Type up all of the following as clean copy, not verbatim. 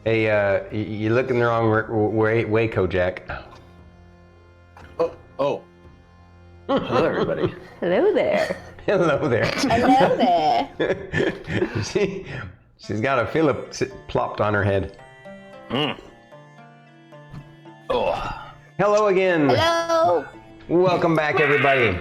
Hey, you're looking the wrong way, Kojak. Oh. Hello, everybody. Hello there. Hello there. Hello there. She's got a Philip plopped on her head. Oh. Hello again. Hello. Welcome back, everybody.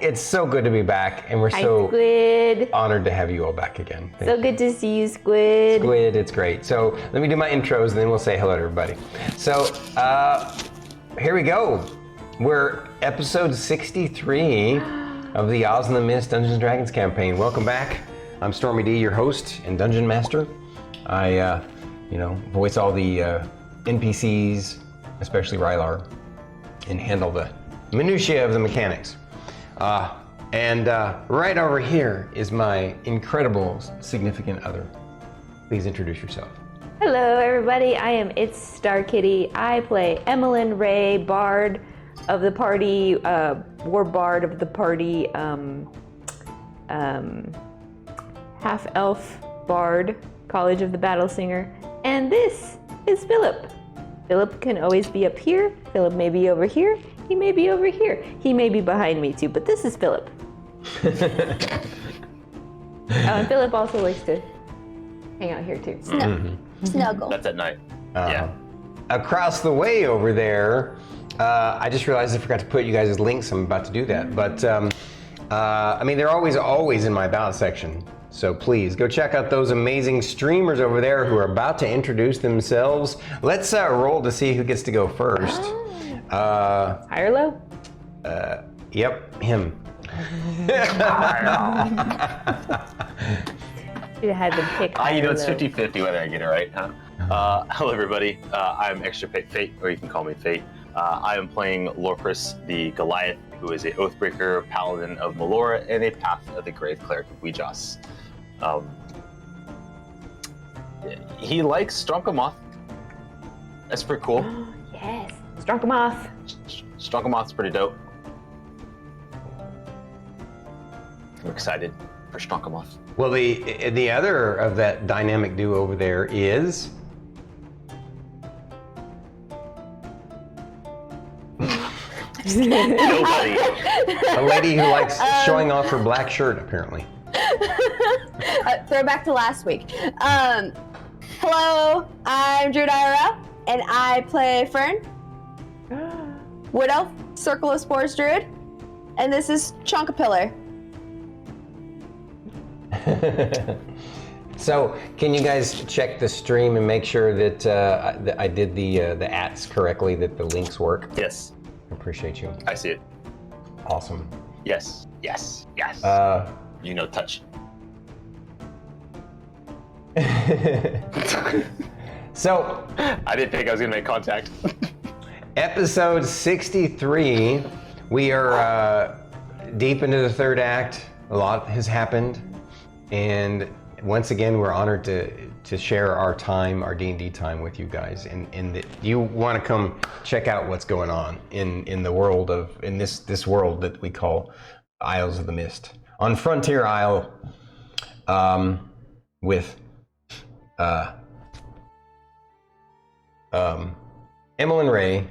It's so good to be back, and we're so Squid. honored to have you all back again. Thank So you. good to see you, Squid. Squid, it's great. So let me do my intros, and then we'll say hello to everybody. So here we go. We're episode 63 of the Oz and the Mist Dungeons & Dragons campaign. Welcome back. I'm StormyD, your host and dungeon master. I, voice all the NPCs, especially Rylar, and handle the minutiae of the mechanics. And right over here is my incredible significant other. Please introduce yourself. Hello, everybody. I am itsStarkitty. I play Emillynn Ray, Bard of the party, War Bard of the party, half-elf Bard, College of the Battle Singer, and this is Philip. Philip can always be up here. Philip may be over here. He may be over here. He may be behind me too, but this is Philip. And Philip also likes to hang out here too. Snuggle. That's at night. Yeah. Across the way over there, I just realized I forgot to put you guys' links. I'm about to do that. But, they're always in my about section. So please go check out those amazing streamers over there who are about to introduce themselves. Let's roll to see who gets to go first. High or low? Yep, him. Should have had them pick. It's 50-50 whether I get it right, huh? Hello, everybody. I'm Extirpatefate, or you can call me Fate. I am playing Lorkris, the Goliath, who is a Oathbreaker, Paladin of Melora, and a Path of the Grave Cleric of Weejas. He likes Strunkamoth. That's pretty cool. Yes, Strunkamoth. Strunkamoth's pretty dope. I'm excited for Strunkamoth. Well, the other of that dynamic duo over there is... Nobody. A lady who likes showing off her black shirt, apparently. Throwback to last week. Hello, I'm Druid, and I play Fern, Wood Elf, Circle of Spores Druid, and this is Chonkapillar. So, can you guys check the stream and make sure that I did the ats correctly, that the links work? Yes. Appreciate you. I see it. Awesome. Yes. Touch. So, I didn't think I was gonna make contact. episode 63, we are deep into the third act. A lot has happened, and once again, we're honored to share our time, our D&D time with you guys. And that you want to come check out what's going on in the world in this world that we call Isles of the Mist. On Frontier Isle, with Emillynn Ray,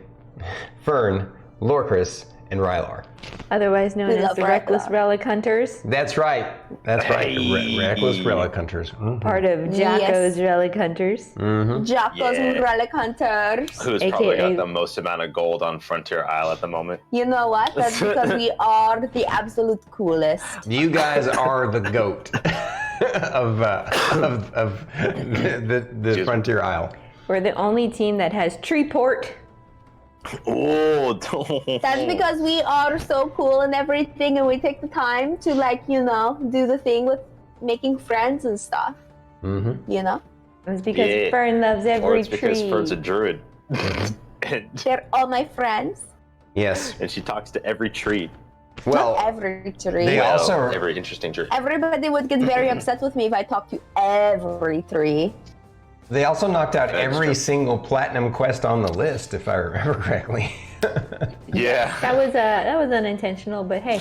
Fern, Lorkris, and Rylar. Otherwise known as the Reckless Relic Hunters. That's right. Reckless Relic Hunters. Mm-hmm. Part of Jacko's Relic Hunters. Mm-hmm. Jacko's Relic Hunters. Who's probably got the most amount of gold on Frontier Isle at the moment. You know what? That's because we are the absolute coolest. You guys are the goat of the Frontier Isle. We're the only team that has tree port. Oh, that's because we are so cool and everything, and we take the time to do the thing with making friends and stuff. Mm-hmm. It's because Fern loves every tree. Or it's because Fern's a druid. They're all my friends. Yes. And she talks to every tree. Well, not every tree. They also every interesting tree. Everybody would get very upset with me if I talked to every tree. They also knocked out every single platinum quest on the list, if I remember correctly. Yeah. That was unintentional, but hey.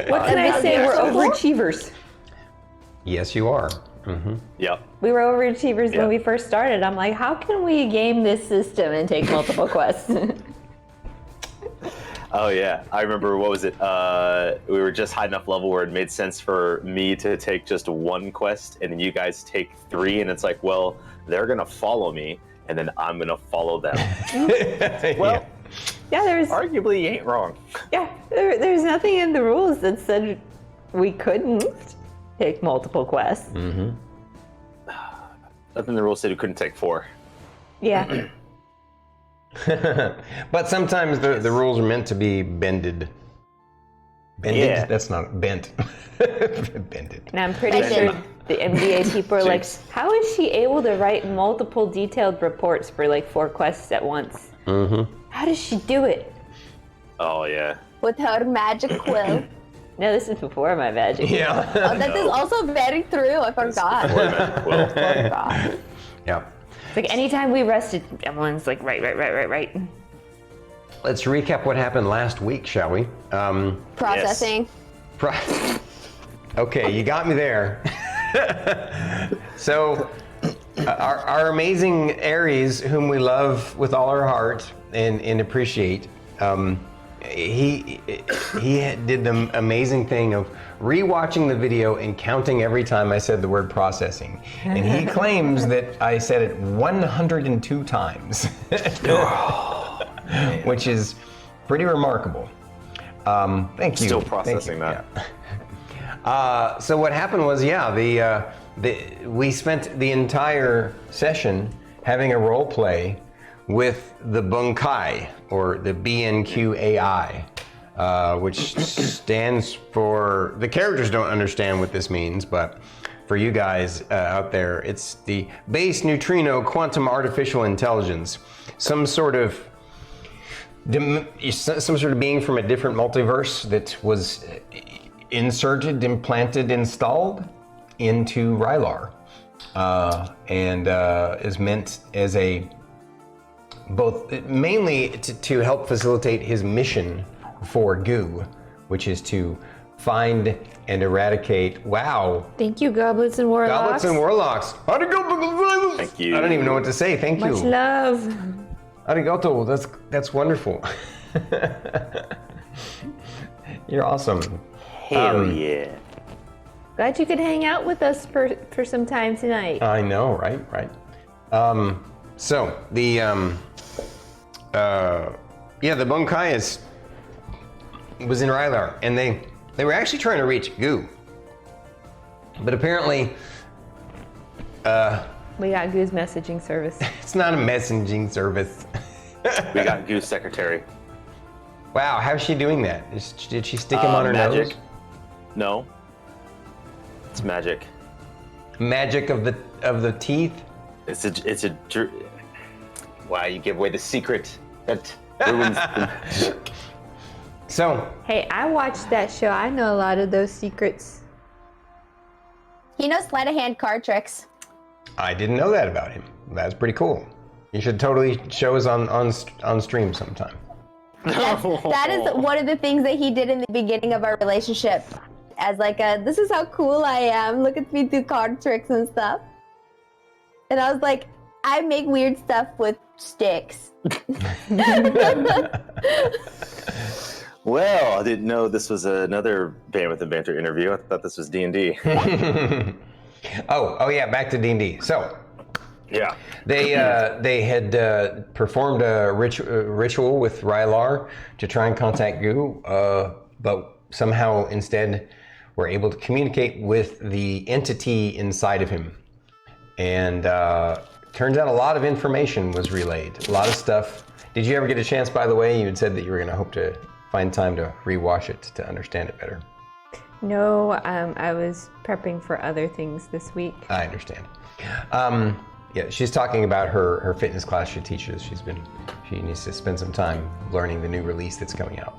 What can I say? We're overachievers. Yes, you are. Yep. We were overachievers Yeah. when we first started. I'm like, how can we game this system and take multiple quests? Oh yeah, I remember. What was it? We were just high enough level where it made sense for me to take just one quest, and then you guys take 3, and it's like, well, they're gonna follow me, and then I'm gonna follow them. Well, Yeah, arguably, you ain't wrong. there's nothing in the rules that said we couldn't take multiple quests. Nothing in the rules said you couldn't take 4. Yeah. But sometimes the rules are meant to be bended. Bended? Yeah. That's not bent. Bended. And I'm pretty Bended. sure the MDA people are like, Jinx. how is she able to write multiple detailed reports for like 4 quests at once? How does she do it? Oh yeah. With her magic quill. No, this is before my magic. Yeah. Oh, that is also very true. I forgot. Well, Forgot. Yeah. It's like anytime we rested, everyone's like, right. Let's recap what happened last week, shall we? Processing. Okay, you got me there. So, our amazing Ares, whom we love with all our heart and appreciate, he did the amazing thing of rewatching the video and counting every time I said the word processing. And he claims that I said it 102 times, which is pretty remarkable. Thank you. Still Thank processing you. that. Yeah. So what happened was, we spent the entire session having a role play with the Bunkai, or the BNQAI, which stands for, the characters don't understand what this means, but for you guys out there, it's the Base Neutrino Quantum Artificial Intelligence, some sort of being from a different multiverse that was inserted, implanted, installed into Rylar, and is meant as mainly to help facilitate his mission for Goo, which is to find and eradicate. Wow. Thank you, goblins and warlocks. Goblets and warlocks. Arigato. Thank you. I don't even know what to say. Thank Much you. love. Arigato. That's wonderful. You're awesome. Hell yeah. Glad you could hang out with us for some time tonight. I know, right. So the the Bunkai was in Rylar, and they were actually trying to reach Goo, but apparently We got Goo's messaging service. it's not a messaging service. We got Goose Secretary. Wow, how's she doing that? Did she stick him on her magic. nose? No. It's magic. Magic of the teeth. It's a. Wow, you give away the secret that ruins the. So Hey, I watched that show. I know a lot of those secrets. He knows sleight of hand card tricks. I didn't know that about him. That's pretty cool. You should totally show us on stream sometime. That is one of the things that he did in the beginning of our relationship. As like this is how cool I am. Look at me do card tricks and stuff. And I was like, I make weird stuff with sticks. Well, I didn't know this was another Bandwidth and Banter interview. I thought this was D&D. Oh yeah, back to D&D. So Yeah. they had performed a ritual with Rylar to try and contact Goo, but somehow instead were able to communicate with the entity inside of him. And turns out a lot of information was relayed, a lot of stuff. Did you ever get a chance, by the way? You had said that you were going to hope to find time to rewatch it to understand it better. No, I was prepping for other things this week. I understand. Yeah, she's talking about her fitness class she teaches. She needs to spend some time learning the new release that's coming out.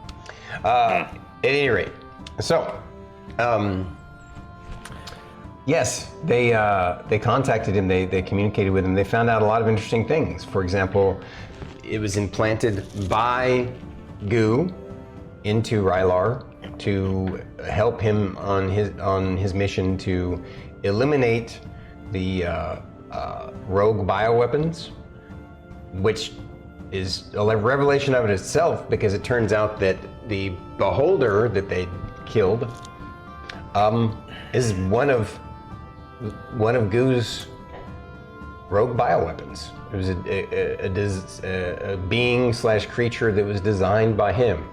At any rate, so yes, they contacted him. They communicated with him. They found out a lot of interesting things. For example, it was implanted by Goo into Rylar to help him on his mission to eliminate the rogue bioweapons, which is a revelation of it itself, because it turns out that the beholder that they killed is one of Gu's rogue bioweapons. It was a being / creature that was designed by him.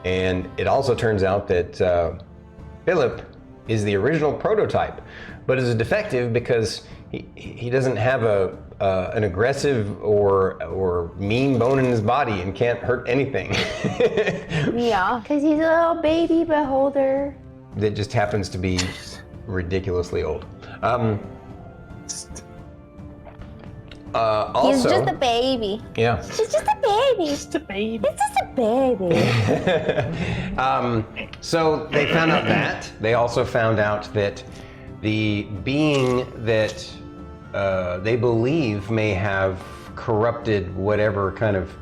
And it also turns out that Philip is the original prototype, but is a defective because he doesn't have an aggressive or mean bone in his body and can't hurt anything. Yeah. Because he's a little baby beholder. That just happens to be ridiculously old. Also, He's just a baby. yeah. He's just a baby. Just a baby. It's just a baby. So they found out that. They also found out that the being that they believe may have corrupted whatever kind of,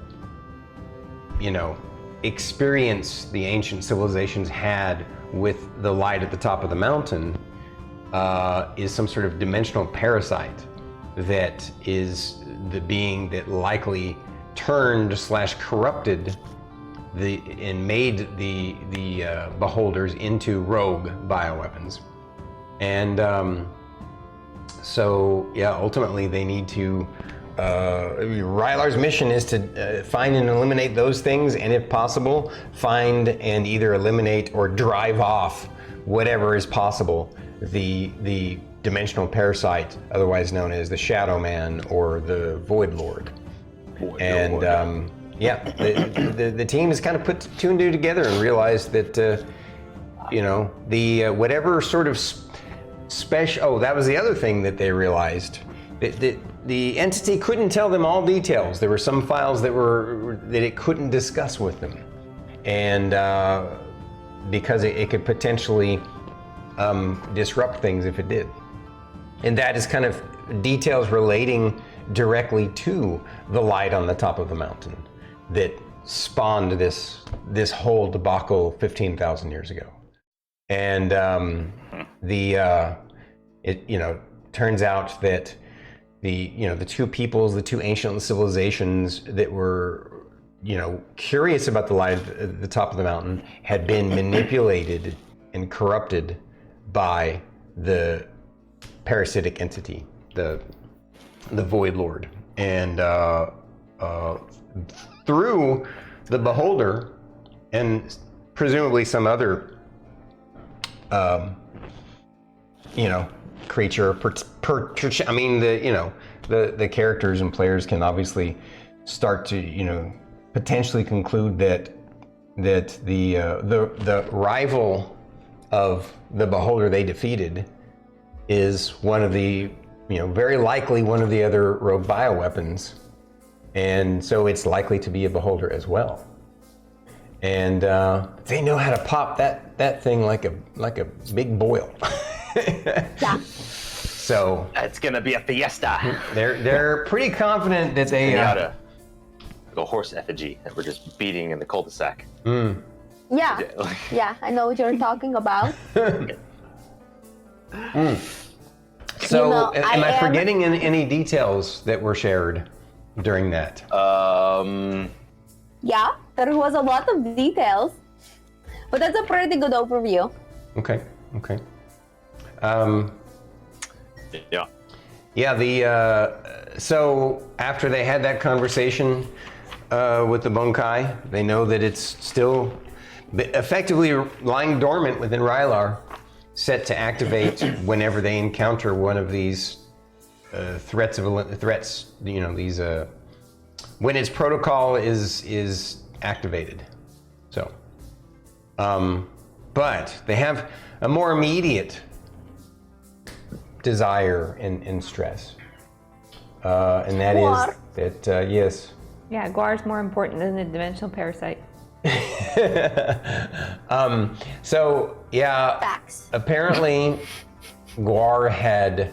experience the ancient civilizations had with the light at the top of the mountain is some sort of dimensional parasite that is the being that likely turned / corrupted and made the beholders into rogue bioweapons. And ultimately they need to Rylar's mission is to find and eliminate those things, and if possible, find and either eliminate or drive off whatever is possible the dimensional parasite, otherwise known as the Shadow Man or the Void Lord. And the team has kind of put two and two together and realized that the whatever sort of special. Oh, that was the other thing that they realized. The entity couldn't tell them all details. There were some files that it couldn't discuss with them, and because it could potentially disrupt things if it did. And that is kind of details relating directly to the light on the top of the mountain that spawned this whole debacle 15,000 years ago. And it turns out that the two peoples, the two ancient civilizations that were curious about the light at the top of the mountain had been manipulated and corrupted by the parasitic entity, the Void Lord, and through the beholder and presumably some other creature. I mean, the characters and players can obviously start to potentially conclude that the rival of the beholder they defeated is one of the very likely one of the other rogue bioweapons, and so it's likely to be a beholder as well. And they know how to pop that thing like a big boil. Yeah. So it's gonna be a fiesta. They're pretty confident that they got a horse effigy that we're just beating in the cul-de-sac. Yeah. Yeah, I know what you're talking about. So, am I forgetting any details that were shared during that? Yeah, there was a lot of details, but that's a pretty good overview. Okay. Yeah. So after they had that conversation with the Bunkai, they know that it's still effectively lying dormant within Rylar, set to activate whenever they encounter one of these threats. These when its protocol is activated. So, but they have a more immediate desire and stress, and that Guwar. is that yes. Yeah, Guwar's more important than the dimensional parasite. So yeah, Facts. apparently Guwar had,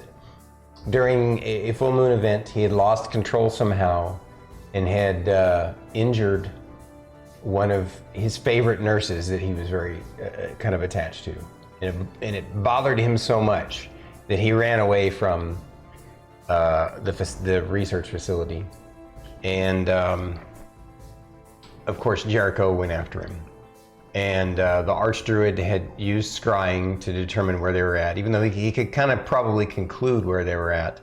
during a full moon event, he had lost control somehow and had injured one of his favorite nurses that he was very kind of attached to, and it bothered him so much that he ran away from the research facility, and of course Jericho went after him. And the Archdruid had used scrying to determine where they were at, even though he could kind of probably conclude where they were at,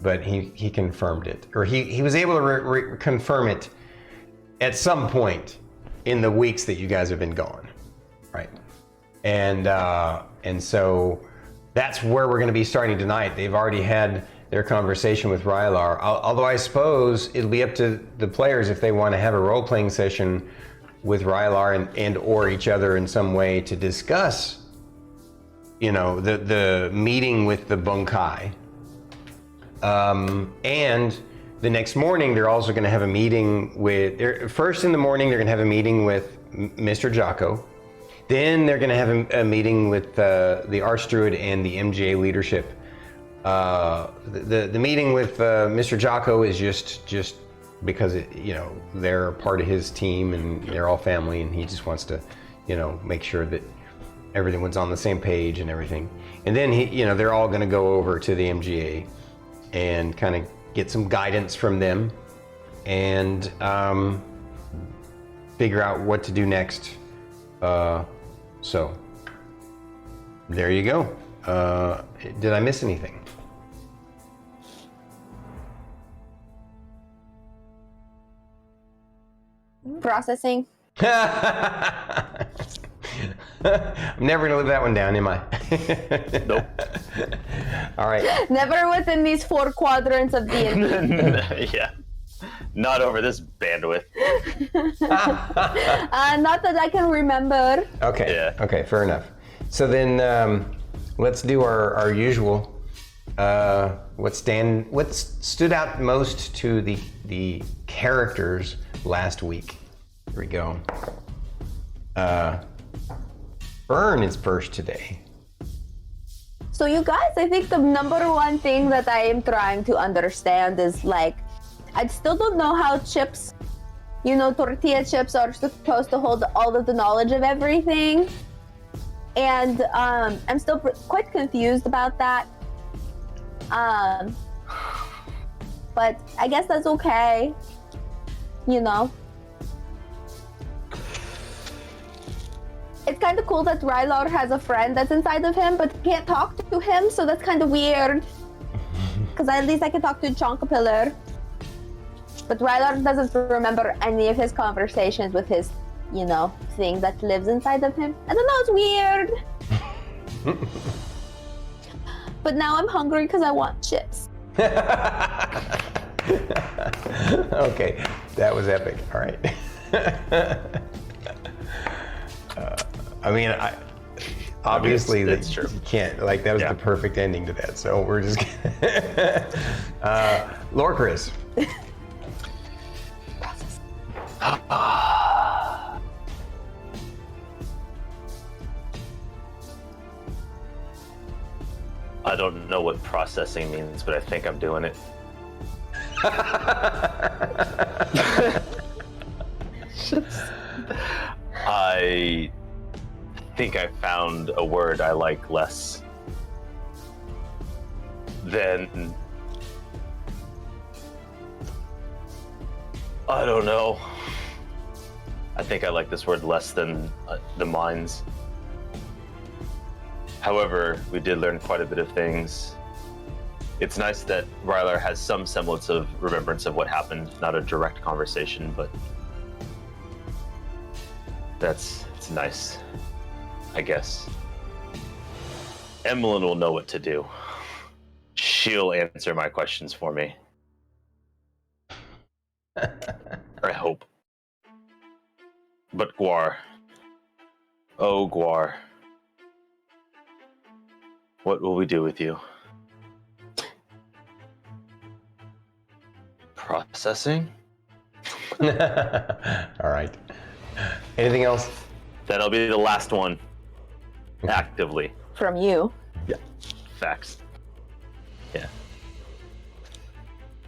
but he confirmed it, or he was able to confirm it at some point in the weeks that you guys have been gone, right? And so that's where we're going to be starting tonight. They've already had their conversation with Rylar, although I suppose it'll be up to the players if they want to have a role-playing session with Rylar and or each other in some way to discuss, you know, the meeting with the Bunkai. And the next morning, they're also going to have a meeting with, first in the morning, they're going to have a meeting with Mr. Jocko. Then they're going to have a meeting with the Archdruid and the MGA leadership. The meeting with Mr. Jocko is just because they're a part of his team and they're all family, and he just wants to, make sure that everyone's on the same page and everything. And then they're all going to go over to the MGA and kind of get some guidance from them and figure out what to do next. So there you go. Did I miss anything? Processing. I'm never gonna live that one down, am I? Nope. All right. Never within these 4 quadrants of D&D. Yeah. Not over this bandwidth. Not that I can remember. Okay. Yeah. Okay. Fair enough. So then, let's do our usual. What stood out most to the characters last week? Here we go. Fern is first today. So you guys, I think the number one thing that I am trying to understand is I still don't know how chips, tortilla chips are supposed to hold all of the knowledge of everything. And I'm still quite confused about that. But I guess that's okay. It's kind of cool that Rylar has a friend that's inside of him, but can't talk to him, so that's kind of weird. Because at least I can talk to Chonkapillar. But Rylar doesn't remember any of his conversations with his, thing that lives inside of him. I don't know, it's weird. But now I'm hungry because I want chips. Okay, that was epic. All right. Obviously that's true. You can't, that was the perfect ending to that. So we're just Lorkris. I don't know what processing means, but I think I'm doing it. I think I found a word I like less than... I don't know. I think I like this word less than the mines. However, we did learn quite a bit of things. It's nice that Rylar has some semblance of remembrance of what happened, not a direct conversation, but it's nice, I guess. Emillynn will know what to do. She'll answer my questions for me. I hope. But Guwar. Oh, Guwar. What will we do with you? Processing? All right. Anything else? That'll be the last one. Actively. From you. Yeah. Facts. Yeah.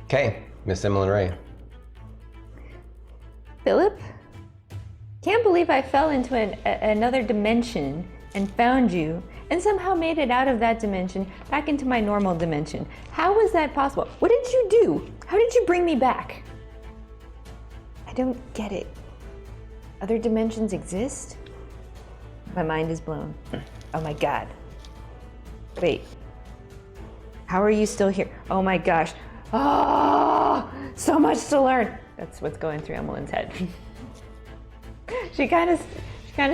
Okay, Miss Emillynn Ray. Philip? Can't believe I fell into another dimension and found you and somehow made it out of that dimension back into my normal dimension. How was that possible? What did you do? How did you bring me back? I don't get it. Other dimensions exist? My mind is blown. Oh my god. Wait. How are you still here? Oh my gosh. Oh, so much to learn. That's what's going through Emilynn's head. She kind of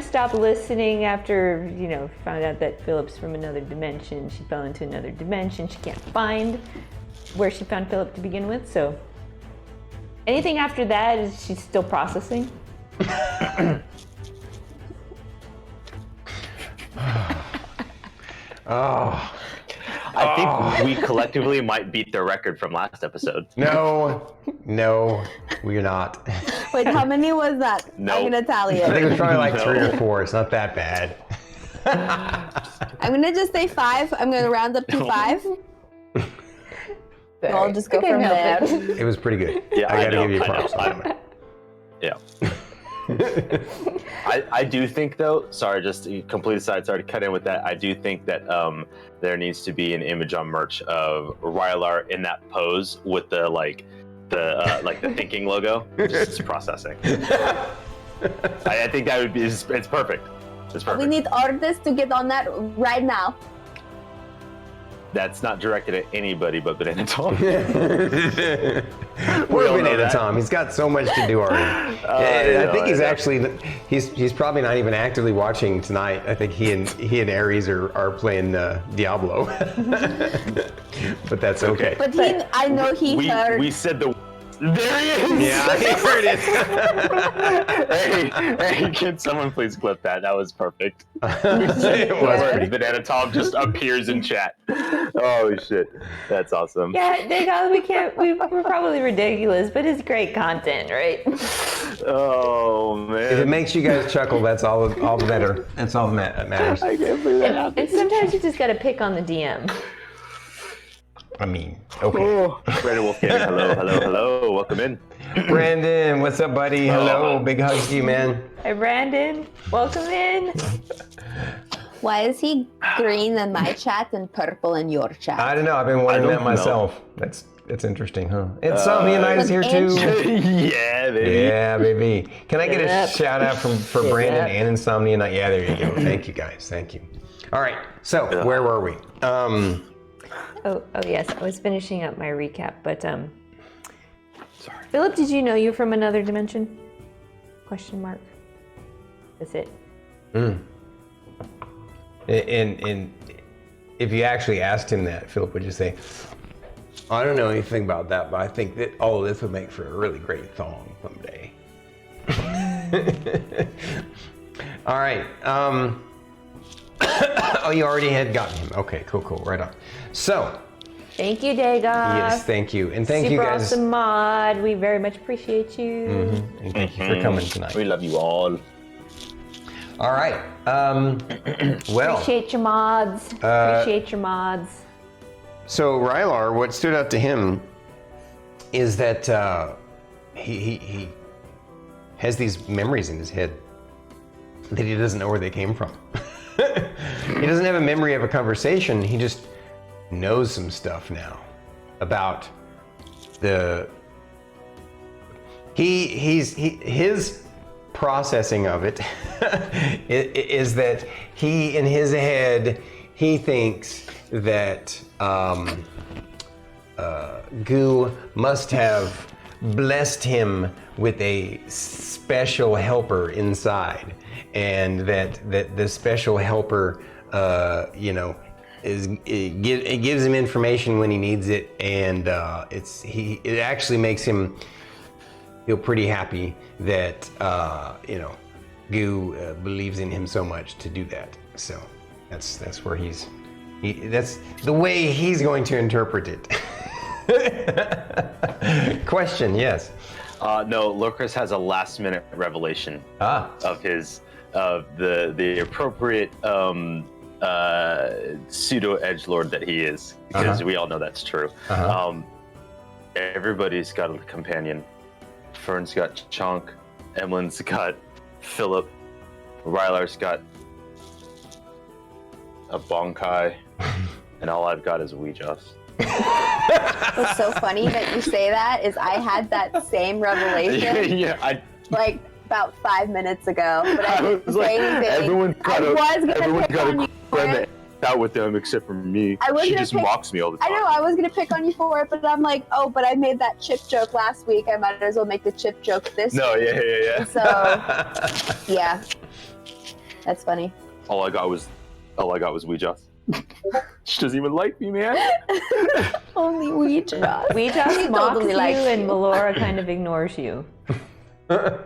stopped listening after, found out that Philip's from another dimension. She fell into another dimension. She can't find where she found Philip to begin with, so anything after that is she's still processing. Oh. I think we collectively might beat the record from last episode. No, we're not. Wait, how many was that? Nope. I'm gonna tally I think it. it was probably like 3 or 4. It's not that bad. I'm gonna just say 5. I'm gonna round up to 5. I'll just go from there. It was pretty good. Yeah, I gotta know, give you I props know, on that. Yeah. I do think though, sorry, just to complete aside, sorry to cut in with that. I do think that there needs to be an image on merch of Rylar in that pose with the thinking logo, just processing. I think that would be it's perfect. It's perfect. We need artists to get on that right now. That's not directed at anybody but Banana Tom. Poor Banana Tom. He's got so much to do already. I think he's actually he's probably not even actively watching tonight. I think he and Ares are playing Diablo. But that's okay. But I know he heard. We said the. There he is! Yeah, I heard it. Hey, can someone please clip that? That was perfect. It was pretty good. Banana Tom just appears in chat. Oh shit, that's awesome. Yeah, we're probably ridiculous, but it's great content, right? Oh man. If it makes you guys chuckle, that's all the better. That's all that matters. I can't believe that happened. And sometimes you just gotta pick on the DM. I mean, okay. Oh, Brandon Wolfgang, hello, welcome in. Brandon, what's up, buddy? Hello, big hug to you, man. Hi, Brandon. Welcome in. Why is he green in my chat and purple in your chat? I don't know. I've been wondering that myself. It's interesting, huh? Insomnia is here too. Yeah, baby. Yeah, baby. Can I get a shout out for Brandon and Insomnia Night? Yeah, there you go. Thank you, guys. Thank you. All right. So where were we? Oh yes, I was finishing up my recap, but sorry. Philip, did you know you're from another dimension? Question mark. That's it. And if you actually asked him that, Philip would just say, I don't know anything about that, but I think that all of this would make for a really great song someday. All right. Oh, you already had gotten him. Okay, cool. Right on. So. Thank you, Dagoff. Yes, thank you. And thank Super you guys. awesome mod. We very much appreciate you. Mm-hmm. And thank you for coming tonight. We love you all. All right. Well. Appreciate your mods. Appreciate your mods. So Rylar, what stood out to him is that he has these memories in his head that he doesn't know where they came from. He doesn't have a memory of a conversation. He just knows some stuff now about his processing of it is that he, in his head, he thinks that Gu must have blessed him with a special helper inside, and that the special helper, it gives him information when he needs it, and it actually makes him feel pretty happy that Gu believes in him so much to do that. So that's where that's the way he's going to interpret it. Question, yes. No, Lorkris has a last-minute revelation of the appropriate pseudo edgelord that he is, because we all know that's true. Everybody's got a companion. Fern's got Chunk, Emilynn's got Philip, Rylar's got a bonkai, and all I've got is Ouijas. What's so funny that you say that is I had that same revelation. Yeah, like about 5 minutes ago, but I I didn't was say like, anything. everyone's got on to you grab for it out with them except for me. I was She gonna just pick- mocks me all the I time. know I was gonna pick on you for it, but I'm like, oh, but I made that chip joke last week. I might as well make the chip joke this No, week. yeah. So yeah, that's funny. All I got was Ouija. She doesn't even like me, man. Only Ouija. We just She mocks totally you, likes and you. Melora kind of ignores you. That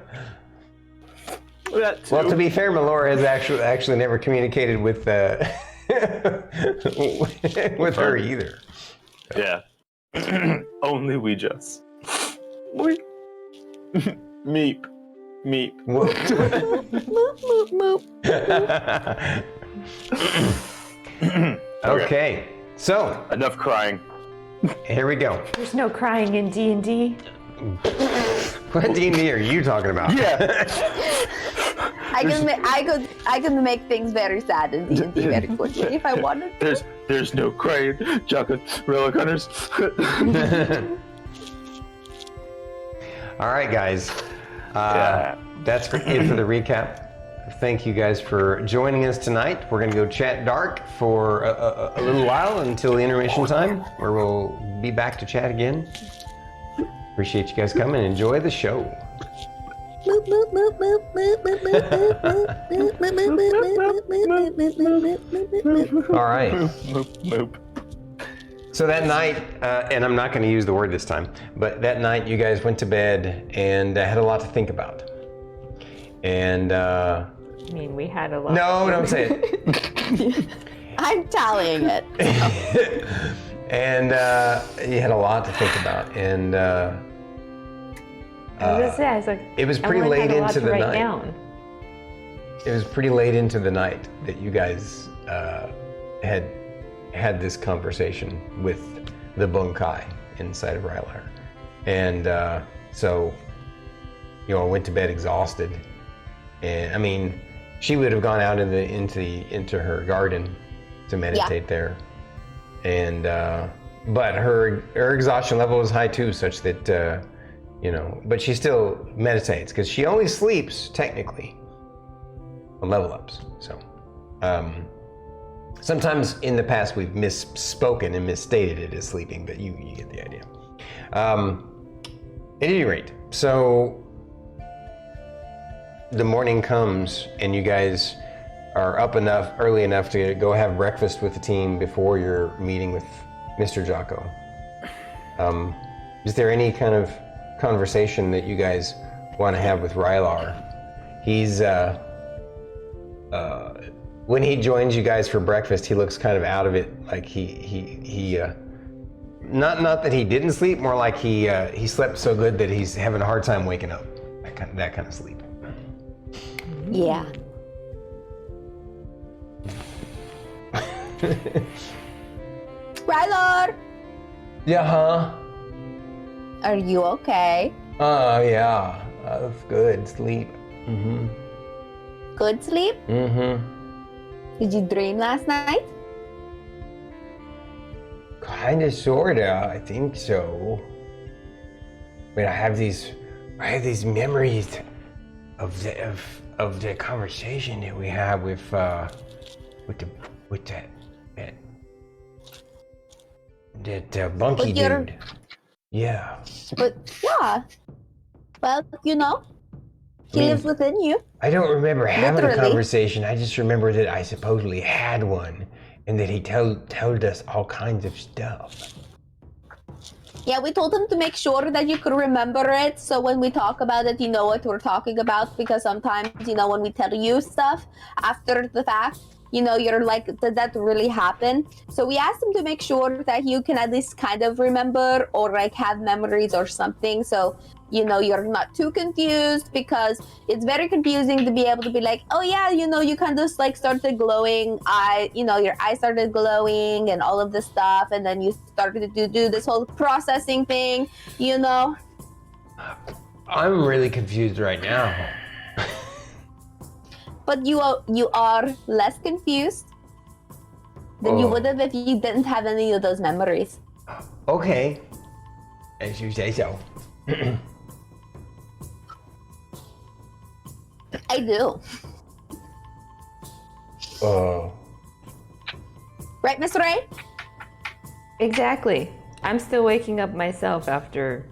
too. Well, to be fair, Melora has actually never communicated with with her either. Yeah. Only Ouijas. Boy. Meep. Meep. Whoa. Moop, moop, moop. Okay, so Enough crying. here we go. There's no crying in D&D. What D&D are you talking about? Yeah. I can make things very sad and D&D very quickly if I wanted. There's no crying. Chocolate relic hunters. All right, guys. Yeah. That's it for the recap. Thank you guys for joining us tonight. We're going to go chat dark for a little while until the intermission time, where we'll be back to chat again. Appreciate you guys coming. Enjoy the show. Moop, moop, moop, moop, moop, moop, moop, moop, moop, moop, moop, moop, moop, moop, moop. All right. Moop. So that night, and I'm not going to use the word this time, but that night you guys went to bed and had a lot to think about. And I mean, we had a lot. no, don't say it. I'm tallying it. And you had a lot to think about, and I was gonna say, I was like, it was pretty Emillynn late had a lot into to the write night. down. It was pretty late into the night that you guys had this conversation with the bunkai inside of Rylar, and so you know, went to bed exhausted. And I mean, she would have gone out into her garden to meditate there, and but her exhaustion level was high too, such that you know, but she still meditates because she only sleeps technically on level ups. So sometimes in the past we've misspoken and misstated it as sleeping, but you get the idea. At any rate, so the morning comes and you guys are up early enough to go have breakfast with the team before your meeting with Mr. Jocko. Is there any kind of conversation that you guys want to have with Rylar? He's when he joins you guys for breakfast, he looks kind of out of it, like he not that he didn't sleep, more like he slept so good that he's having a hard time waking up. That kind of sleep. Yeah. Rylar, Yeah, huh? are you okay? Yeah. That's good. Sleep. Mm-hmm. Good sleep? Mm-hmm. Did you dream last night? Kinda, sorta. I think so. I mean, I have these memories of the conversation that we had with that bunky With your- dude. Yeah. But yeah. Well, you know, he mean- lives within you. I don't remember having a Literally. conversation. I just remember that I supposedly had one, and that he told us all kinds of stuff. Yeah, we told him to make sure that you could remember it, so when we talk about it, you know what we're talking about, because sometimes, you know, when we tell you stuff after the fact, you know, you're like, did that really happen? So we asked him to make sure that you can at least kind of remember or like have memories or something, so, you know, you're not too confused, because it's very confusing to be able to be like, oh yeah, you know, you kind of like started glowing, your eyes started glowing and all of this stuff, and then you started to do this whole processing thing, you know? I'm really confused right now. But you are less confused than you would have if you didn't have any of those memories. Okay. As you say so. I do. Right, Miss Ray? Exactly. I'm still waking up myself after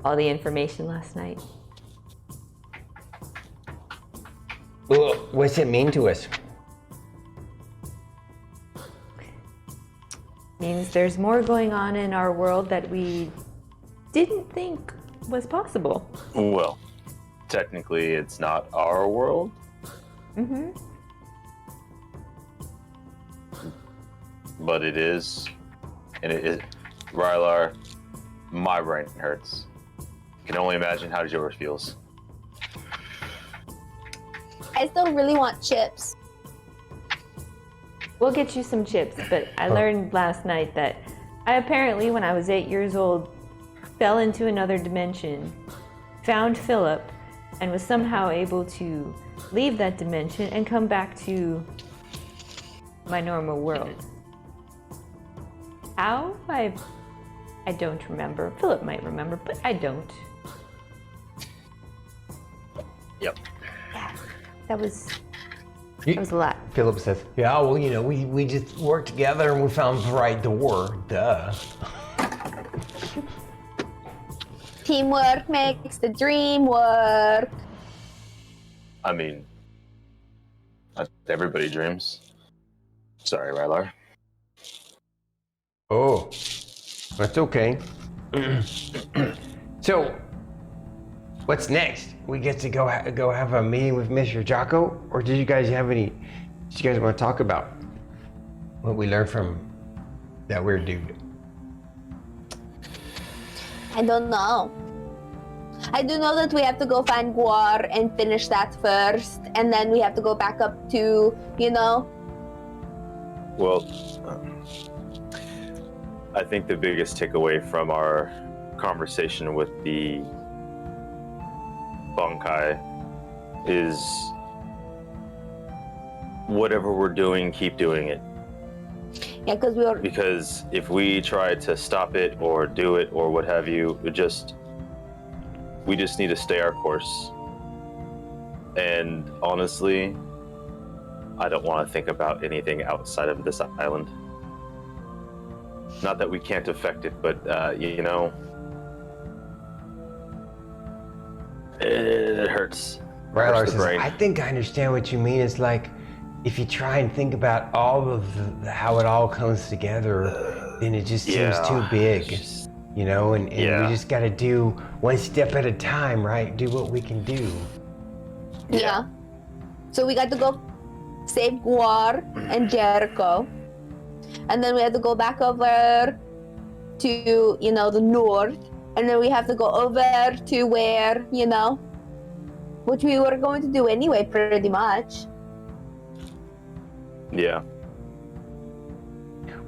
all the information last night. Well, what's it mean to us? Means there's more going on in our world that we didn't think was possible. Well, technically, it's not our world. Mm-hmm. But it is. And it is. Rylar, my brain hurts. Can only imagine how yours feels. I still really want chips. We'll get you some chips, but I learned last night that I apparently, when I was 8 years old, fell into another dimension, found Philip, and was somehow able to leave that dimension and come back to my normal world. How? I don't remember. Philip might remember, but I don't. Yep. Yeah, that was a lot. Philip says, yeah, well, you know, we just worked together and we found the right door. Duh. Teamwork makes the dream work. I mean, everybody dreams. Sorry, Rylar. Oh, that's okay. So, what's next? We get to go have a meeting with Mr. Jocko, or did you guys have any? Did you guys want to talk about what we learned from that weird dude? I don't know. I do know that we have to go find Guwar and finish that first, and then we have to go back up to, you know. Well, I think the biggest takeaway from our conversation with the Bunkai is whatever we're doing, keep doing it. Yeah, because if we try to stop it or do it or what have you, we just need to stay our course. And honestly, I don't want to think about anything outside of this island. Not that we can't affect it, but you know, it hurts. Rylar says, I think I understand what you mean. It's like, if you try and think about all of how it all comes together, then it just seems too big, you know, and we just got to do one step at a time, right? Do what we can do. Yeah. So we got to go save Guwar and Jericho. And then we have to go back over to, you know, the north. And then we have to go over to where, you know, which we were going to do anyway, pretty much. Yeah.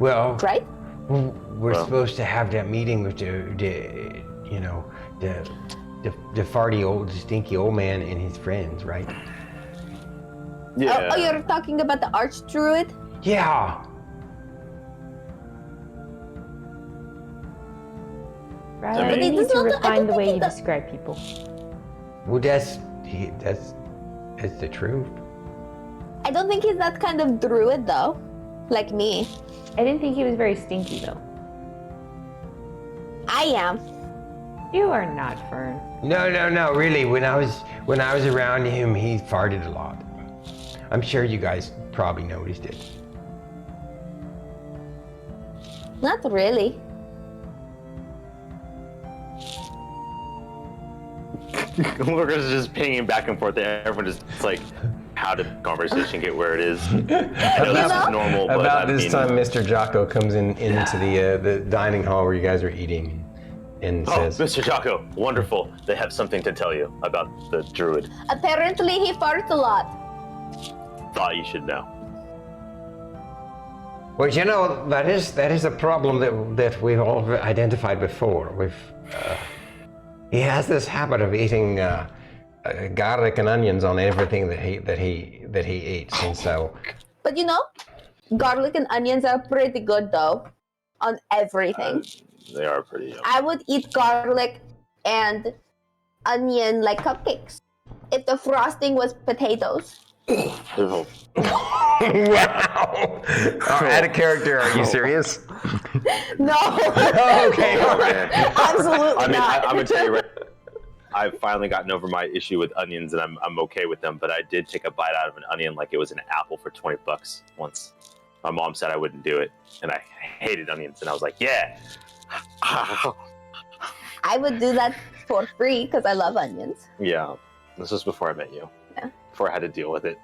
Well, right? We're supposed to have that meeting with the farty old, stinky old man and his friends, right? Yeah. Oh, you're talking about the Archdruid? Yeah. Right. I mean, You need to refine the way you describe people. Well, that's the truth. I don't think he's that kind of druid, though. Like me. I didn't think he was very stinky, though. I am. You are not, Fern. No, really. When I was around him, he farted a lot. I'm sure you guys probably noticed it. Not really. Lorkris is just pinging back and forth. Everyone just, it's like, how did the conversation get where it is? I know this is normal, but about this time, Mr. Jocko comes into the dining hall where you guys are eating, and says, Mr. Jocko, wonderful. They have something to tell you about the Druid. Apparently, he farts a lot. Thought you should know. Well, you know, that is a problem that we've all identified before. He has this habit of eating garlic and onions on everything that he eats, and so. But you know, Garlic and onions are pretty good though, on everything. They are pretty yummy. I would eat garlic and onion like cupcakes if the frosting was potatoes. Ew. Wow! Out of character, are you serious? No. Okay, all right. Absolutely I mean, not. I'm gonna tell you right. I've finally gotten over my issue with onions, and I'm okay with them. But I did take a bite out of an onion like it was an apple for $20 once. My mom said I wouldn't do it, and I hated onions, and I was like, yeah. I would do that for free because I love onions. Yeah, this was before I met you. Yeah. Before I had to deal with it.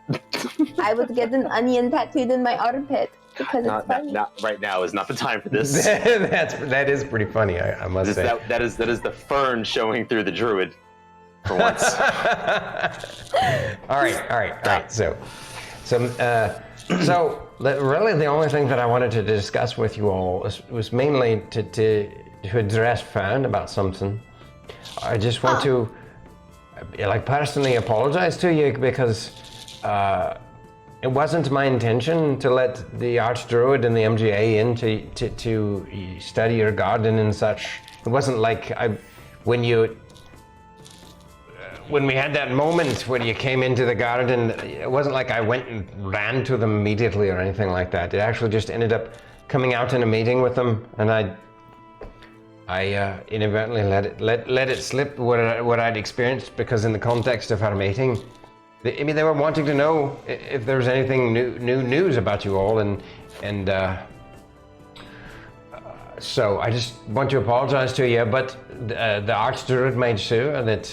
I would get an onion tattooed in my armpit because it's funny. Not right now is not the time for this. that is pretty funny, I must say. That is the Fern showing through the Druid for once. All right. So really the only thing that I wanted to discuss with you all was mainly to address Fern about something. I just want to personally apologize to you because it wasn't my intention to let the Archdruid and the MGA in to study your garden and such. It wasn't like when we had that moment when you came into the garden, it wasn't like I went and ran to them immediately or anything like that. It actually just ended up coming out in a meeting with them, and I inadvertently let it slip what I'd experienced because in the context of our meeting, they were wanting to know if there was anything new news about you all, and so I just want to apologize to you. But the Archdruid made sure that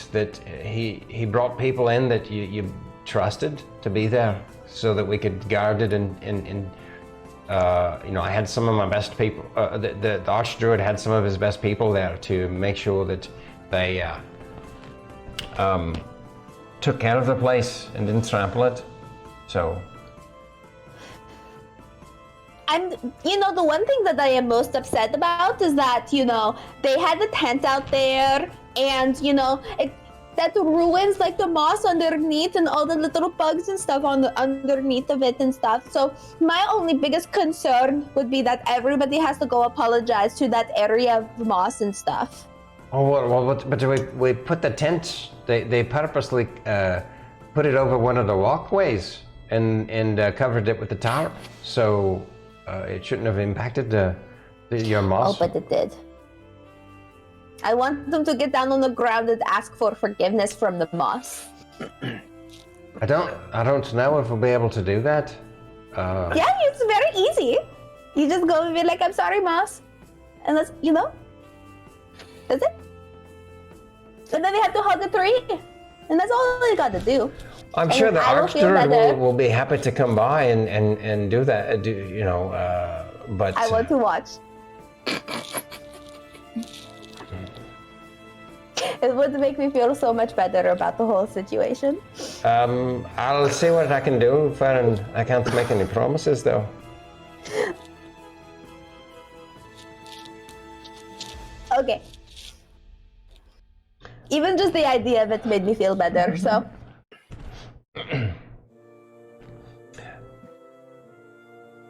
he brought people in that you trusted to be there, so that we could guard it and I had some of my best people. The Archdruid had some of his best people there to make sure that they took care of the place and didn't trample it. So. And, the one thing that I am most upset about is that, they had the tent out there and, that ruins like the moss underneath and all the little bugs and stuff underneath of it and stuff. So my only biggest concern would be that everybody has to go apologize to that area of moss and stuff. Oh, but we put the tent, they purposely put it over one of the walkways and covered it with the tarp. So it shouldn't have impacted your moss. Oh, but it did. I want them to get down on the ground and ask for forgiveness from the moss. I don't know if we'll be able to do that. Yeah, it's very easy. You just go and be like, I'm sorry, moss. And that's, that's it. And then they have to hug a tree. And that's all they got to do. I'm sure the Archdruid will be happy to come by and do that, but... I want to watch. It would make me feel so much better about the whole situation. I'll see what I can do, Fern. I can't make any promises, though. Okay. Even just the idea of it made me feel better, so...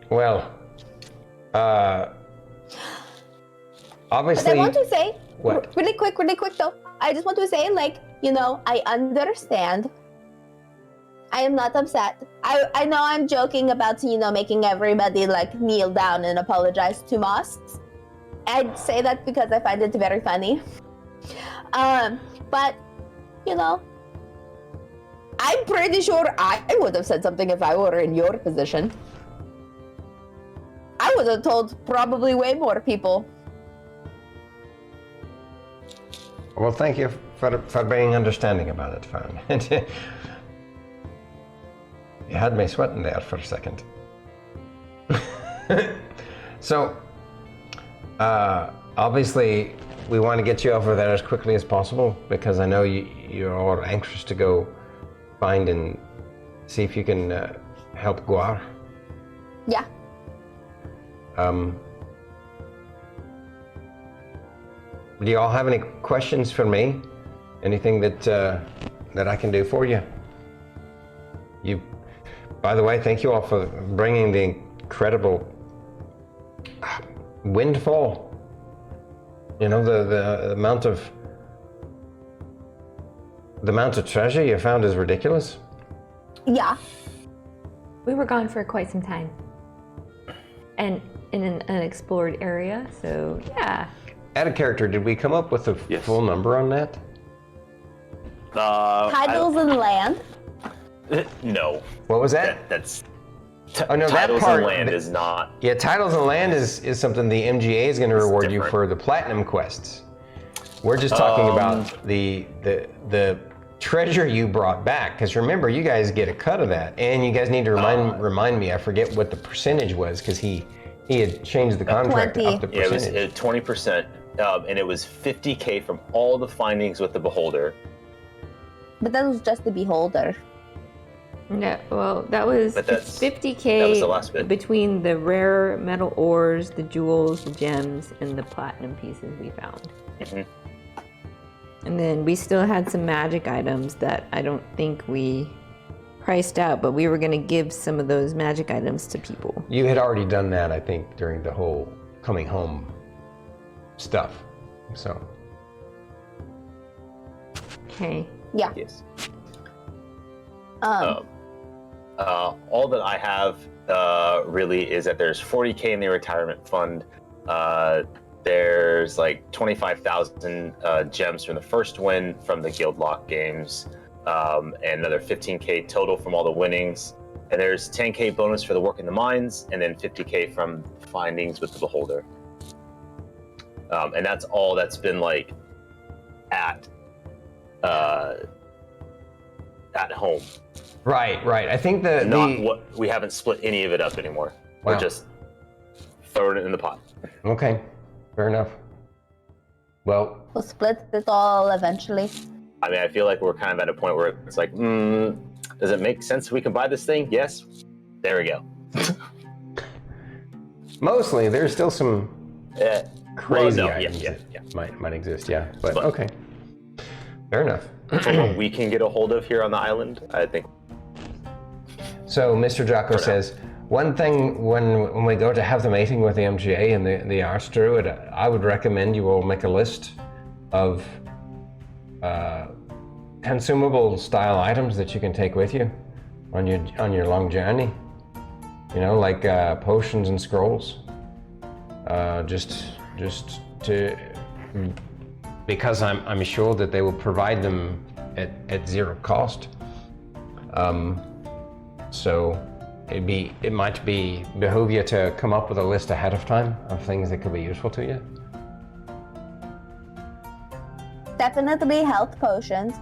Well, obviously... But I want to say, what? Really quick though, I just want to say, I understand. I am not upset. I know I'm joking about, making everybody, kneel down and apologize to Moss. I'd say that because I find it very funny. But, I'm pretty sure I would have said something if I were in your position. I would have told probably way more people. Well, thank you for being understanding about it, Fern. You had me sweating there for a second. So, obviously, we want to get you over there as quickly as possible because I know you're all anxious to go find and see if you can help Guwar. Yeah. Do you all have any questions for me? Anything that I can do for you? By the way, thank you all for bringing the incredible windfall. You know, the amount of treasure you found is ridiculous. Yeah. We were gone for quite some time. And in an unexplored area, so yeah. Add a character, did we come up with a full number on that? Titles and land. No. What was that? That's Oh no, that titles part. and land is not. Yeah, titles and land is something the MGA is going to reward you different. for the platinum quests. We're just talking about the treasure you brought back, because remember, you guys get a cut of that, and you guys need to remind me. I forget what the percentage was, because he had changed the contract 20. up the percentage. Yeah, it was 20%, and it was 50K from all the findings with the beholder. But that was just the beholder. No, well, that was But that's- 50K that was the last bit. between the rare metal ores, the jewels, the gems, and the platinum pieces we found. Mm-hmm. And then we still had some magic items that I don't think we priced out, but we were going to give some of those magic items to people. You had already done that, I think, during the whole coming home stuff. So. Okay. Yeah. Yes. All that I have really is that there's 40K in the retirement fund. There's like 25,000 gems from the first win from the Guild Lock games, and another 15K total from all the winnings. And there's 10K bonus for the work in the mines, and then 50K from findings with the beholder. And that's all that's been like at home. Right. I think We haven't split any of it up anymore. Wow. We're just throwing it in the pot. Okay, fair enough. Well, We'll split it all eventually. I mean, I feel like we're kind of at a point where it's like, does it make sense we can buy this thing? Yes. There we go. mostly there's still some crazy items yeah. that might exist. Yeah, but okay, fair enough. For what we can get a hold of here on the island, I think. So Mr. Jocko says, one thing when we go to have the meeting with the MGA and the Arch Druid, I would recommend you all make a list of consumable style items that you can take with you on your long journey. You know, like potions and scrolls. Just to, because I'm sure that they will provide them at zero cost. So it might behoove you to come up with a list ahead of time of things that could be useful to you. Definitely health potions.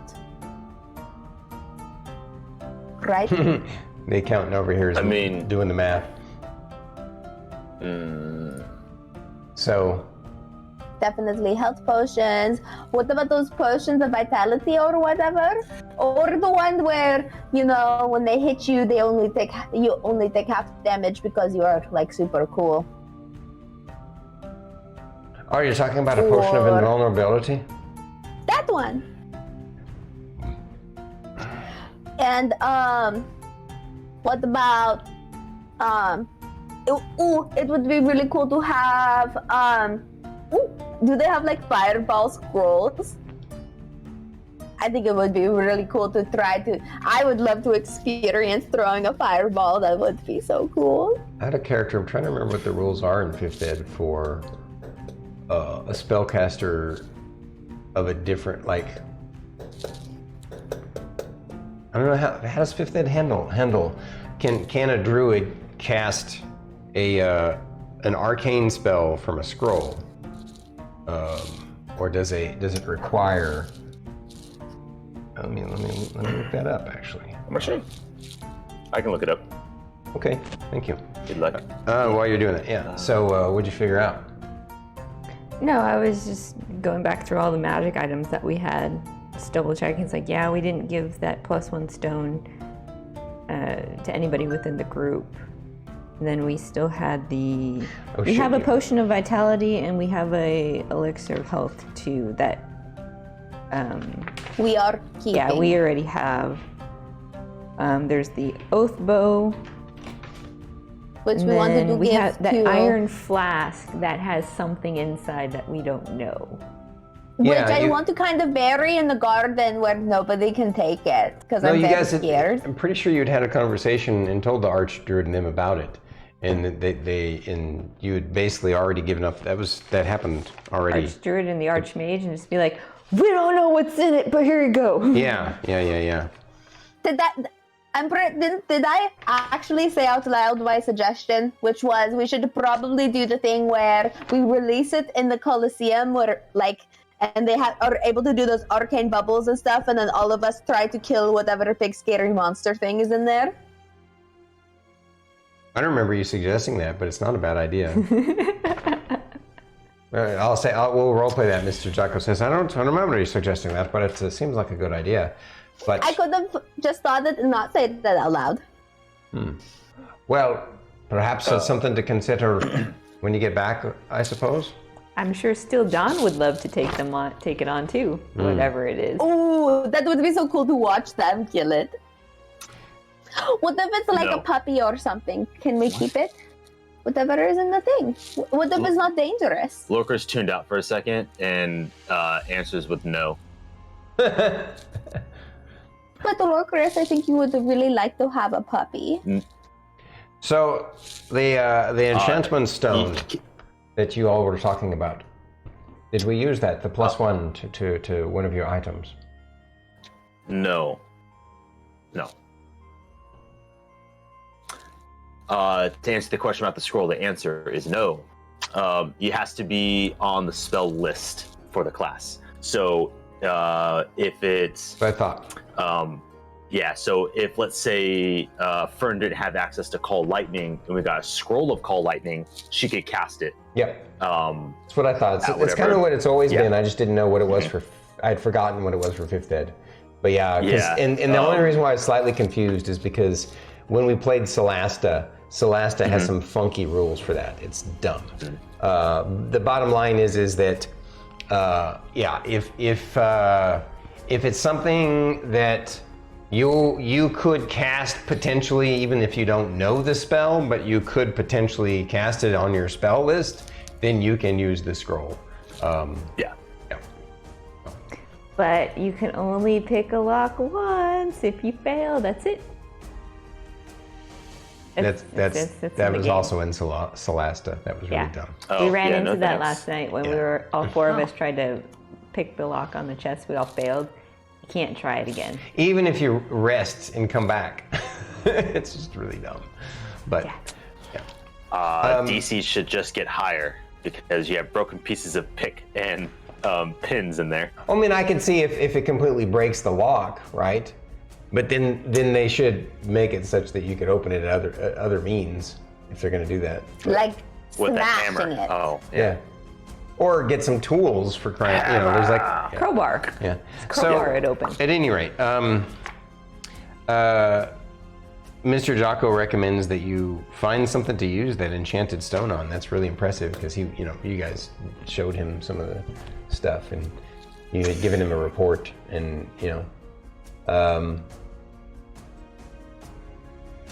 Right? The accountant over here is doing the math. So Definitely health potions. What about those potions of vitality or whatever? Or the one where, you know, when they hit you, you only take half damage because you are like super cool. Oh, you're talking about a potion of invulnerability? That one. And what about it would be really cool to have do they have like fireball scrolls? I think it would be really cool to I would love to experience throwing a fireball. That would be so cool. I had a character, I'm trying to remember what the rules are in 5th Ed for a spellcaster of a different, like, I don't know, how does 5th Ed handle? Can a druid cast an arcane spell from a scroll? Or does it require? Let me look that up. Actually, I'm not sure. I can look it up. Okay, thank you. Good luck. While you're doing that, yeah. So, what'd you figure out? No, I was just going back through all the magic items that we had, just double checking. It's like, yeah, we didn't give that +1 stone to anybody within the group. And then we still had we have a potion of vitality, and we have a elixir of health too that we are keeping. Yeah, we already have. There's the oath bow, which And we want to then do we give have that to iron flask that has something inside that we don't know. which Yeah, I you- want to kind of bury in the garden where nobody can take it because I'm you very guys, scared. I'm pretty sure you'd had a conversation and told the Archdruid and them about it, and and you had basically already given up. That happened already. Druid and the Archmage, and just be like, we don't know what's in it, but here you go. Yeah. Did I actually say out loud my suggestion, which was we should probably do the thing where we release it in the Colosseum, where and they are able to do those arcane bubbles and stuff, and then all of us try to kill whatever big scary monster thing is in there. I don't remember you suggesting that, but it's not a bad idea. We'll roleplay that. Mr. Jocko says, I don't remember you suggesting that, but it seems like a good idea. But I could have just thought it and not said that out loud. Well, perhaps that's something to consider when you get back, I suppose. I'm sure still John would love to take it on too, whatever it is. Oh, that would be so cool to watch them kill it. What if it's like No. a puppy or something? Can we keep it? Whatever is in the thing. What if it's not dangerous? Lorkris tuned out for a second and answers with no. But Lorkris, I think you would really like to have a puppy. So, the enchantment stone that you all were talking about, did we use that, the +1 to one of your items? No. To answer the question about the scroll, the answer is no. It has to be on the spell list for the class. So if it's... So I thought. So if, let's say, Fern didn't have access to Call Lightning, and we got a scroll of Call Lightning, she could cast it. Yep. Um, That's what I thought. It's whatever. kind of what it's always Yeah. been. I just didn't know what it was for... I'd forgotten what it was for 5th Ed. But yeah, Yeah. and the only reason why I was slightly confused is because when we played Solasta has some funky rules for that. It's dumb. The bottom line is that if it's something that you could cast potentially, even if you don't know the spell, but you could potentially cast it on your spell list, then you can use the scroll. yeah. But you can only pick a lock once. If you fail, that's it. That in was the game. also in Solasta. That was really Yeah. dumb. We ran yeah, into no that thanks. last night when we were all four of us tried to pick the lock on the chest. We all failed. You can't try it again. Even if you rest and come back, it's just really dumb. But DC should just get higher because you have broken pieces of pick and pins in there. I mean, I can see if it completely breaks the lock, right? But then they should make it such that you could open it at other means if they're going to do that. Like With that smashing hammer. it. Oh, Yeah. Or get some tools for crying. There's like Crowbar. yeah. Crowbar it open. At any rate, Mr. Jocko recommends that you find something to use that enchanted stone on. That's really impressive because you guys showed him some of the stuff and you had given him a report and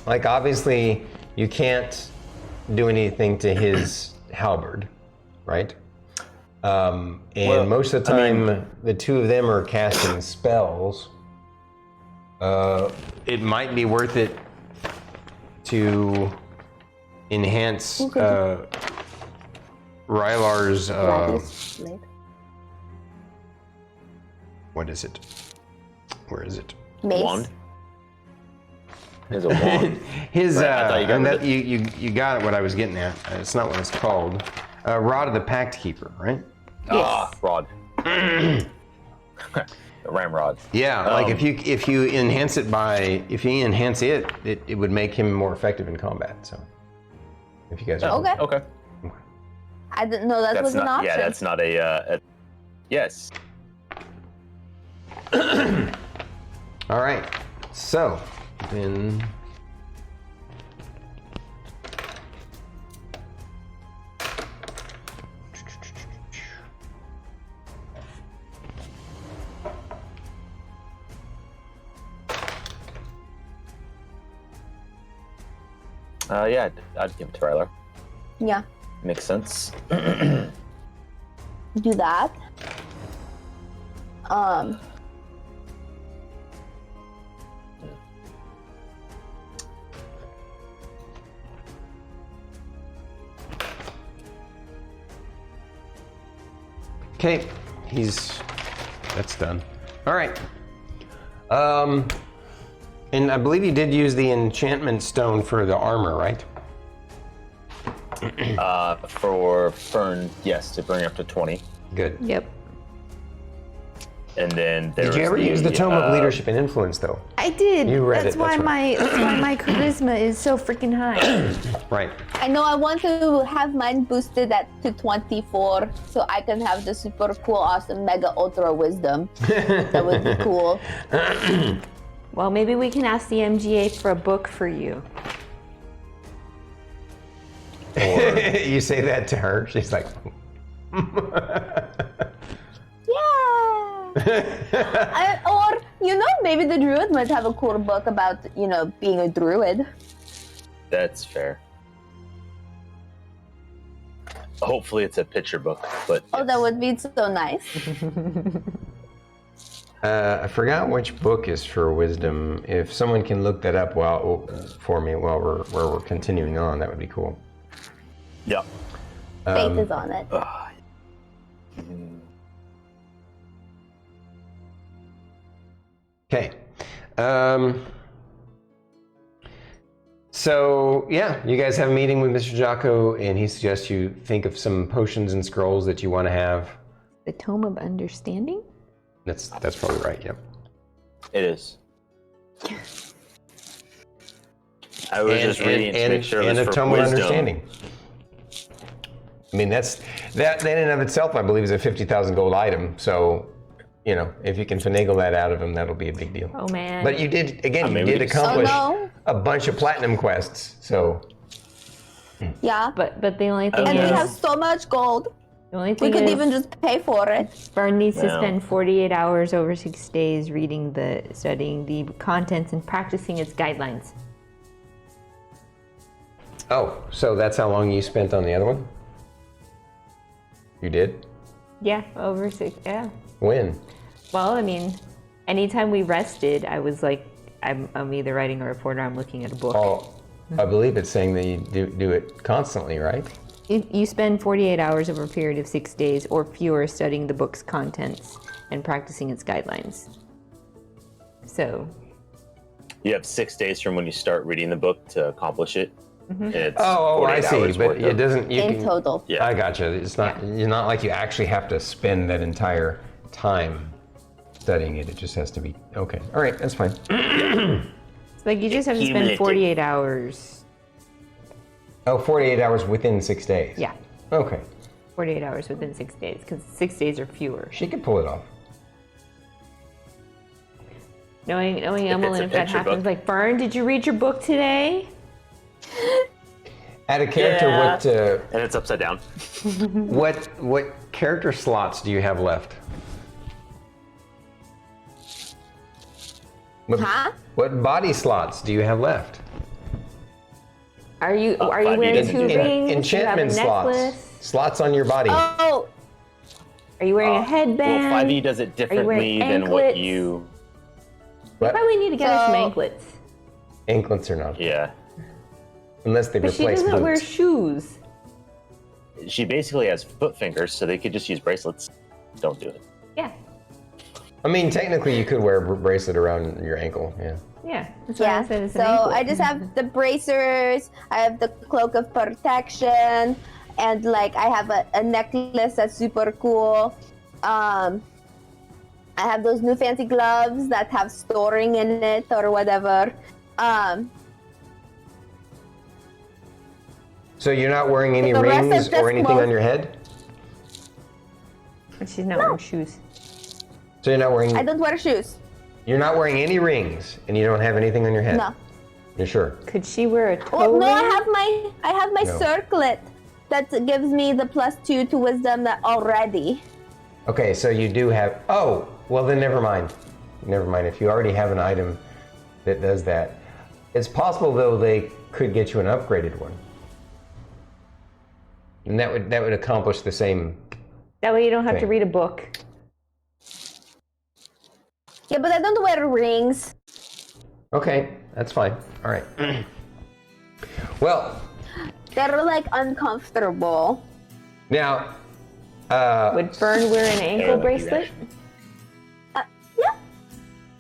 like obviously you can't do anything to his halberd, right? And most of the time, the two of them are casting spells. It might be worth it to enhance Rylar's. What is it? Where is it? Mace. wand. There's a wand. His. Right, I thought you got and rid that, of- you got what I was getting at. It's not what it's called. Rod of the Pact Keeper, right? Rod. The ramrod. Yeah, like if you enhance it it would make him more effective in combat. So, if you guys are Okay. Okay. I didn't know that was an option. Yeah, that's not a yes. all right. So then, Yeah, I'd give it to Rylar. Yeah. Makes sense. Do that. Okay, that's done. All right. And I believe you did use the enchantment stone for the armor, right? For Fern, yes, to bring it up to 20. Good. Yep. And then there Did you ever use the Tome of Leadership and Influence, though? I did. You read that's it, why that's that's why my charisma is so freaking high. Right. I know I want to have mine boosted to 24 so I can have the super cool, awesome, mega ultra wisdom. That would be cool. Well, maybe we can ask the MGA for a book for you. You say that to her, she's like, Yeah. Or, maybe the Druid might have a cool book about, being a Druid. That's fair. Hopefully it's a picture book, but Oh, that would be so nice. I forgot which book is for wisdom. If someone can look that up for me while we're continuing on, that would be cool. yeah. Faith is on it. Okay. So, yeah, you guys have a meeting with Mr. Jocko, and he suggests you think of some potions and scrolls that you want to have. The Tome of Understanding? That's probably right, yep. It is. I was just reading to make sure it was a for Tome of wisdom. Understanding. I mean, that in and of itself, I believe, is a 50,000 gold item. So, if you can finagle that out of him, that'll be a big deal. Oh, man. But you did accomplish a bunch of platinum quests. So, Yeah. But the only thing And we have is, so much gold. the only We thing could is, even just pay for it. Fern needs to Wow. spend 48 hours over 6 days studying the contents and practicing its guidelines. oh, so that's how long you spent on the other one? You did? Yeah, over 6. Yeah. When? Well, I mean, anytime we rested, I was like, I'm either writing a report or I'm looking at a book. Oh, I believe it's saying that you do it constantly, right? You spend 48 hours over a period of 6 days or fewer studying the book's contents and practicing its guidelines. So, You have 6 days from when you start reading the book to accomplish it. And it's Oh, I 48 see. hours But worth it of- doesn't. In total. Yeah. I gotcha. It's not. You're not like you actually have to spend that entire time studying it. It just has to be okay. All right, that's fine. it's like you just have to spend Cumulative. 48 hours. Oh, 48 hours within 6 days. Yeah, Okay. 48 hours within 6 days because 6 days are fewer. She could pull it off. Knowing it's Emillynn, a if that picture happens, book. like, Fern, did you read your book today? Add a character. Yeah. And it's upside down. What character slots do you have left? Huh? What body slots do you have left? Are you 5 wearing units. 2 rings? Do you have a Enchantment slots. necklace? Slots on your body. Oh, Are you wearing a headband? Well, 5e does it differently wearing than what anklets? you. What? Probably need to get her some So- anklets. Anklets are not. Yeah. Unless they But she replace doesn't wear boots. shoes. She basically has foot fingers, so they could just use bracelets. Don't do it. Yeah, I mean, technically, you could wear a bracelet around your ankle. Yeah. yeah. That's why I yeah. said it's So an anklet. I just have the bracers. I have the cloak of protection, and like I have a necklace that's super cool. I have those new fancy gloves that have storing in it or whatever. So you're not wearing any The rest rings is just or anything clothes. on your head? But she's not wearing shoes. So you're not wearing. I don't wear shoes. You're not wearing any rings, and you don't have anything on your head. No. You're sure? Could she wear a toe Well, no, ring? I have my No. circlet that gives me the +2 to wisdom that already. Okay, so you do have. Oh, well then never mind. Never mind. If you already have an item that does that, it's possible though could get you an upgraded one. And that would accomplish the same. That way you don't have to thing. read a book. Yeah, but I don't wear rings. Okay, that's fine. All right. Well, They're like uncomfortable. now, Would Fern wear an ankle bracelet? Yeah.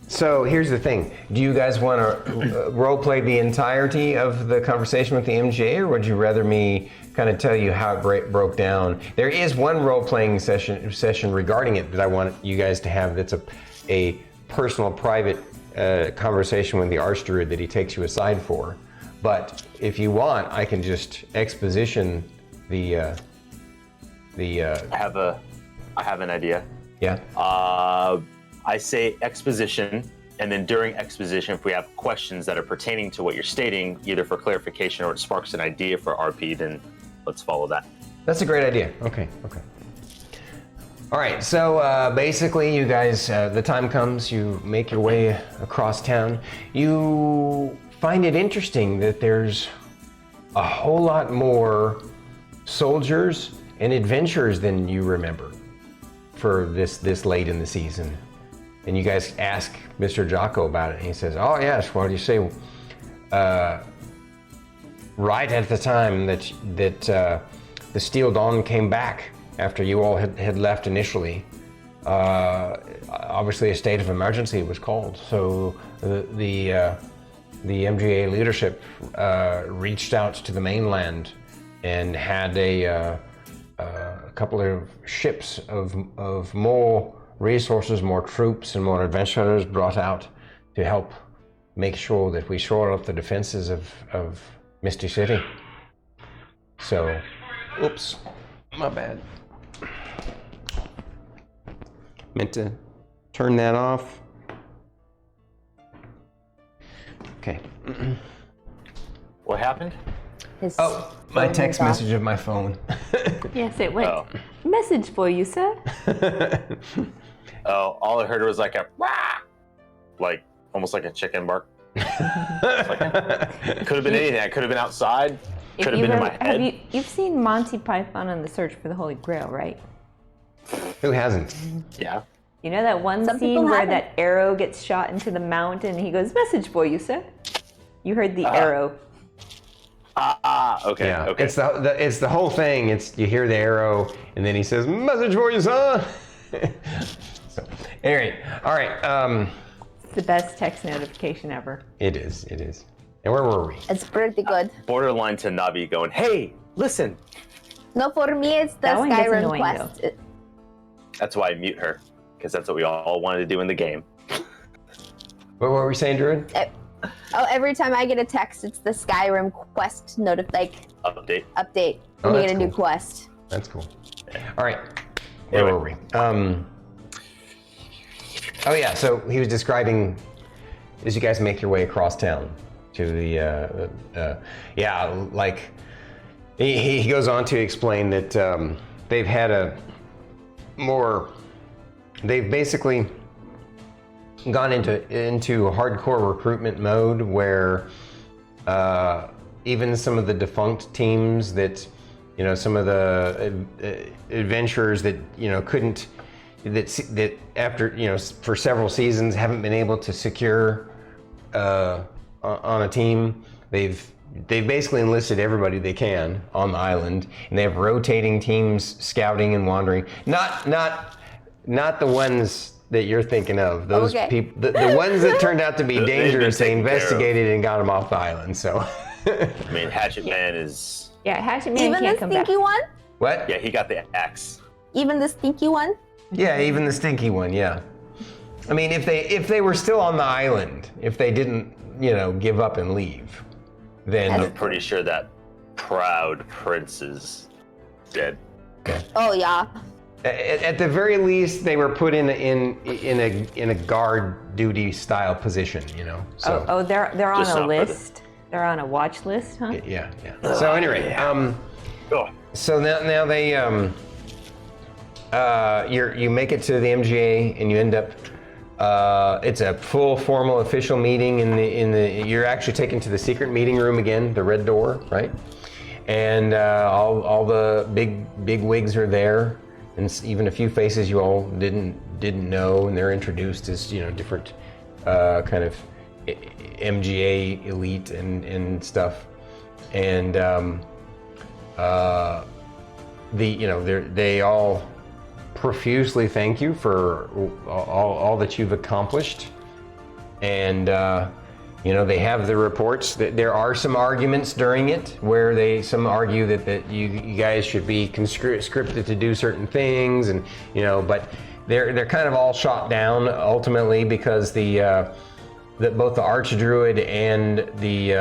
so here's the thing. Do you guys want to role-play the entirety of the conversation with the MGA, or would you rather me kind of tell you how it broke down? There is one role-playing session regarding it that I want you guys to have that's a personal, private conversation with the Archdruid that he takes you aside for. But if you want, I can just exposition the I have an idea. yeah. I say exposition, and then during exposition, if we have questions that are pertaining to what you're stating, either for clarification or it sparks an idea for RP, then let's follow that. That's a great idea. Okay. All right, so basically you guys, the time comes, you make your way across town. You find it interesting that there's a whole lot more soldiers and adventurers than you remember for this late in the season. And you guys ask Mr. Jocko about it, and he says, oh yes, what do you say? Right at the time that the Steel Dawn came back after you all had left initially, obviously a state of emergency was called. So the MGA leadership reached out to the mainland and had a couple of ships of more resources, more troops, and more adventurers brought out to help make sure that we shore up the defenses of Misty City. So, oops, my bad. Meant to turn that off. Okay. What happened? Oh, my text message of my phone. Yes, it went. Oh. Message for you, sir. Oh, all I heard was like a wah! Like almost like a chicken bark. It could have been anything. I could have been outside. Could have been in my head. You've seen Monty Python on the Search for the Holy Grail, right? Who hasn't? Yeah. You know that one Some scene people where haven't. that arrow gets shot into the mountain and he goes, message for you, sir? You heard the arrow. Okay. Yeah. Okay. It's the whole thing. It's you hear the arrow, and then he says, "Message for you, son." So, anyway, all right. It's the best text notification ever. It is. And where were we? It's pretty good. Borderline to Navi going, hey, listen. No, for me, it's the That one gets Skyrim annoying, quest. That's why I mute her, because that's what we all wanted to do in the game. What were we saying, Druid? Every time I get a text, it's the Skyrim quest Update. update Oh, when you that's get a new cool. quest. That's cool. All right. Where were we? Oh yeah. So he was describing as you guys make your way across town to the like he goes on to explain that they've had they've basically gone into hardcore recruitment mode where even some of the defunct teams that some of the adventurers that couldn't that after for several seasons haven't been able to secure on a team. They've basically enlisted everybody they can on the island, and they have rotating teams scouting and wandering. Not the ones that you're thinking of. Those people, the ones that turned out to be dangerous, they investigated and got them off the island. So, I mean, Hatchet Man is. Yeah, Hatchet Man Even can't the come back. stinky one? what? Yeah, he got the axe. Even the stinky one? Yeah, even the stinky one. Yeah. I mean, if they were still on the island, if they didn't, give up and leave, then I'm pretty sure that proud prince is dead. Oh, yeah. At the very least, they were put in a guard duty style position, So Oh, they're on Just a not for the- list. They're on a watch list, huh? yeah. So anyway, Oh, so now they you make it to the MGA and you end up it's a full formal official meeting you're actually taken to the secret meeting room again, the red door, right? And all the big wigs are there, and even a few faces you all didn't know, and they're introduced as different kind of MGA elite and stuff, and they all profusely thank you for all that you've accomplished, and they have the reports that there are some arguments during it where some argue that you guys should be scripted to do certain things, and but they're kind of all shot down ultimately because both the Archdruid and the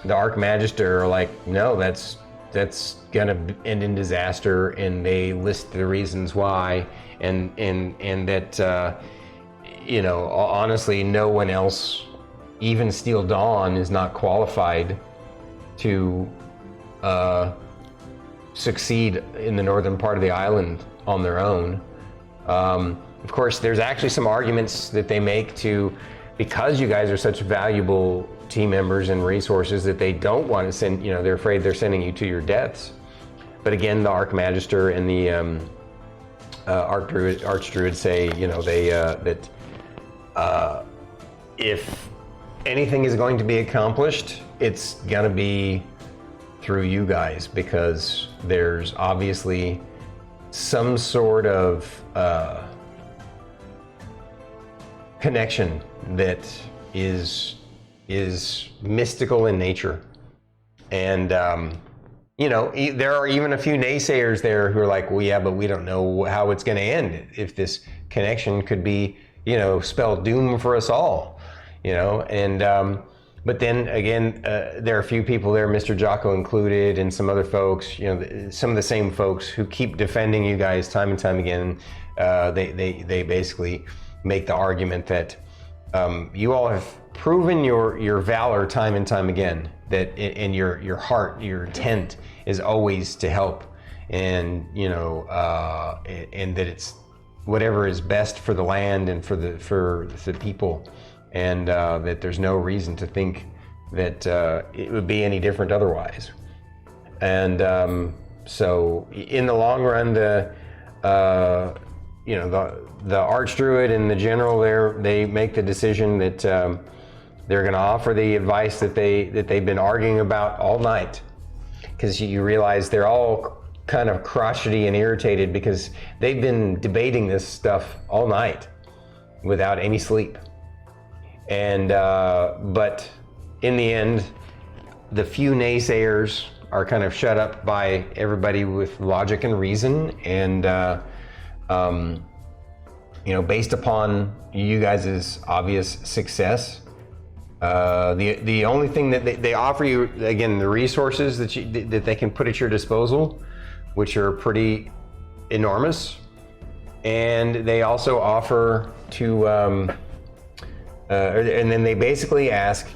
Archmagister are like, no, that's gonna end in disaster, and they list the reasons why, and that honestly, no one else, even Steel Dawn, is not qualified to succeed in the northern part of the island on their own. Of course, there's actually some arguments that they make because you guys are such valuable team members and resources, that they don't want to send, they're afraid they're sending you to your deaths. But again, the Archmagister and the Archdruid say, that if anything is going to be accomplished, it's gonna be through you guys, because there's obviously some sort of connection that is mystical in nature, and there are even a few naysayers there who are like, well, yeah, but we don't know how it's going to end, if this connection could be spell doom for us all, and but then again, there are a few people there, Mr. Jocko included, and some other folks, some of the same folks who keep defending you guys time and time again. They basically make the argument that you all have proven your valor time and time again, that in your heart, your intent is always to help, and and that it's whatever is best for the land and for the people, and that there's no reason to think that it would be any different otherwise. And so in the long run, the Archdruid and the General there, they make the decision that they're going to offer the advice that they've been arguing about all night, because you realize they're all kind of crotchety and irritated because they've been debating this stuff all night without any sleep. And but in the end, the few naysayers are kind of shut up by everybody with logic and reason, and based upon you guys' obvious success, the only thing that they offer you, again, the resources that they can put at your disposal, which are pretty enormous, and they also offer to, and then they basically ask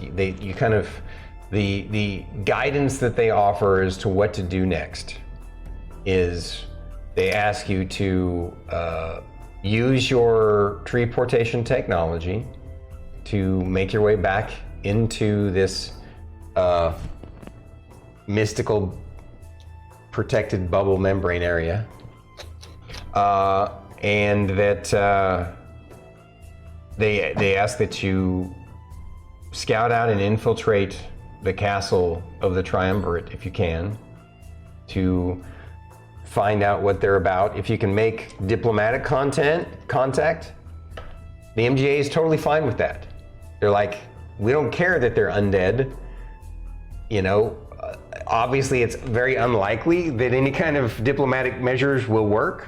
the guidance that they offer as to what to do next is they ask you to use your tree portation technology to make your way back into this mystical protected bubble membrane area, and that they ask that you scout out and infiltrate the castle of the Triumvirate if you can, to find out what they're about. If you can make diplomatic contact, the MGA is totally fine with that. They're like, we don't care that they're undead. Obviously it's very unlikely that any kind of diplomatic measures will work,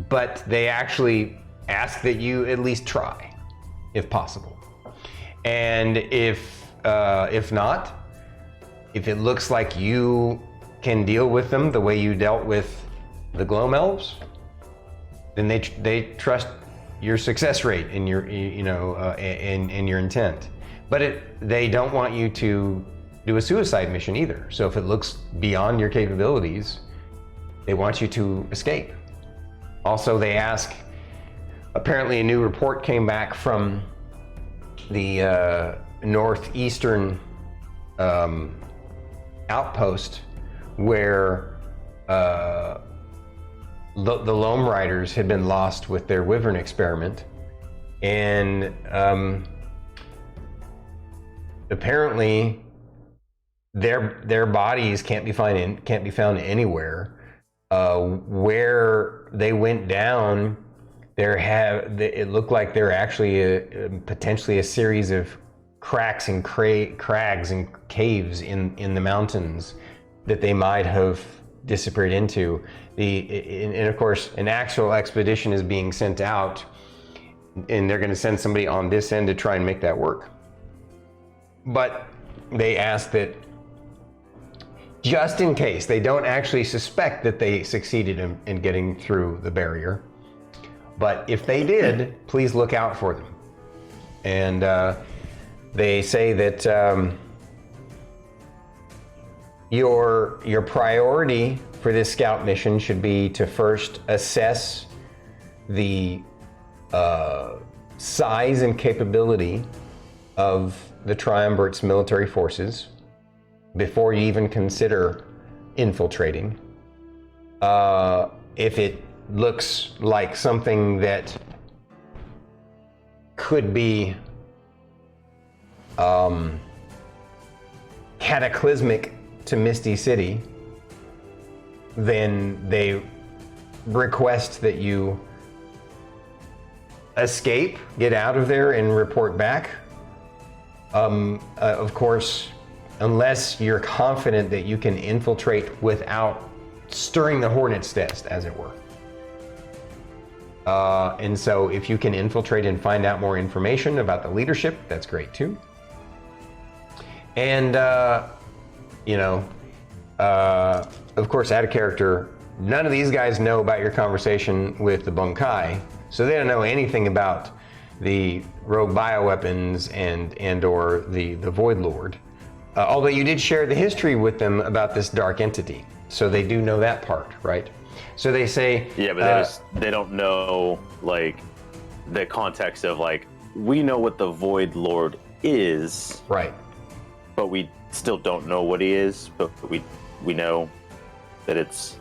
but they actually ask that you at least try, if possible. And if not, if it looks like you can deal with them the way you dealt with the Gloam Elves, then they trust your success rate and your and your intent. But they don't want you to do a suicide mission either. So if it looks beyond your capabilities, they want you to escape. Also, they ask apparently a new report came back from the northeastern outpost where the Loam Riders had been lost with their wyvern experiment, and apparently their bodies can't be found anywhere. Where they went down, it looked like there actually potentially a series of cracks and crags and caves in the mountains that they might have disappeared into. And of course, an actual expedition is being sent out, and they're going to send somebody on this end to try and make that work. But they ask that, just in case, they don't actually suspect that they succeeded in getting through the barrier, but if they did, please look out for them. And they say that your priority for this scout mission should be to first assess the size and capability of the Triumvirate's military forces before you even consider infiltrating. If it looks like something that could be cataclysmic to Misty City, then they request that you escape, get out of there, and report back. Of course, unless you're confident that you can infiltrate without stirring the hornet's nest, as it were. And so if you can infiltrate and find out more information about the leadership, that's great too. And, of course, out of character, none of these guys know about your conversation with the Bunkai, so they don't know anything about the rogue bioweapons and or the Void Lord. Although you did share the history with them about this dark entity, so they do know that part, right? So they say... Yeah, but they don't know, like, the context of, like, we know what the Void Lord is. Right. But we still don't know what he is, but we know that it's,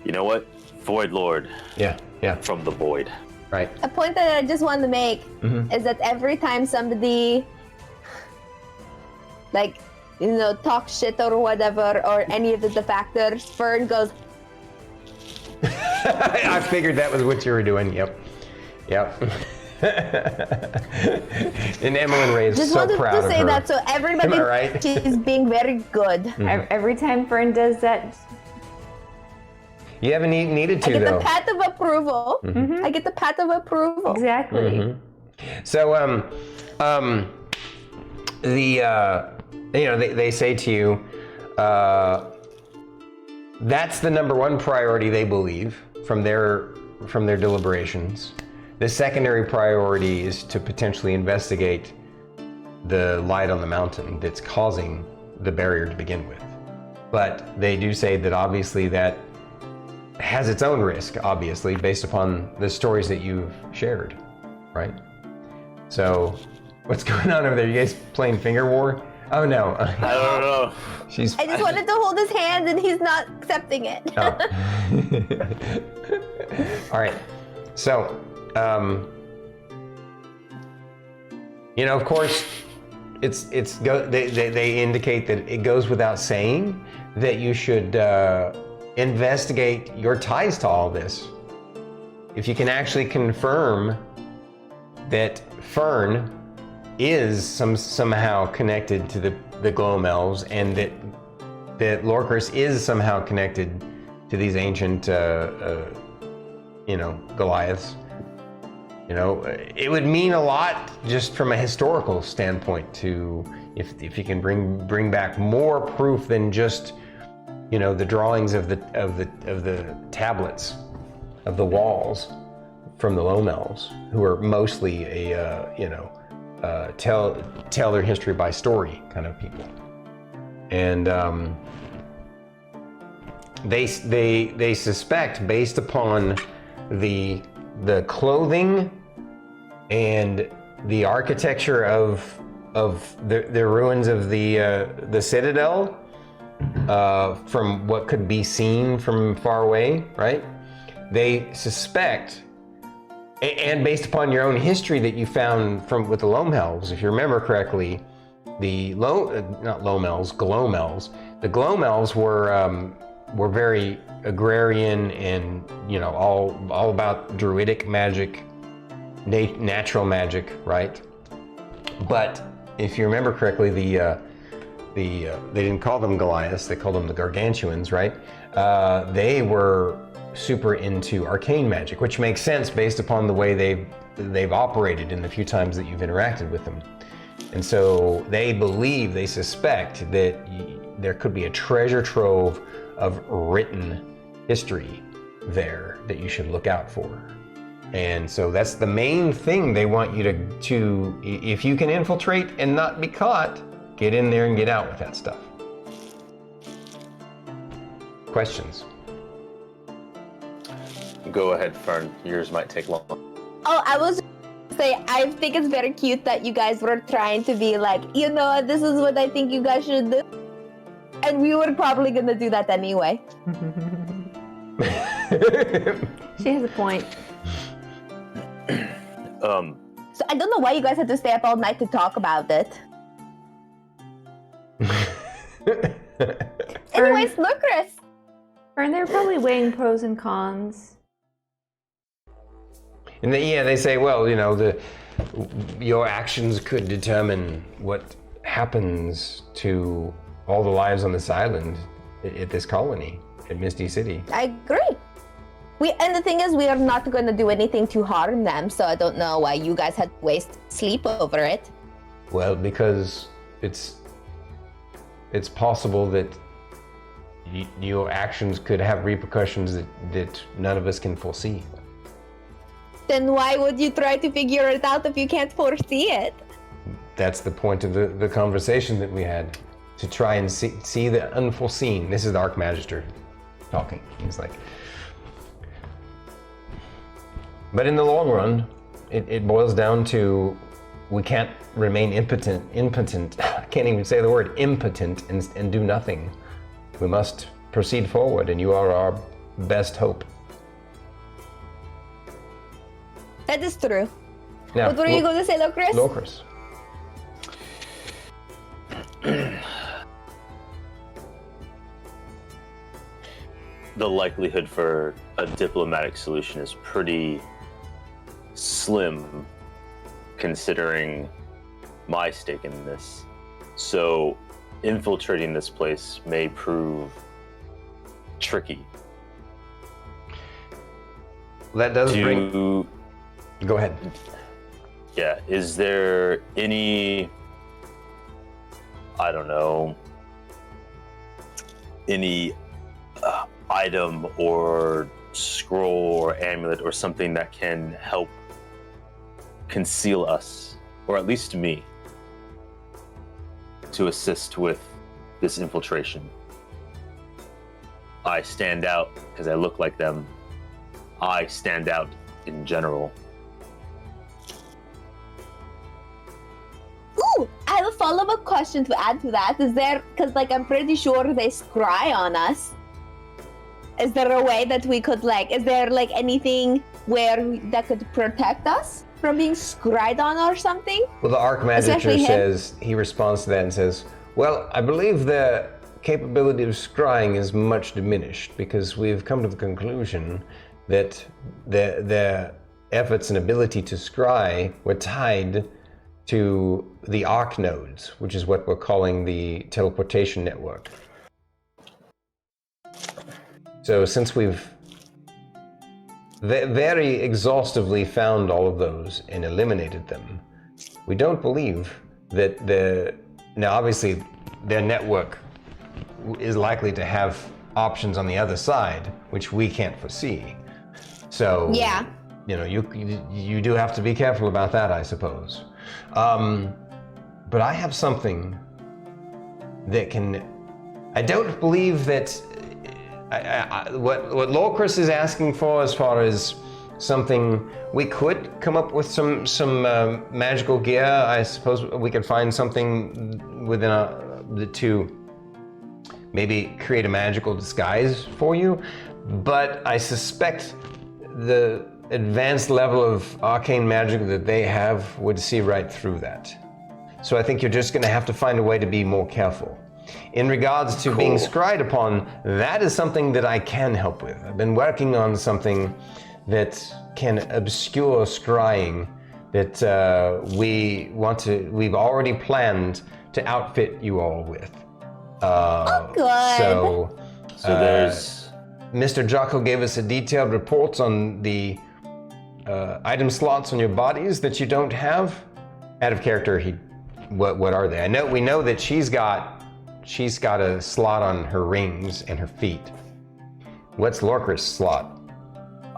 you know what? Void Lord. Yeah. From the Void. Right. A point that I just want to make is that every time somebody, like, talks shit or whatever, or any of the defectors, Fern goes... I figured that was what you were doing. Yep. And Emillynn Ray is just so wanted proud to of say her. that so everybody, Am I right? she's being very good. Every time Fern does that, You haven't needed to, I get though. the pat of approval. I get the pat of approval. exactly. So, they say to you, that's the number one priority they believe from their deliberations. The secondary priority is to potentially investigate the light on the mountain that's causing the barrier to begin with. But they do say that obviously that has its own risk, obviously, based upon the stories that you've shared, right? So, what's going on over there? You guys playing finger war? Oh no. I don't know. She's. I just wanted to hold his hand and he's not accepting it. Oh. All right. So, of course, they indicate that it goes without saying that you should investigate your ties to all this. If you can actually confirm that Fern is somehow connected to the Gloam Elves, and that Lorkris is somehow connected to these ancient, Goliaths. It would mean a lot just from a historical standpoint to if you can bring back more proof than just the drawings of the tablets of the walls from the Loam Elves, who are mostly tell their history by story kind of people. And they suspect, based upon the the clothing and the architecture of the ruins of the citadel, from what could be seen from far away, right? They suspect, and based upon your own history that you found with the Lomells, if you remember correctly, the Glomells. The Glomells were very agrarian and, you know, all about druidic magic, natural magic, right? But if you remember correctly, they didn't call them Goliaths, they called them the Gargantuans, right? They were super into arcane magic, which makes sense based upon the way they've operated in the few times that you've interacted with them. And so they suspect that there could be a treasure trove of written history there that you should look out for. And so that's the main thing they want you to if you can infiltrate and not be caught, get in there and get out with that stuff. Questions? Go ahead, Fern. Yours might take long. Oh, I was say I think it's very cute that you guys were trying to be like, you know, this is what I think you guys should do, and we were probably gonna do that anyway. She has a point. So I don't know why you guys had to stay up all night to talk about it. Anyways, Lorkris. Fern, they're probably weighing pros and cons. And they say, well, you know, your actions could determine what happens to all the lives on this island, at this colony, at Misty City. I agree. And the thing is, we are not going to do anything to harm them, so I don't know why you guys had to waste sleep over it. Well, because it's possible that your actions could have repercussions that none of us can foresee. Then why would you try to figure it out if you can't foresee it? That's the point of the conversation that we had, to try and see the unforeseen. This is the Archmagister talking. He's like, but in the long run, it boils down to we can't remain impotent. I can't even say the word impotent and do nothing. We must proceed forward, and you are our best hope. That is true. Now, what were you going to say, Lorkris? Lorkris. The likelihood for a diplomatic solution is pretty slim, considering my stake in this. So infiltrating this place may prove tricky. That does bring... Go ahead. Yeah, is there any, I don't know, any item or scroll or amulet or something that can help conceal us, or at least me, to assist with this infiltration? I stand out because I look like them. I stand out in general. Ooh, I have a follow-up question to add to that. Is there, because like I'm pretty sure they scry on us. Is there a way that we could is there anything that could protect us from being scried on or something? Well, the Archmagister says, he responds to that and says, well, I believe the capability of scrying is much diminished because we've come to the conclusion that the efforts and ability to scry were tied to the arc nodes, which is what we're calling the teleportation network. So since we've very exhaustively found all of those and eliminated them, we don't believe that now obviously their network is likely to have options on the other side, which we can't foresee. So yeah, you know, you do have to be careful about that, I suppose. But I have something that can. I don't believe that what Lorkris is asking for, as far as something. We could come up with some magical gear. I suppose we could find something within to maybe create a magical disguise for you. But I suspect the advanced level of arcane magic that they have would see right through that. So I think you're just going to have to find a way to be more careful. In regards to being scryed upon, that is something that I can help with. I've been working on something that can obscure scrying that we've already planned to outfit you all with. Good. So there's... Mr. Jocko gave us a detailed report on the item slots on your bodies that you don't have. Out of character, what are they? We know that she's got a slot on her rings and her feet. What's Lorkris' slot?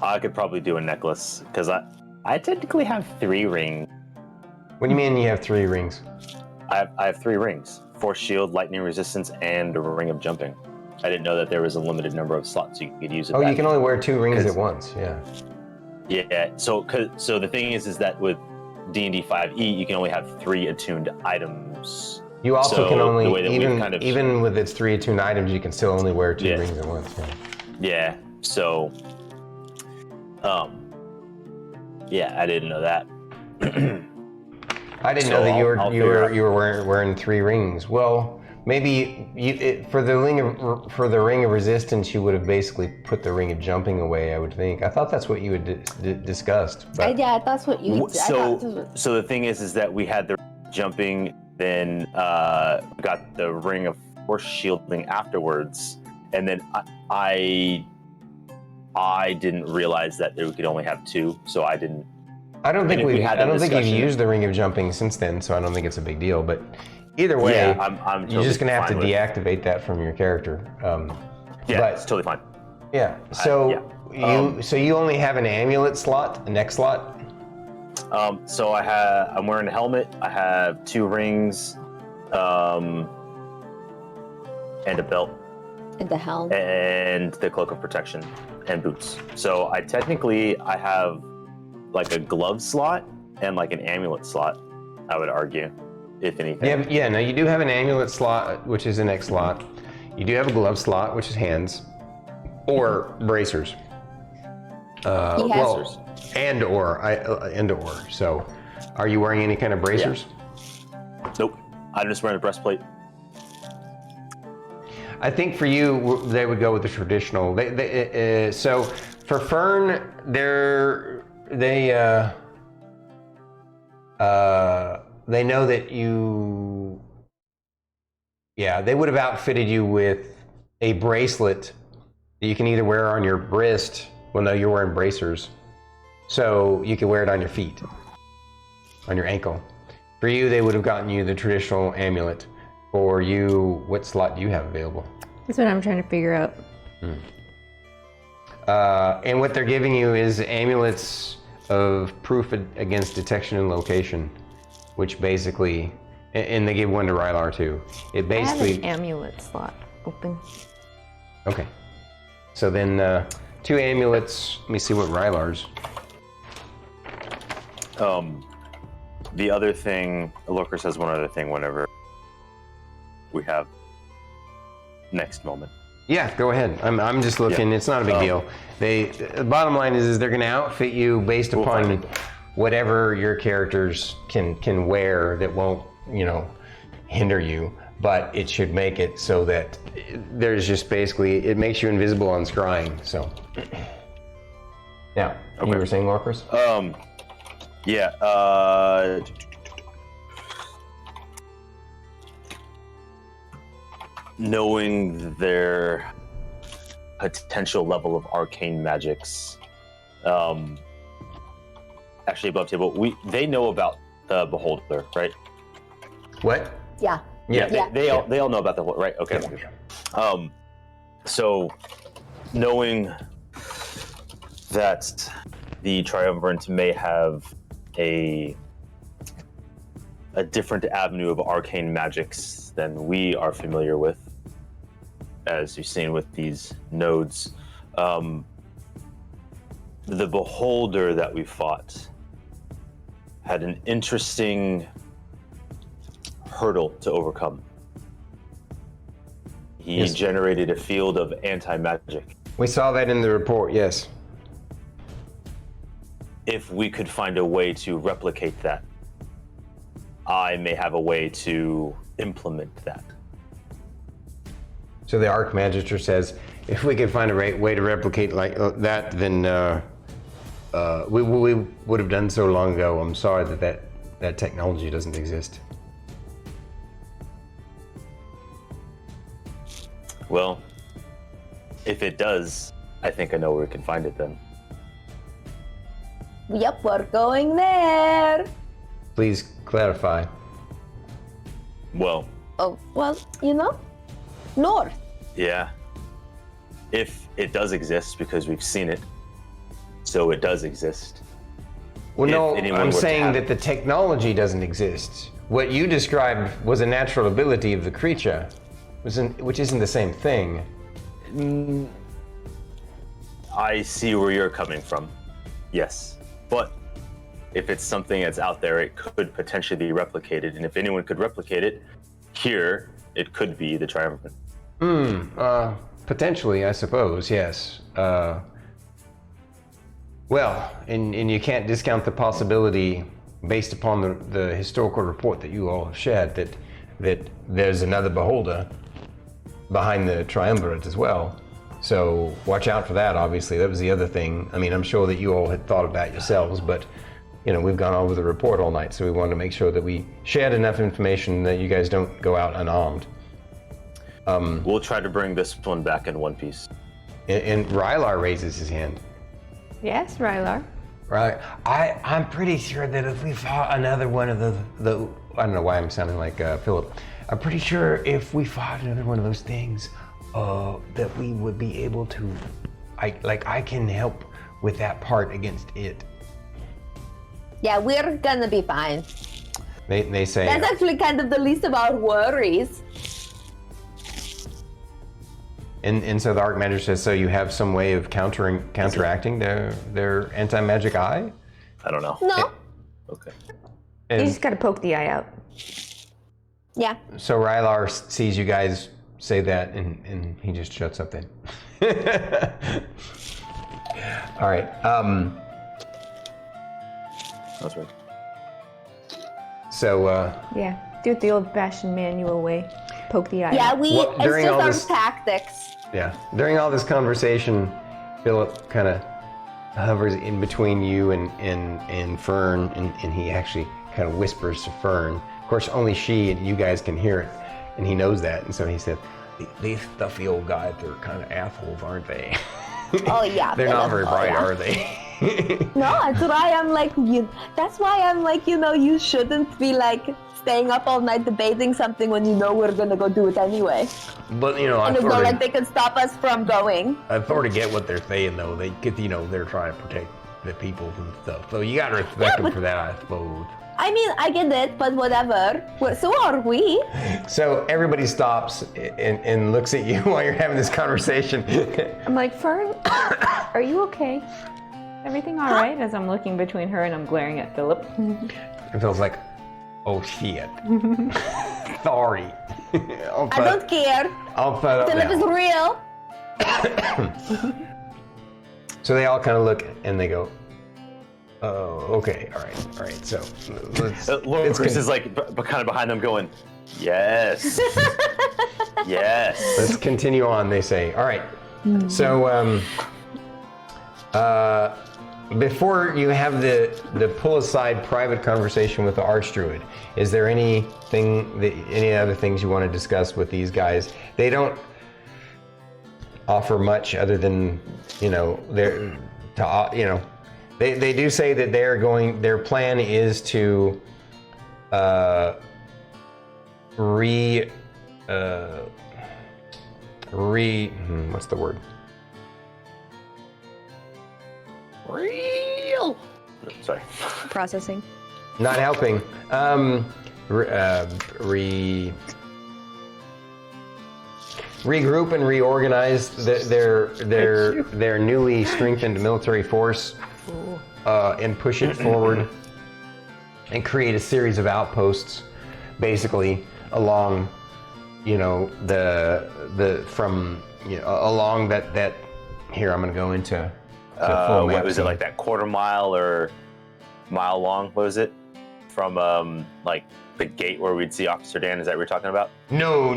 I could probably do a necklace, because I technically have 3 rings. What do you mean you have 3 rings? I have 3 rings. Force shield, lightning resistance, and a ring of jumping. I didn't know that there was a limited number of slots you could use. Oh, you can only wear 2 rings at once, yeah. Yeah, so the thing is that with D&D 5e, you can only have 3 attuned items. You also can only, even with its 3 attuned items, you can still only wear 2 rings at once. Yeah, so, I didn't know that. I didn't know that you were wearing 3 rings. Well, maybe for the ring of resistance, you would have basically put the ring of jumping away. I would think. I thought that's what you had discussed. But that's what you. So the thing is that we had the jumping, then got the ring of force shielding afterwards, and then I didn't realize that we could only have 2, so I didn't. I don't think you've used the ring of jumping since then, so I don't think it's a big deal. But either way, I'm totally you're just gonna have to deactivate that from your character. It's totally fine. Yeah. So you only have an amulet slot, a neck slot. So I'm wearing a helmet. I have 2 rings, and a belt. And the helm. And the cloak of protection and boots. So I have like a glove slot and like an amulet slot, I would argue, if anything. Yeah, no, you do have an amulet slot, which is a neck slot. You do have a glove slot, which is hands, or bracers. And or. So, are you wearing any kind of bracers? Yeah. Nope. I'm just wearing a breastplate. I think for you, they would go with the traditional. So for Fern, they know that you. Yeah, they would have outfitted you with a bracelet that you can either wear on your wrist. Well, no, you're wearing bracers, so you can wear it on your feet, on your ankle. For you, they would have gotten you the traditional amulet. For you, what slot do you have available? That's what I'm trying to figure out. And what they're giving you is amulets of proof against detection and location, which basically, and they give one to Rylar too. It basically. I have an amulet slot open. Okay. So then 2 amulets. Let me see what Rylar's. The other thing, Lorkris says one other thing whenever we have next moment. Yeah, go ahead. I'm just looking. Yeah. It's not a big deal. The bottom line is they're going to outfit you based upon whatever your characters can wear that won't, hinder you. But it should make it so that there's just basically, it makes you invisible on scrying. So, yeah. Okay. You were saying, Lorkris? Knowing their potential level of arcane magics, actually above table, they know about the beholder, right? What? Yeah. They all know about the right? Okay. Yeah. So knowing that the Triumvirate may have a different avenue of arcane magics than we are familiar with, as you've seen with these nodes. the beholder that we fought had an interesting hurdle to overcome. He generated a field of anti-magic. We saw that in the report, yes. If we could find a way to replicate that, I may have a way to implement that. So the Archmagister says, if we could find a way to replicate like that, then we would have done so long ago. I'm sorry that technology doesn't exist. Well, if it does, I think I know where we can find it then. Yep, we're going there. Please clarify. Well, Oh, well, north. yeah. If it does exist, because we've seen it, so it does exist. Well, If no, anyone I'm were to saying have- that the technology doesn't exist. What you described was a natural ability of the creature, which isn't the same thing. I see where you're coming from. Yes. But if it's something that's out there, it could potentially be replicated. And if anyone could replicate it, here, it could be the Triumvirate. Potentially, I suppose, yes. Well, and you can't discount the possibility, based upon the historical report that you all have shared, that there's another beholder behind the Triumvirate as well. So watch out for that, obviously. That was the other thing. I mean, I'm sure that you all had thought of that yourselves, but we've gone over the report all night, so we wanted to make sure that we shared enough information that you guys don't go out unarmed. We'll try to bring this one back in one piece. And Rylar raises his hand. Yes, Rylar. Right. I'm pretty sure that if we fought another one of the I don't know why I'm sounding like Philip. I'm pretty sure if we fought another one of those things, that we would be able to, I can help with that part against it. Yeah, we're gonna be fine. They say That's actually kind of the least of our worries. and so the Archmagister says, so you have some way of counteracting their anti-magic eye? I don't know. No. Okay. And You just gotta poke the eye out. Yeah. so Rylar sees you guys say that, and he just shuts up then. All right. That's right. So Yeah, do it the old-fashioned manual way. Poke the eye Yeah, out. Well, it's during just all our this- tactics. yeah, during all this conversation, Philip kind of hovers in between you and Fern, and he actually kind of whispers to Fern. Of course, only she and you guys can hear it, and he knows that, and so he said, "These stuffy old guys, they're kind of assholes, aren't they?" Oh yeah. They're not very Oh, bright, yeah. are they? No, that's why I'm like, that's why I'm like, you shouldn't be like staying up all night debating something when you know we're gonna go do it anyway. But I And it's not like sort they can stop us from going. of get what they're saying though. They get, they're trying to protect the people and stuff. So you gotta respect them for that, I suppose. I mean, I get it, but whatever. So are we. So everybody stops and looks at you while you're having this conversation. I'm like, Fern, are you okay? Everything all right? As I'm looking between her and I'm glaring at Philip. It feels like, oh shit. Sorry. I don't care. I'll fed up Philip is now. real. So they all kind of look and they go, oh, okay, all right. So let's. Lorkris is like kind of behind them going, yes. Yes. Let's continue on, they say. All right. So, before you have the pull aside private conversation with the Archdruid, is there any other things you want to discuss with these guys? They don't offer much other than, they do say that their plan is to what's the word? Real. Sorry. Processing. Not helping. regroup and reorganize their newly strengthened military force and push it forward and create a series of outposts, basically along, along that. Here, I'm going to go into full map. Was it like that quarter mile or mile long? What was it? From like the gate where we'd see Officer Dan, is that what you're talking about? No.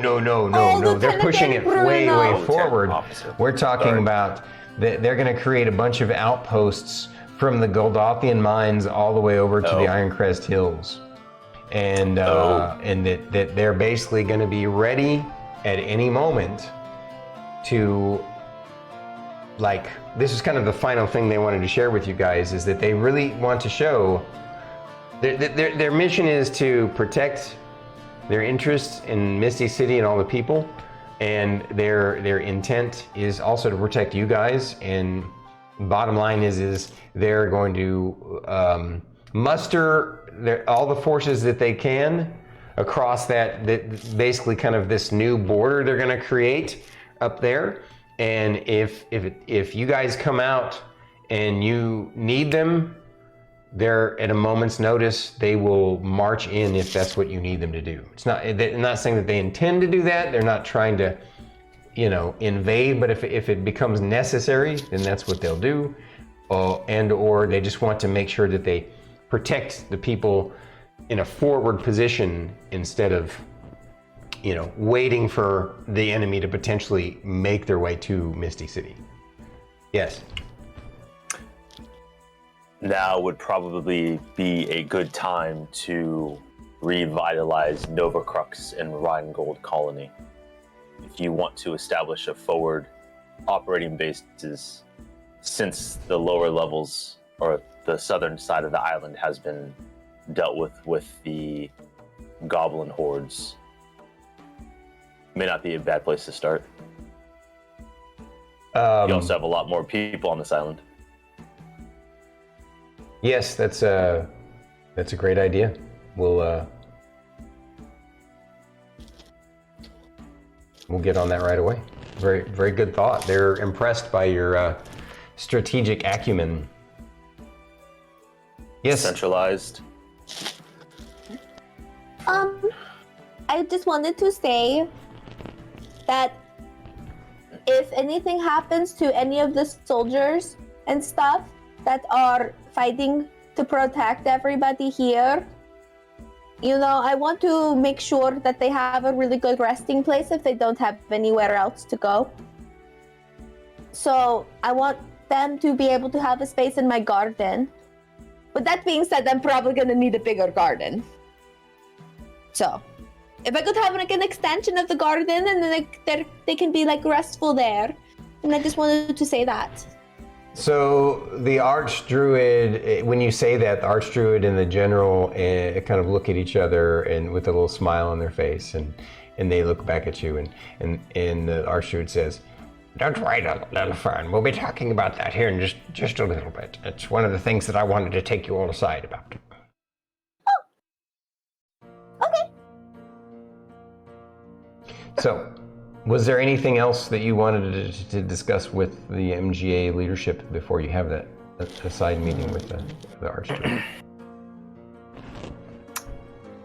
They're pushing it way forward. We're talking about they're going to create a bunch of outposts from the Goldothian mines all the way over to the Ironcrest Hills, and that they're basically going to be ready at any moment to. Like, this is kind of the final thing they wanted to share with you guys, is that they really want to show their mission is to protect their interests in Misty City and all the people, and their intent is also to protect you guys. And bottom line is they're going to muster all the forces that they can across that basically kind of this new border they're going to create up there. And if you guys come out and you need them, they're at a moment's notice, they will march in if that's what you need them to do. They're not saying that they intend to do that. They're not trying to, invade. But if it becomes necessary, then that's what they'll do. Or they just want to make sure that they protect the people in a forward position instead of, waiting for the enemy to potentially make their way to Misty City. Yes. Now would probably be a good time to revitalize Novacrux and Rheingold Colony. If you want to establish a forward operating bases, since the lower levels or the southern side of the island has been dealt with the goblin hordes. May not be a bad place to start. You also have a lot more people on this island. Yes, that's a great idea. We'll get on that right away. Very, very good thought. They're impressed by your strategic acumen. Yes. Centralized. I just wanted to say that if anything happens to any of the soldiers and stuff that are fighting to protect everybody here, I want to make sure that they have a really good resting place if they don't have anywhere else to go. So I want them to be able to have a space in my garden. But that being said, I'm probably going to need a bigger garden. So if I could have like an extension of the garden and then they can be like restful there. And I just wanted to say that. So the Archdruid, when you say that, the Archdruid and the General kind of look at each other and with a little smile on their face, and they look back at you, and the Archdruid says, "Don't worry, little Fern. We'll be talking about that here in just a little bit. It's one of the things that I wanted to take you all aside about." Oh. Okay. So, was there anything else that you wanted to discuss with the MGA leadership before you have that side meeting with the Archdruid?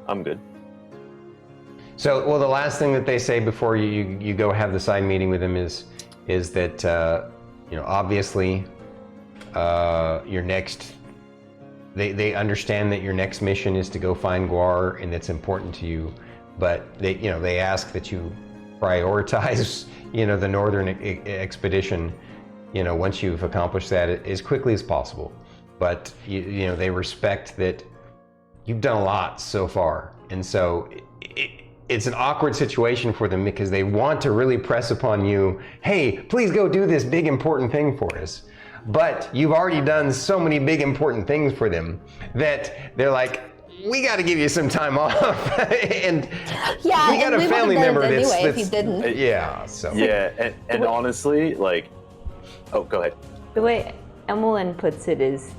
I'm good. So, well, the last thing that they say before you go have the side meeting with them is that obviously your next. They understand that your next mission is to go find Guwar, and that's important to you. But they ask that you prioritize the northern expedition once you've accomplished that as quickly as possible. But they respect that you've done a lot so far, and so it's an awkward situation for them because they want to really press upon you, hey, please go do this big important thing for us. But you've already done so many big important things for them that they're like, we got to give you some time off, and we got a family member that's if you didn't. Yeah. So and honestly, like, oh, go ahead. The way Emillynn puts it is,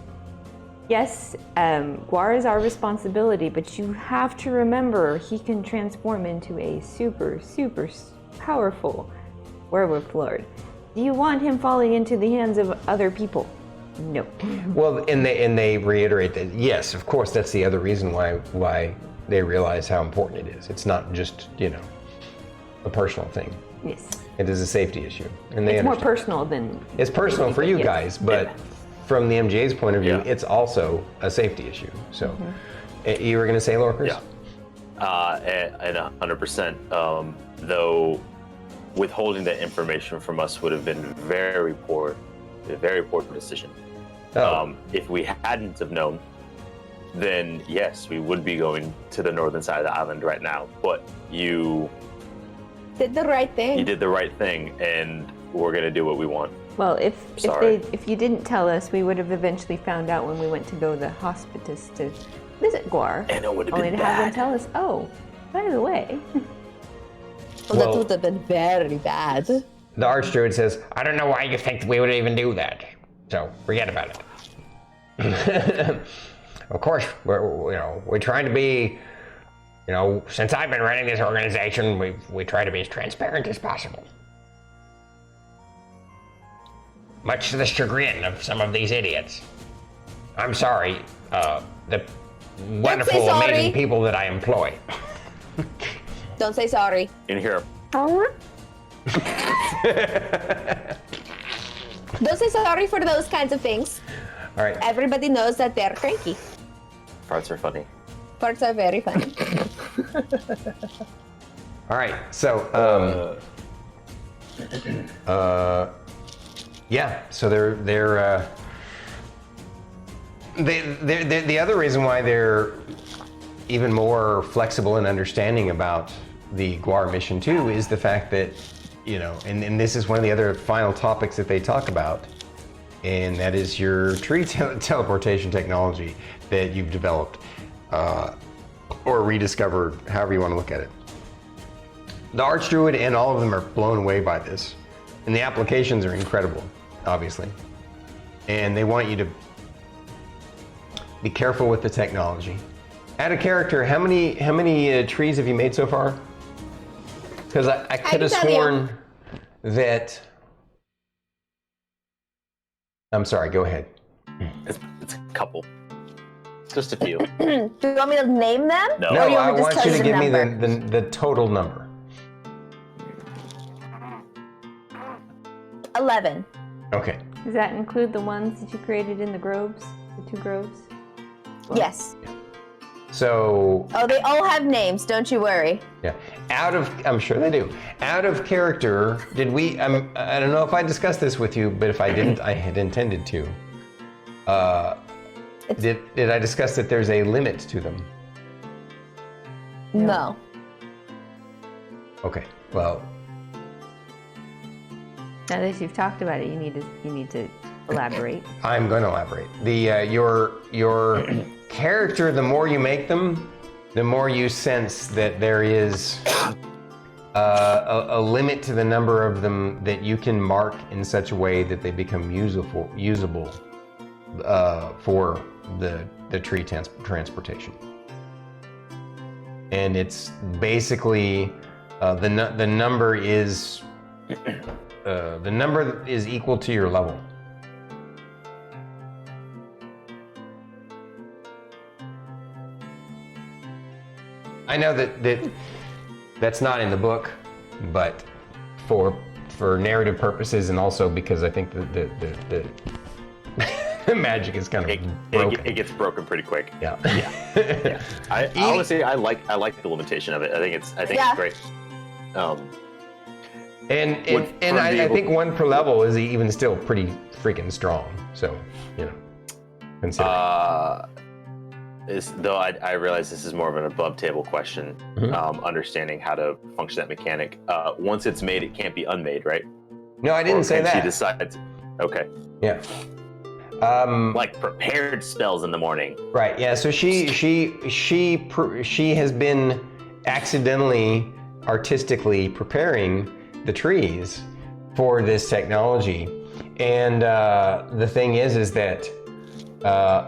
yes, Guwar is our responsibility, but you have to remember he can transform into a super, super powerful we're floored. Do you want him falling into the hands of other people? No. Well, and they reiterate that, yes, of course, that's the other reason why they realize how important it is. It's not just, a personal thing. Yes. It is a safety issue. And they It's more understand. personal than... It's personal for you Yes. guys, but from the MGA's point of view, Yeah. it's also a safety issue. So, you were going to say, Lorkris? Yeah. And 100%. Though withholding that information from us would have been a very poor decision. Oh. If we hadn't have known, then yes, we would be going to the northern side of the island right now. But you Did the right thing. did the right thing, and we're gonna do what we want. Well, if Sorry. you didn't tell us, we would have eventually found out when we went to go to the hospice to visit Guwar. And it would have Only been to have them bad. tell us, oh, by the way. Well, that Well- would have been very bad. The Archdruid says, I don't know why you think we would even do that. So, forget about it. Of course, we're trying to be, since I've been running this organization, we try to be as transparent as possible. Much to the chagrin of some of these idiots. I'm sorry, the wonderful, sorry. amazing people that I employ. Don't say sorry. In here, Don't say sorry for those kinds of things. All right. Everybody knows that they're cranky. parts are funny. Parts are very funny. All right. So, yeah. So they're the other reason why they're even more flexible and understanding about the Guwar mission too is the fact that, and this is one of the other final topics that they talk about, and that is your tree teleportation technology that you've developed or rediscovered, however you want to look at it. The Archdruid and all of them are blown away by this, and the applications are incredible, obviously, and they want you to be careful with the technology. Add a character. How many trees have you made so far? Because I could have can tell you. sworn that. I'm sorry. Go ahead. It's a couple. Just a few. Do you want me to name them? No. Or No, you I want me to want just you tell to you give me number? the total number. 11. Okay. Does that include the ones that you created in the groves? The 2 groves? Yes. So Oh, they all have names. Don't you worry. yeah, I'm sure they do. Out of character, did we? I don't know if I discussed this with you, but if I didn't, I had intended to. Did I discuss that there's a limit to them? No. Okay. Well, Now that you've talked about it, you need to elaborate. I'm going to elaborate. Your character, the more you make them, the more you sense that there is a limit to the number of them that you can mark in such a way that they become usable for the tree transportation. And it's basically the number is equal to your level. I know that's not in the book, but for narrative purposes and also because I think the magic is kind of broken. It gets broken pretty quick. Yeah. Yeah. I honestly I like the limitation of it. I think it's great. And Would Fern be I able- think 1 per level is even still pretty freaking strong. So, consider. Though I realize this is more of an above table question, Mhm. understanding how to function that mechanic. Once it's made, it can't be unmade, right? No, I didn't Or say can that. She decides. Okay. Yeah. Like prepared spells in the morning. Right. Yeah. So she has been accidentally, artistically preparing the trees for this technology, and the thing is that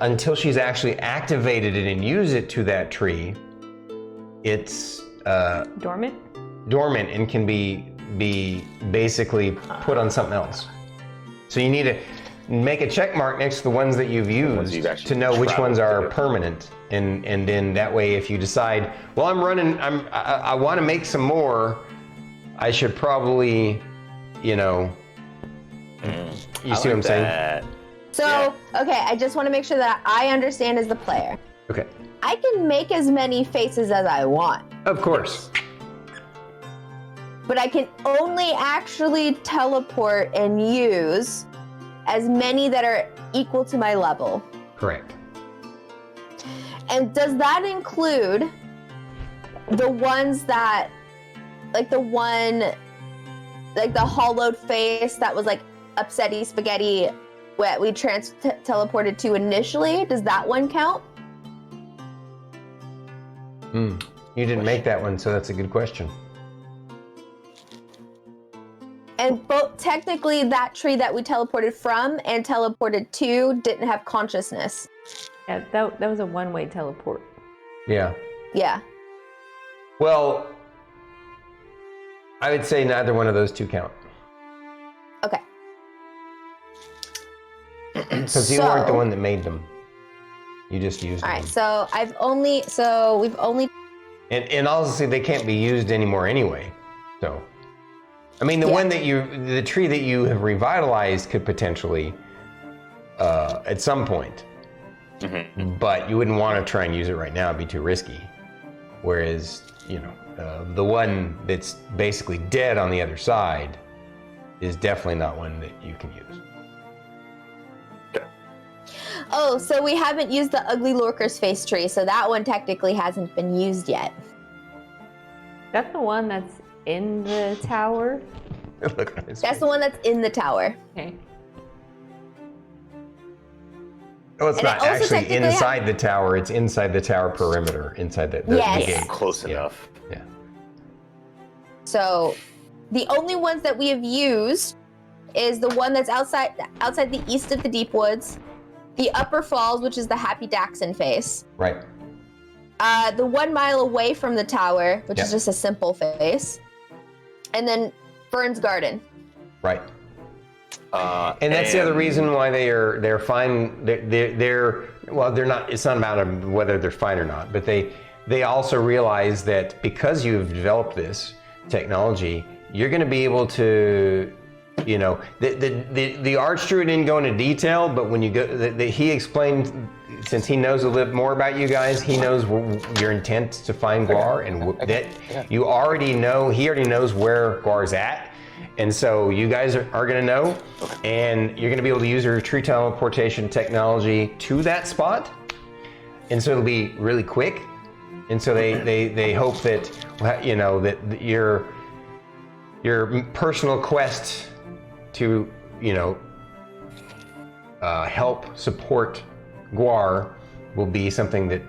until she's actually activated it and used it to that tree, it's Dormant? dormant and can be be basically put on something else. So you need to make a check mark next to the ones that you've used to know which ones are permanent, and then that way, if you decide, well, I want to make some more, I should probably, you see what I'm saying? So, okay, I just want to make sure that I understand as the player. Okay. I can make as many faces as I want. Of course. But I can only actually teleport and use as many that are equal to my level. Correct. And does that include the ones that, like the hollowed face that was like upsetty spaghetti that we teleported to initially? Does that one count? You didn't make that one, so that's a good question. And both technically that tree that we teleported from and teleported to didn't have consciousness. Yeah, that was a one-way teleport. Yeah. Yeah. Well, I would say neither one of those two count. Okay. Because you weren't the one that made them. You just used them. All right, so we've only... And honestly, they can't be used anymore anyway. So, I mean, the tree that you have revitalized could potentially, at some point, but you wouldn't want to try and use it right now, it'd be too risky. Whereas, the one that's basically dead on the other side is definitely not one that you can use. Oh, so we haven't used the ugly Lorkris face tree, so that one technically hasn't been used yet. That's the one that's in the tower? That's the one that's in the tower. Okay. Oh, it's not actually inside the tower, it's inside the tower perimeter, inside the gate. Close enough. Yeah. So, the only ones that we have used is the one that's outside the east of the Deep Woods, the Upper Falls, which is the Happy Daxon face. Right. The 1 mile away from the tower, which is just a simple face. And then Fern's Garden. Right. And that's the other reason why they're fine. They're not. It's not a matter of whether they're fine or not, but they also realize that because you've developed this technology, you're going to be able to, the Archdruid didn't go into detail, but when you go, he explained, since he knows a little more about you guys, he knows your intent to find Guwar, and that you already know. He already knows where Guar's at. And so you guys are going to know, and you're going to be able to use your tree teleportation technology to that spot. And so it'll be really quick. And so they hope that, that your personal quest to, help support Guwar will be something that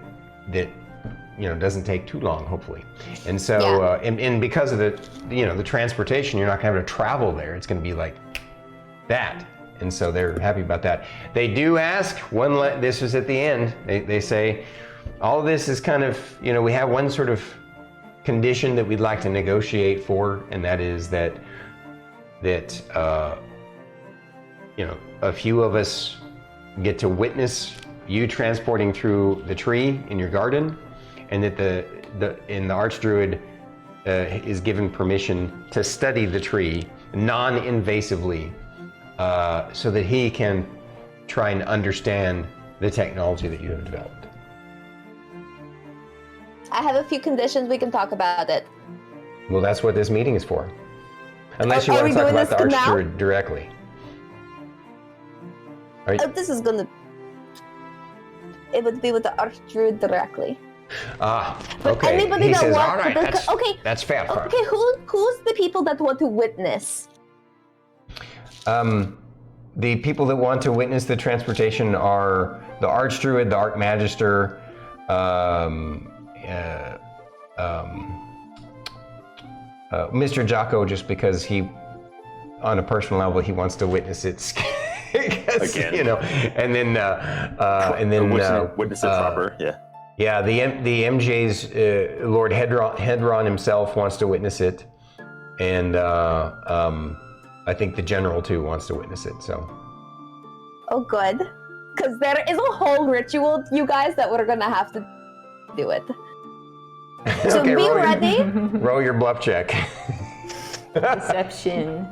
doesn't take too long, hopefully. And so, and because of the transportation, you're not going to have to travel there. It's going to be like that. And so they're happy about that. They do ask this is at the end. They say, all of this is kind of, we have one sort of condition that we'd like to negotiate for, and that is that a few of us get to witness you transporting through the tree in your garden, and that the Archdruid is given permission to study the tree non-invasively, so that he can try and understand the technology that you have developed. I have a few conditions. We can talk about it. Well, that's what this meeting is for. Unless you want to talk about the Archdruid directly. This is gonna... It would be with the Archdruid directly. Okay. Anybody he that says, wants, all right, that's fair. Okay, who's the people that want to witness? The people that want to witness the transportation are the Archdruid, the Archmagister, Mr. Jocko, just because on a personal level, he wants to witness it. Again. And then witness it proper. Yeah, the MJ's Lord Hedron himself wants to witness it, and I think the general too wants to witness it. So. Oh, good. Because there is a whole ritual, you guys, that we're gonna have to do it. So Okay, be ready. Roll your bluff check. Deception.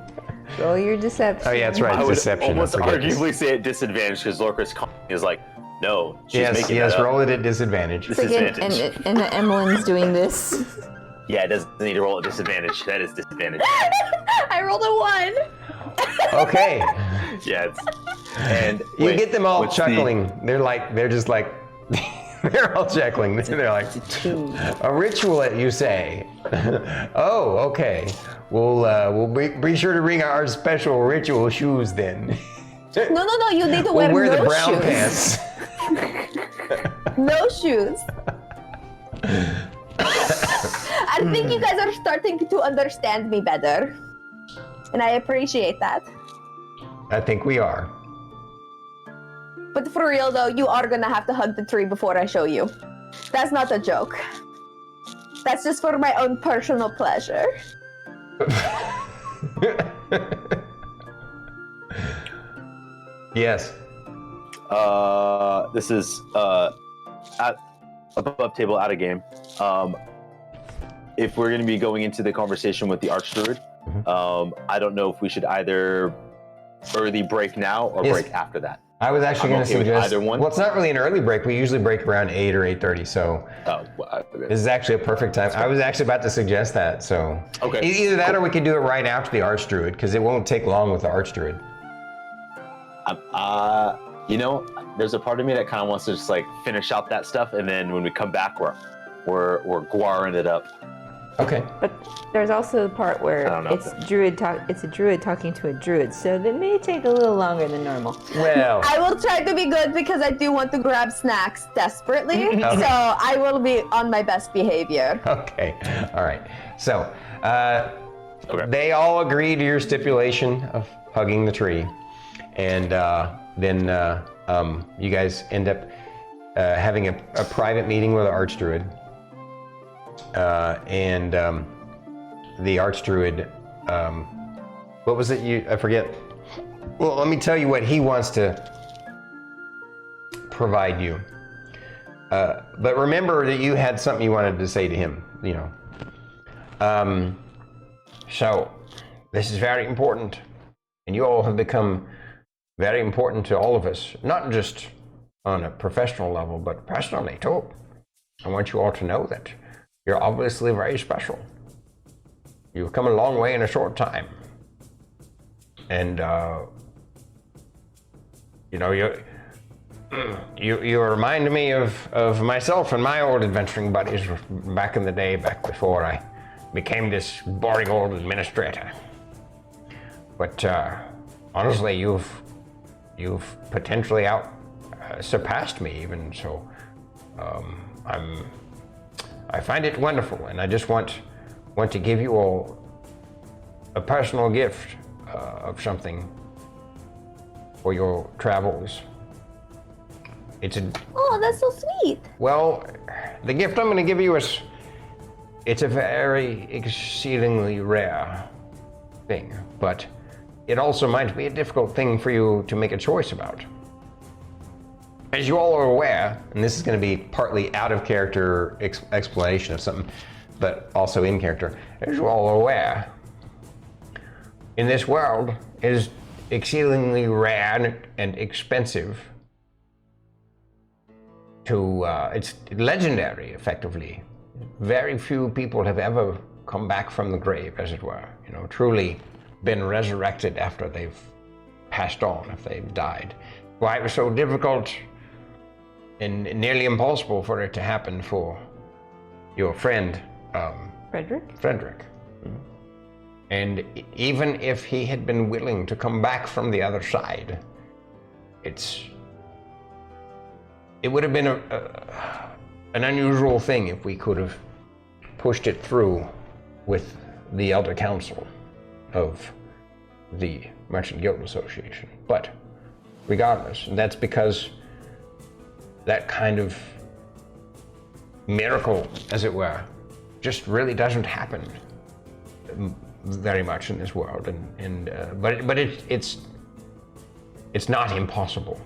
Roll your deception. Oh yeah, that's right. I would Deception. almost I forget this. arguably say at disadvantage because Lorkris is like, no, she's making Yes, that up. roll it at disadvantage. Again, and Emilynn's doing this. Yeah, it doesn't need to roll at disadvantage. That is disadvantage. I rolled a 1. Okay. Yeah, and You wait, get them all what's chuckling. They're just like, they're all chuckling. They're like, a ritual, you say? Oh, okay. We'll be sure to bring our special ritual shoes then. No, you need to We'll wear no the brown shoes. pants. No shoes. I think you guys are starting to understand me better. And I appreciate that. I think we are. But for real though, you are gonna have to hug the tree before I show you. That's not a joke. That's just for my own personal pleasure. Yes. This is above table, out of game. If we're going to be going into the conversation with the Archdruid, I don't know if we should either early break now or Yes. break after that. I was actually going to okay with suggest. either one. Well, it's not really an early break. We usually break around 8 or 8:30. So Oh, well, this is actually a perfect time. I was actually about to suggest that. So Okay, either that or we could do it right after the Archdruid because it won't take long with the Archdruid. you know, there's a part of me that kind of wants to just like finish out that stuff, and then when we come back, we're Guwar it up. Okay. But there's also the part where I don't know. it's a druid talking to a druid, so that may take a little longer than normal. Well. I will try to be good because I do want to grab snacks desperately. Okay. So I will be on my best behavior. Okay. All right. So Okay. they all agree to your stipulation of hugging the tree, and then you guys end up having a private meeting with the Archdruid. And the Archdruid, what was it? I forget. Well, let me tell you what he wants to provide you. But remember that you had something you wanted to say to him, you know. So, this is very important. And you all have become very important to all of us, not just on a professional level, but personally too. I want you all to know that you're obviously very special. You've come a long way in a short time. And, you know, you remind me of myself and my old adventuring buddies back in the day, back before I became this boring old administrator. But honestly, you've potentially surpassed me even, so I find it wonderful, and I just want to give you all a personal gift of something for your travels. Oh, that's so sweet. Well, the gift I'm going to give you it's a very exceedingly rare thing, but it also might be a difficult thing for you to make a choice about. As you all are aware, and this is going to be partly out of character explanation of something, but also in character, as you all are aware, in this world, it is exceedingly rare and expensive to, it's legendary, effectively. Very few people have ever come back from the grave, as it were, you know, truly been resurrected after they've passed on, if they've died. Why it was so difficult and nearly impossible for it to happen for your friend, Frederick. And even if he had been willing to come back from the other side, it would have been an unusual thing if we could have pushed it through with the Elder Council of the Merchant Guild Association. But regardless, that's because that kind of miracle, as it were, just really doesn't happen. very much in this world, but it's not impossible.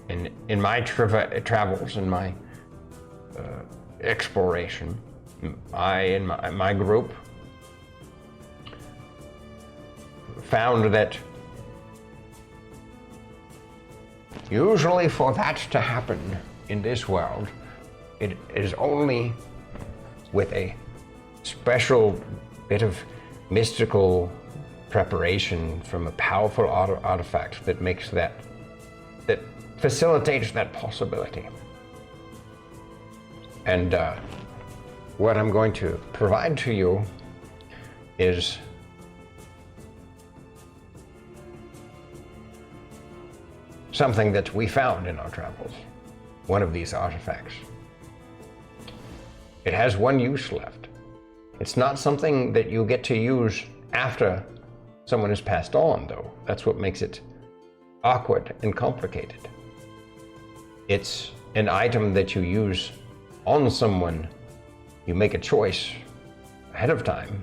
In my travels, in my exploration, I and my group found that usually for that to happen in this world, it is only with a special bit of mystical preparation from a powerful artifact that makes that facilitates that possibility. And what I'm going to provide to you is something that we found in our travels, one of these artifacts. It has one use left. It's not something that you get to use after someone has passed on, though. That's what makes it awkward and complicated. It's an item that you use on someone. You make a choice ahead of time,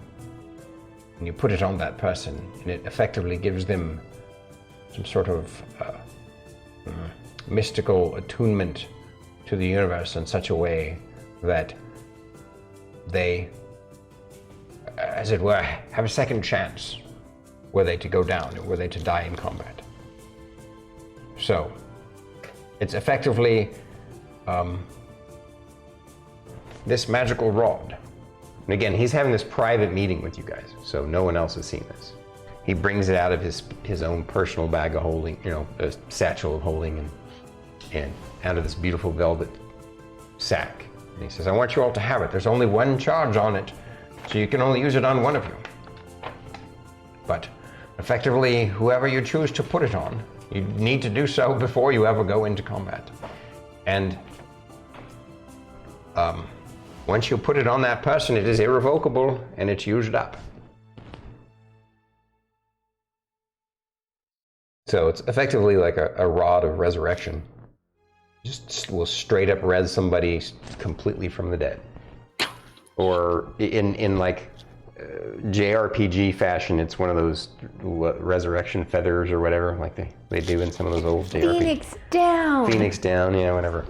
and you put it on that person, and it effectively gives them some sort of mystical attunement to the universe in such a way that they, as it were, have a second chance were they to go down, or were they to die in combat. So, it's effectively this magical rod. And again, he's having this private meeting with you guys, so no one else has seen this. He brings it out of his own personal bag of holding, a satchel of holding, and out of this beautiful velvet sack. And he says, I want you all to have it. There's only one charge on it, so you can only use it on one of you. But effectively, whoever you choose to put it on, you need to do so before you ever go into combat. And once you put it on that person, it is irrevocable and it's used up. So it's effectively like a rod of resurrection. Just will straight up res somebody completely from the dead. Or in like JRPG fashion, it's one of those resurrection feathers or whatever, like they do in some of those old JRPGs. Phoenix down, whatever.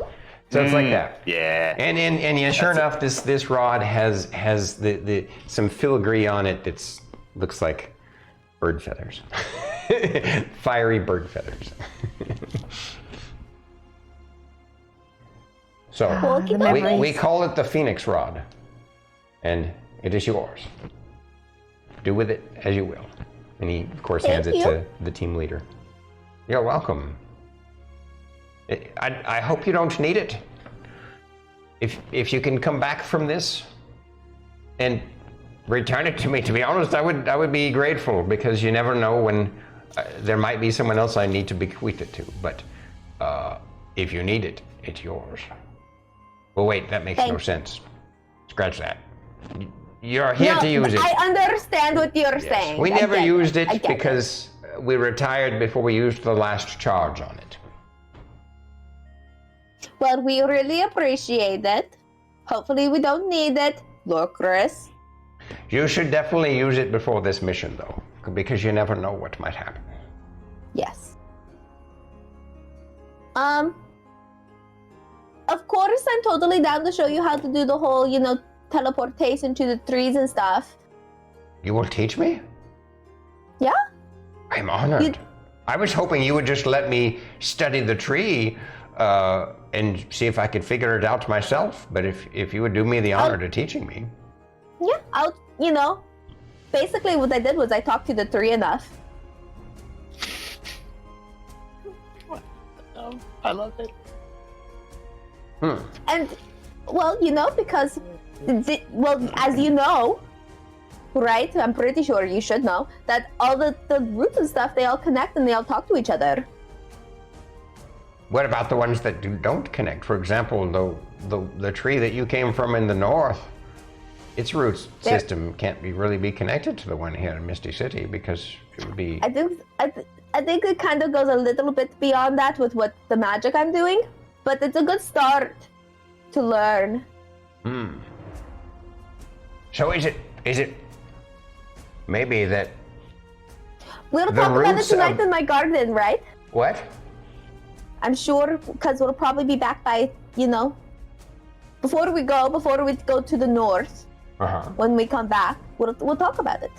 So it's like that. Yeah. And yeah, sure enough, this rod has the some filigree on it that looks like bird feathers. Fiery bird feathers. So we call it the Phoenix Rod, and it is yours. Do with it as you will. And he, of course, hands it to the team leader. You're welcome. I hope you don't need it. If you can come back from this and return it to me, to be honest, I would be grateful, because you never know when there might be someone else I need to bequeath it to. But if you need it, it's yours. Well, wait, that makes no sense. Scratch that. You're here to use it. I understand what you're saying. We never used it because we retired before we used the last charge on it. Well, we really appreciate it. Hopefully we don't need it. Lorkris. You should definitely use it before this mission, though, because you never know what might happen. Yes. Of course, I'm totally down to show you how to do the whole, teleportation to the trees and stuff. You will teach me? Yeah. I'm honored. I was hoping you would just let me study the tree and see if I could figure it out myself. But if you would do me the honor to teaching me. Yeah, basically what I did was I talked to the tree enough. I love it. And, well, because, as you know, right? I'm pretty sure you should know that all the roots and stuff, they all connect and they all talk to each other. What about the ones that don't connect? For example, the tree that you came from in the north, its root system can't really be connected to the one here in Misty City, because it would be... I think it kind of goes a little bit beyond that with what the magic I'm doing, but it's a good start to learn. So is it maybe that. We'll The talk about it roots tonight of- in my garden, right? What? I'm sure, because we'll probably be back by, before we go to the north, when we come back, we'll talk about it.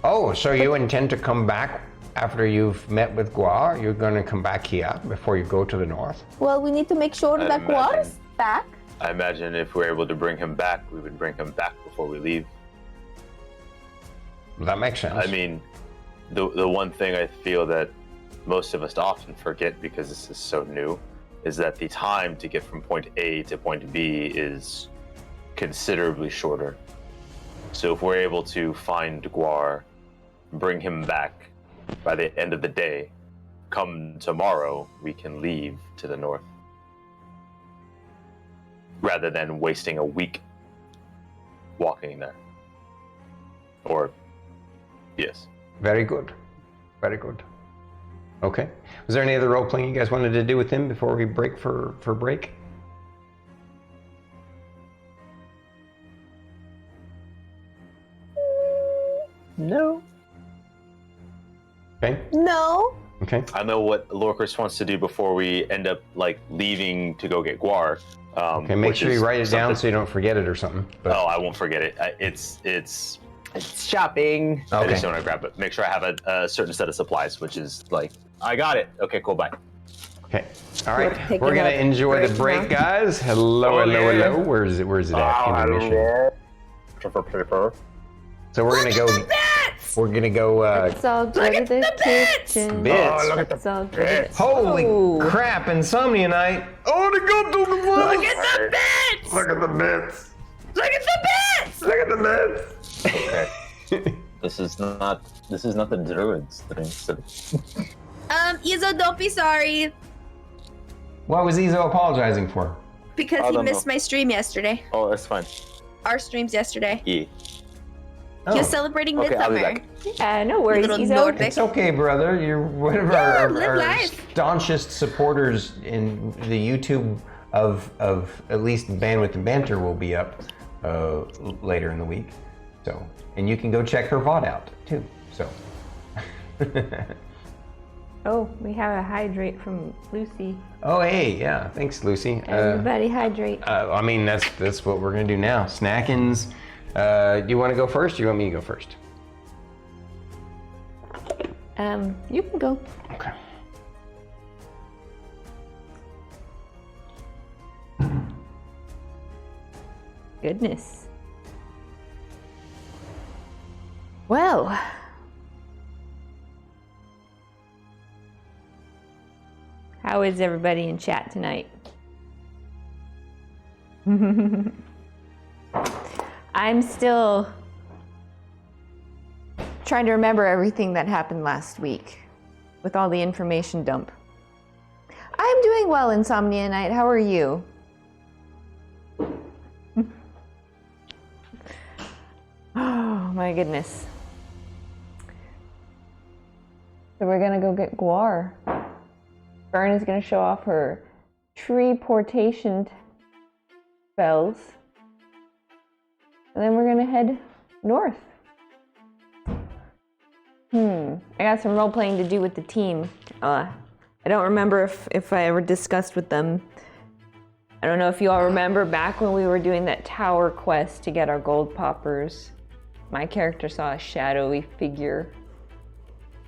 Oh, so you intend to come back after you've met with Guwar? You're going to come back here before you go to the north? Well, we need to make sure that Guwar is back. I imagine if we're able to bring him back, we would bring him back before we leave. That makes sense. I mean, the one thing I feel that most of us often forget because this is so new is that the time to get from point A to point B is considerably shorter. So if we're able to find Guwar, bring him back by the end of the day, come tomorrow, we can leave to the north. Rather than wasting a week walking there. Or, yes. Very good. Very good. Okay. Was there any other role playing you guys wanted to do with him before we break for break? No. Okay. No. Okay. I know what Lorkris wants to do before we end up leaving to go get Guwar. Okay, make sure you write it down so you don't forget it or something. But... Oh, I won't forget it. It's shopping. Okay. I just don't want to grab it. Make sure I have a certain set of supplies, which is I got it. Okay, cool, bye. Okay. All right. We're We're gonna enjoy the break, guys. Hello, hello. Where is it at? Intermission. So we're gonna go. We're gonna go. It's all good at the kitchen. Bits. It's all good at Holy crap! Insomnia night. Oh, the go to the bus. Look at the bits! Look at the bits. Look at the bits! Look at the bits. Okay. This is not the Druids thing. Izzo, don't be sorry. What was Izzo apologizing for? Because I he don't missed know. my stream yesterday. Oh, that's fine. Our streams yesterday. Yeah. He was celebrating Okay, I'll be Midsummer. back. Yeah, no worries, Little Izzo. Nordic. It's okay, brother. You're one of Yeah, our live life. staunchest supporters in the YouTube of at least Bandwidth and Banter will be up later in the week. So, and you can go check her VOD out too. So. Oh, we have a hydrate from Lucy. Oh, hey, yeah. Thanks, Lucy. Everybody hydrate. I mean, that's what we're gonna do now. Snackins. Do you want to go first? Or do you want me to go first? You can go. Okay. Goodness. Well. How is everybody in chat tonight? I'm still trying to remember everything that happened last week with all the information dump. I'm doing well, Insomnia Night. How are you? Oh my goodness. So we're gonna go get Guwar. Fern is gonna show off her tree portation spells. And then we're gonna head north. I got some role playing to do with the team. I don't remember if I ever discussed with them. I don't know if you all remember back when we were doing that tower quest to get our gold poppers. My character saw a shadowy figure.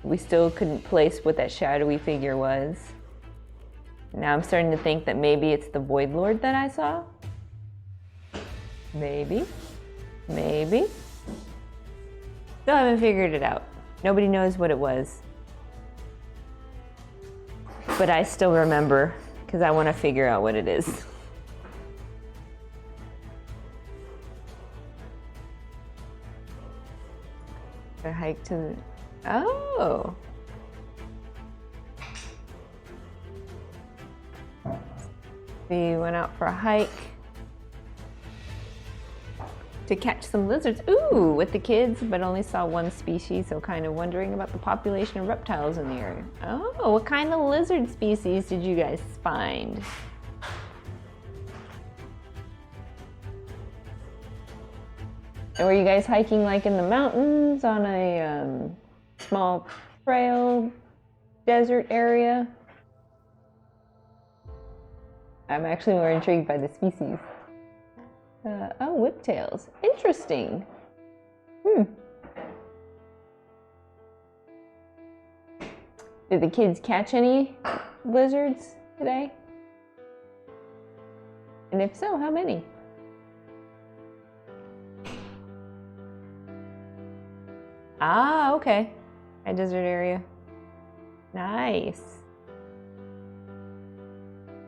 We still couldn't place what that shadowy figure was. Now I'm starting to think that maybe it's the Void Lord that I saw. Maybe. Maybe. Still haven't figured it out. Nobody knows what it was. But I still remember because I want to figure out what it is. A hike to the... Oh! We went out for a hike to catch some lizards. Ooh, with the kids, but only saw one species, so kind of wondering about the population of reptiles in the area. Oh, what kind of lizard species did you guys find? And were you guys hiking like in the mountains on a small trail, desert area? I'm actually more intrigued by the species. Oh, whiptails. Interesting. Did the kids catch any lizards today? And if so, how many? Ah, okay. A desert area. Nice.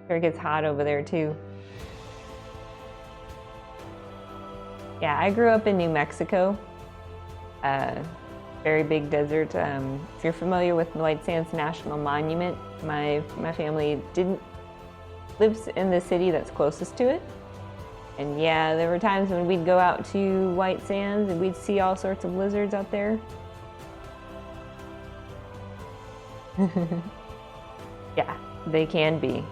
Sure it gets hot over there too. Yeah, I grew up in New Mexico. Very big desert. If you're familiar with the White Sands National Monument, my family lives in the city that's closest to it. And yeah, there were times when we'd go out to White Sands and we'd see all sorts of lizards out there. Yeah, they can be.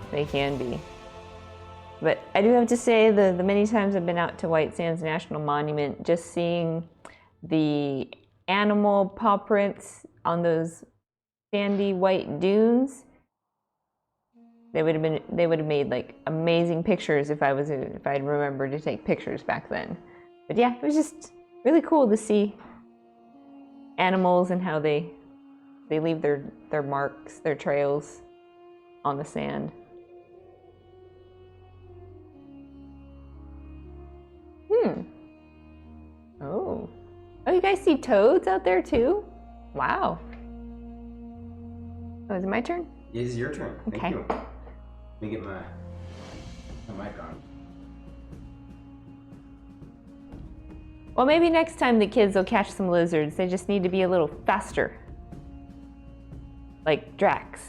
But I do have to say, the many times I've been out to White Sands National Monument, just seeing the animal paw prints on those sandy white dunes, they would have made like amazing pictures if I'd remembered to take pictures back then. But yeah, it was just really cool to see animals and how they leave their marks, their trails on the sand. Oh, you guys see toads out there too? Wow. Oh, is it my turn? It is your turn. Okay. Thank you. Let me get my mic on. Well, maybe next time the kids will catch some lizards. They just need to be a little faster. Like Drax.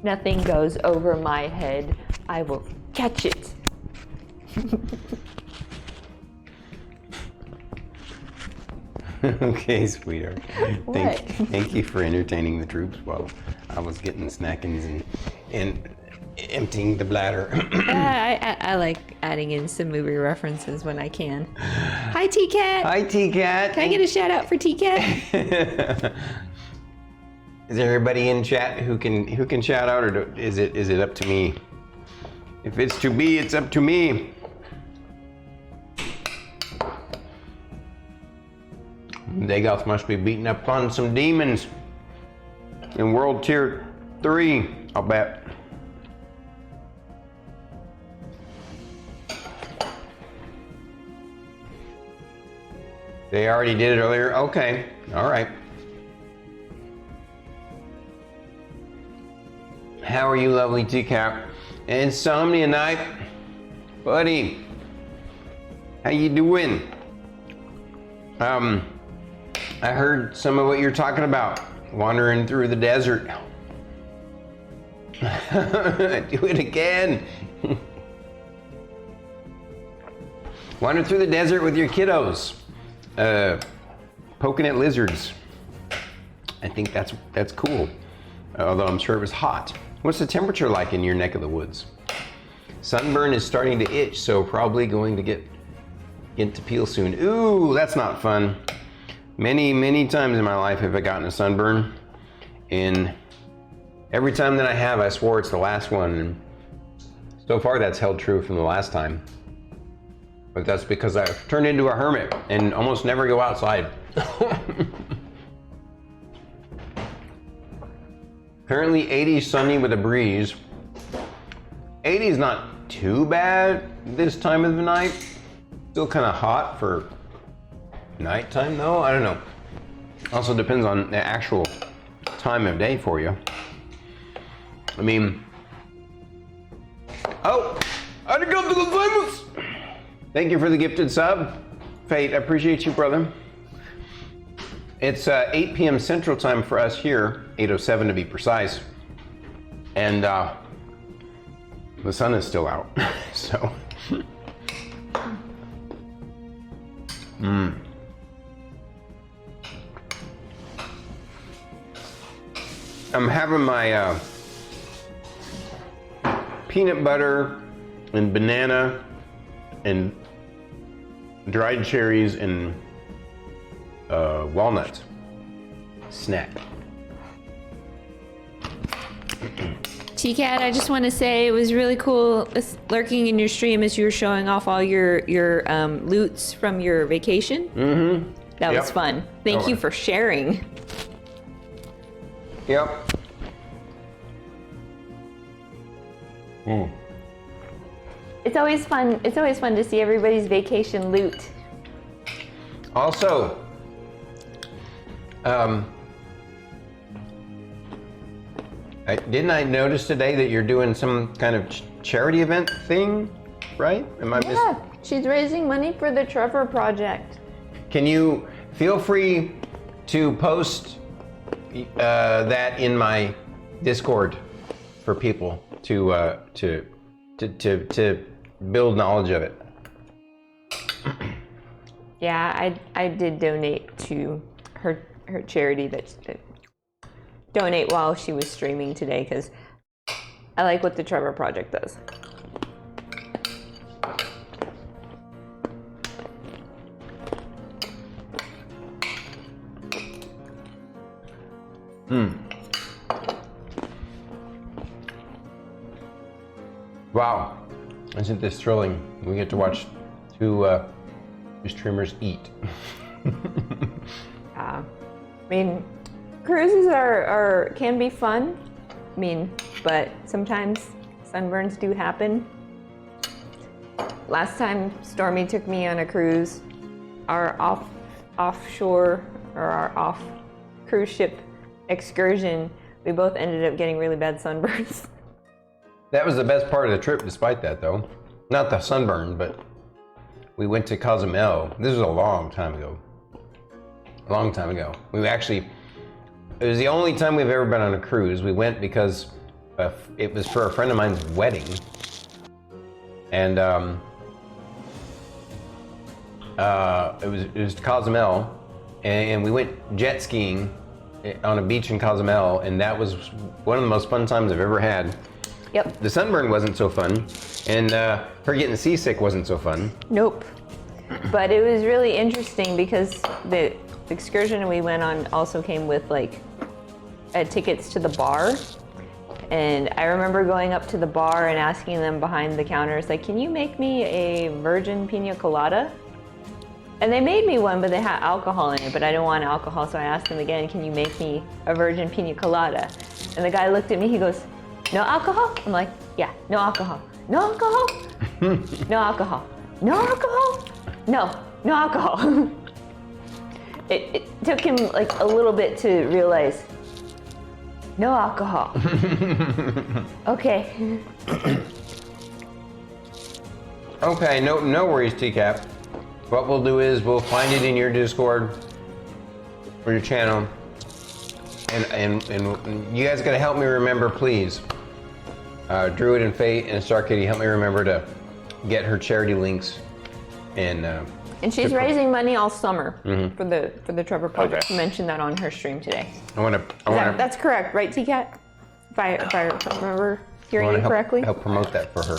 Nothing goes over my head. I will catch it. Okay, sweetheart. What? Thank you for entertaining the troops while I was getting snackings and emptying the bladder. I like adding in some movie references when I can. Hi, T-Cat. Hi, T-Cat. Can I get a shout out for T-Cat? Is there everybody in chat who can shout out, or is it up to me? If it's to be, it's up to me. Dagoth must be beating up on some demons in World Tier 3, I'll bet. They already did it earlier? Okay, all right. How are you, lovely T-Cap? Insomnia Night, buddy. How you doing? I heard some of what you're talking about, wandering through the desert. Do it again. Wander through the desert with your kiddos, poking at lizards. I think that's cool, although I'm sure it was hot. What's the temperature like in your neck of the woods? Sunburn is starting to itch, so probably going to get to peel soon. Ooh, that's not fun. Many times in my life have I gotten a sunburn, and every time that I have, I swore it's the last one. And so far, that's held true from the last time. But that's because I've turned into a hermit and almost never go outside. Currently 80 sunny with a breeze. 80 is not too bad this time of the night. Still kind of hot for nighttime though, I don't know. Also depends on the actual time of day for you. I mean, oh, arigatou gozaimasu. Thank you for the gifted sub. Fate, I appreciate you, brother. It's 8 p.m. Central Time for us here, 8:07 to be precise. And the sun is still out, so. I'm having my peanut butter and banana and dried cherries and walnuts. Snack. T-Cat, I just want to say it was really cool lurking in your stream as you were showing off all your loots from your vacation. Mm-hmm. That was fun. Thank you for sharing. Yep. Mm. It's always fun. It's always fun to see everybody's vacation loot. Also, didn't I notice today that you're doing some kind of charity event thing, right? Yeah, she's raising money for the Trevor Project. Can you feel free to post that in my Discord for people to build knowledge of it? Yeah, I did donate to her charity that donate while she was streaming today because I like what the Trevor Project does. Wow, isn't this thrilling? We get to watch two streamers eat. I mean, cruises can be fun. I mean, but sometimes sunburns do happen. Last time Stormy took me on a cruise, our offshore or our off cruise ship excursion, we both ended up getting really bad sunburns. That was the best part of the trip, despite that, though. Not the sunburn, but we went to Cozumel. This was a long time ago. A long time ago. It was the only time we've ever been on a cruise. We went because it was for a friend of mine's wedding. And it was Cozumel. And we went jet skiing on a beach in Cozumel. And that was one of the most fun times I've ever had. Yep. The sunburn wasn't so fun, and her getting seasick wasn't so fun. Nope. But it was really interesting because the excursion we went on also came with like tickets to the bar. And I remember going up to the bar and asking them behind the counters, like, can you make me a virgin pina colada? And they made me one, but they had alcohol in it, but I didn't want alcohol, so I asked them again, can you make me a virgin pina colada? And the guy looked at me, he goes, no alcohol? I'm like, yeah, no alcohol. No alcohol? No alcohol. No alcohol? No alcohol. It took him like a little bit to realize, no alcohol. Okay. Okay, no worries, TCAP. What we'll do is we'll find it in your Discord or your channel. And you guys gotta help me remember, please. Druid and Fate and Starkitty, help me remember to get her charity links. And she's raising money all summer for the Trevor Project. Okay. She mentioned that on her stream today. That's correct, right, TCAT? If I remember hearing you correctly. Help promote that for her.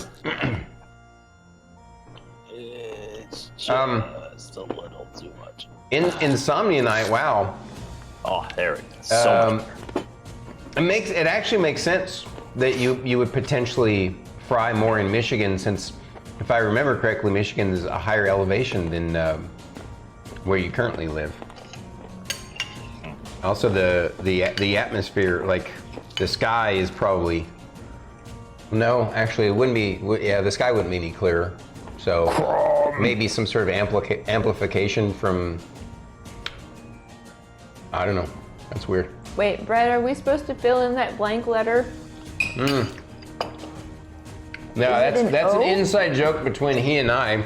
It's just a little too much. Insomnia Night, wow. Oh, there it is. So much. It actually makes sense that you would potentially fry more in Michigan, since if I remember correctly, Michigan is a higher elevation than where you currently live. Also, the atmosphere, like the sky, is probably actually it wouldn't be. Yeah, the sky wouldn't be any clearer. So maybe some sort of amplification from. I don't know. That's weird. Wait, Brett, are we supposed to fill in that blank letter? No, that's an inside joke between he and I.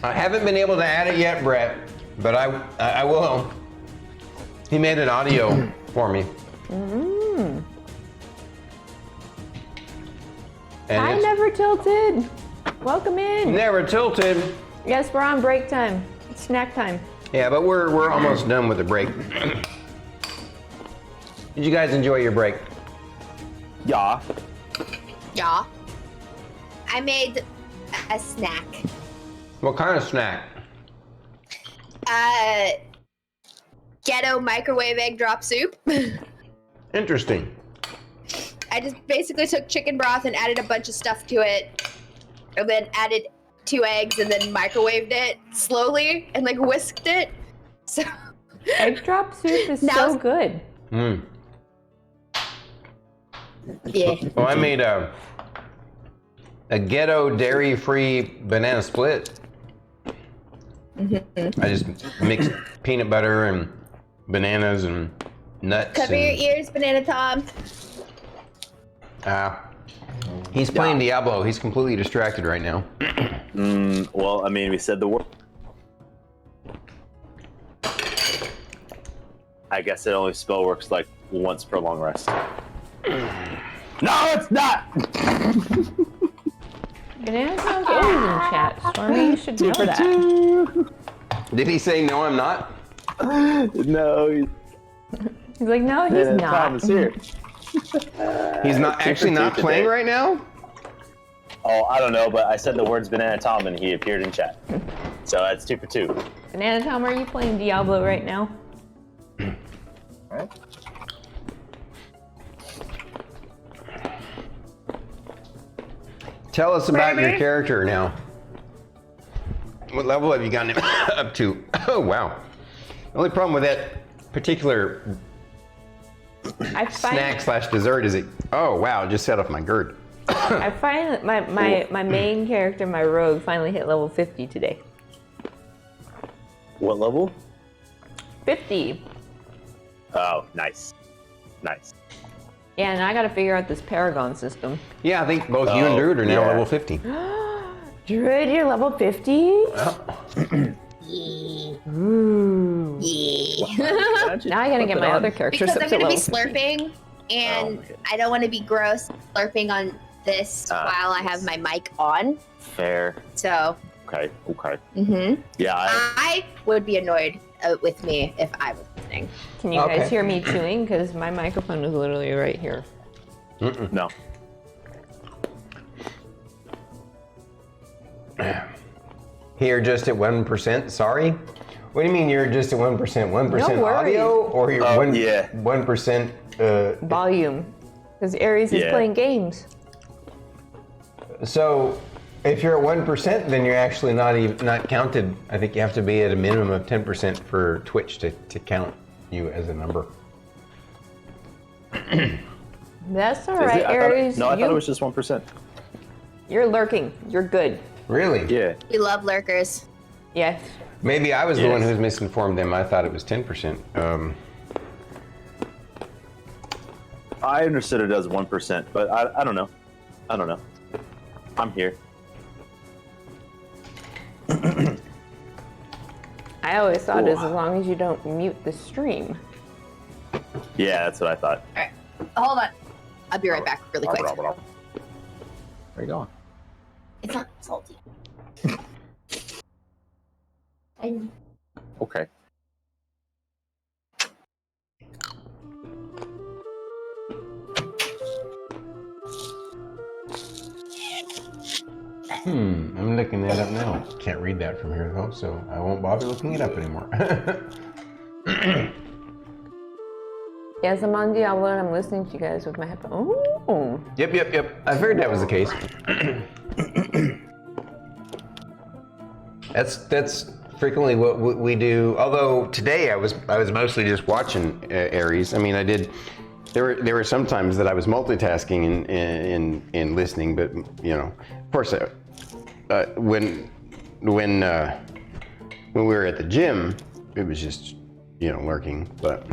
I haven't been able to add it yet, Brett, but I will. He made an audio for me. Hi, Never Tilted. Welcome in. Never Tilted. Yes, we're on break time. It's snack time. Yeah, but we're almost done with the break. Did you guys enjoy your break? Yeah. Yeah. I made a snack. What kind of snack? Ghetto microwave egg drop soup. Interesting. I just basically took chicken broth and added a bunch of stuff to it, and then added 2 eggs and then microwaved it slowly and like whisked it. So Egg drop soup is so good. Mm. yeah. Well, I made a ghetto dairy-free banana split. I just mixed peanut butter and bananas and nuts. Cover your ears, Banana Tom. He's playing Diablo. He's completely distracted right now. Well, I mean, we said the word. I guess it only spell works like once per long rest. No, it's not! Banana Tom's always in chat. Stormy, you should know that. Did he say no? I'm not. No, He's like, no, he's not. Tom is here. He's not actually not playing right now. Oh, I don't know, but I said the words Banana Tom and he appeared in chat. So that's 2 for 2. Banana Tom, are you playing Diablo right now? Alright. Tell us about your character now. What level have you gotten him up to? Oh, wow. The only problem with that particular snack/dessert is it. Oh, wow, it just set off my GERD. I find that my main character, my rogue, finally hit level 50 today. What level? 50. Oh, nice. Nice. Yeah, and I gotta figure out this Paragon system. Yeah, I think both you and Druid are now level 50. Druid, you're level 50? Ooh. Now I gotta get my other characters Because up I'm to gonna be level. slurping, and I don't want to be gross slurping on this while I have my mic on. Fair. So. Okay. Yeah. I would be annoyed with me if I was listening. Can you guys hear me chewing? Because my microphone is literally right here. No. Here, just at 1%. Sorry. What do you mean you're just at 1%? 1% No audio, or you're 1%? Volume. Because Aries is playing games. So, if you're at 1%, then you're actually not counted. I think you have to be at a minimum of 10% for Twitch to count you as a number. That's all right, Aries. I thought it was just 1%. You're lurking. You're good. Really? Yeah. We love lurkers. Yes. Maybe I was the one who misinformed them. I thought it was 10%. I understood it as 1%, but I don't know. I don't know. I'm here. I always thought as long as you don't mute the stream. Yeah, that's what I thought. All right, hold on. I'll be right back really quick. Where are you going? It's not salty. Okay. I'm looking that up now. Can't read that from here though, so I won't bother looking it up anymore. Yes, I'm on Diablo and I'm listening to you guys with my headphones. Oh. Yep. I figured that was the case. That's frequently what we do. Although today I was mostly just watching Aries. I mean, I did. There were some times that I was multitasking in listening, but you know, of course, when we were at the gym, it was just lurking. But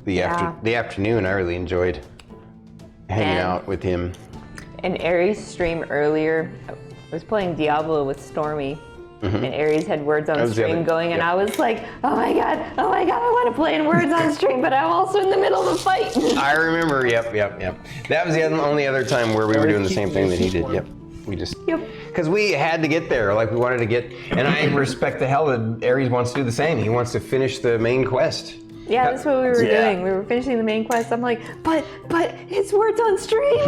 the afternoon, I really enjoyed hanging out with him. And Aries' stream earlier, I was playing Diablo with Stormy. And Aries had words on stream going, and I was like, oh my god, I want to play in words on stream, but I'm also in the middle of a fight. I remember, yep. That was the only other time where we were doing the same thing that he did, We just, because we had to get there, like we wanted to get, and I respect the hell that Aries wants to do the same. He wants to finish the main quest. Yeah, that's what we were doing. We were finishing the main quest. I'm like, but it's words on stream.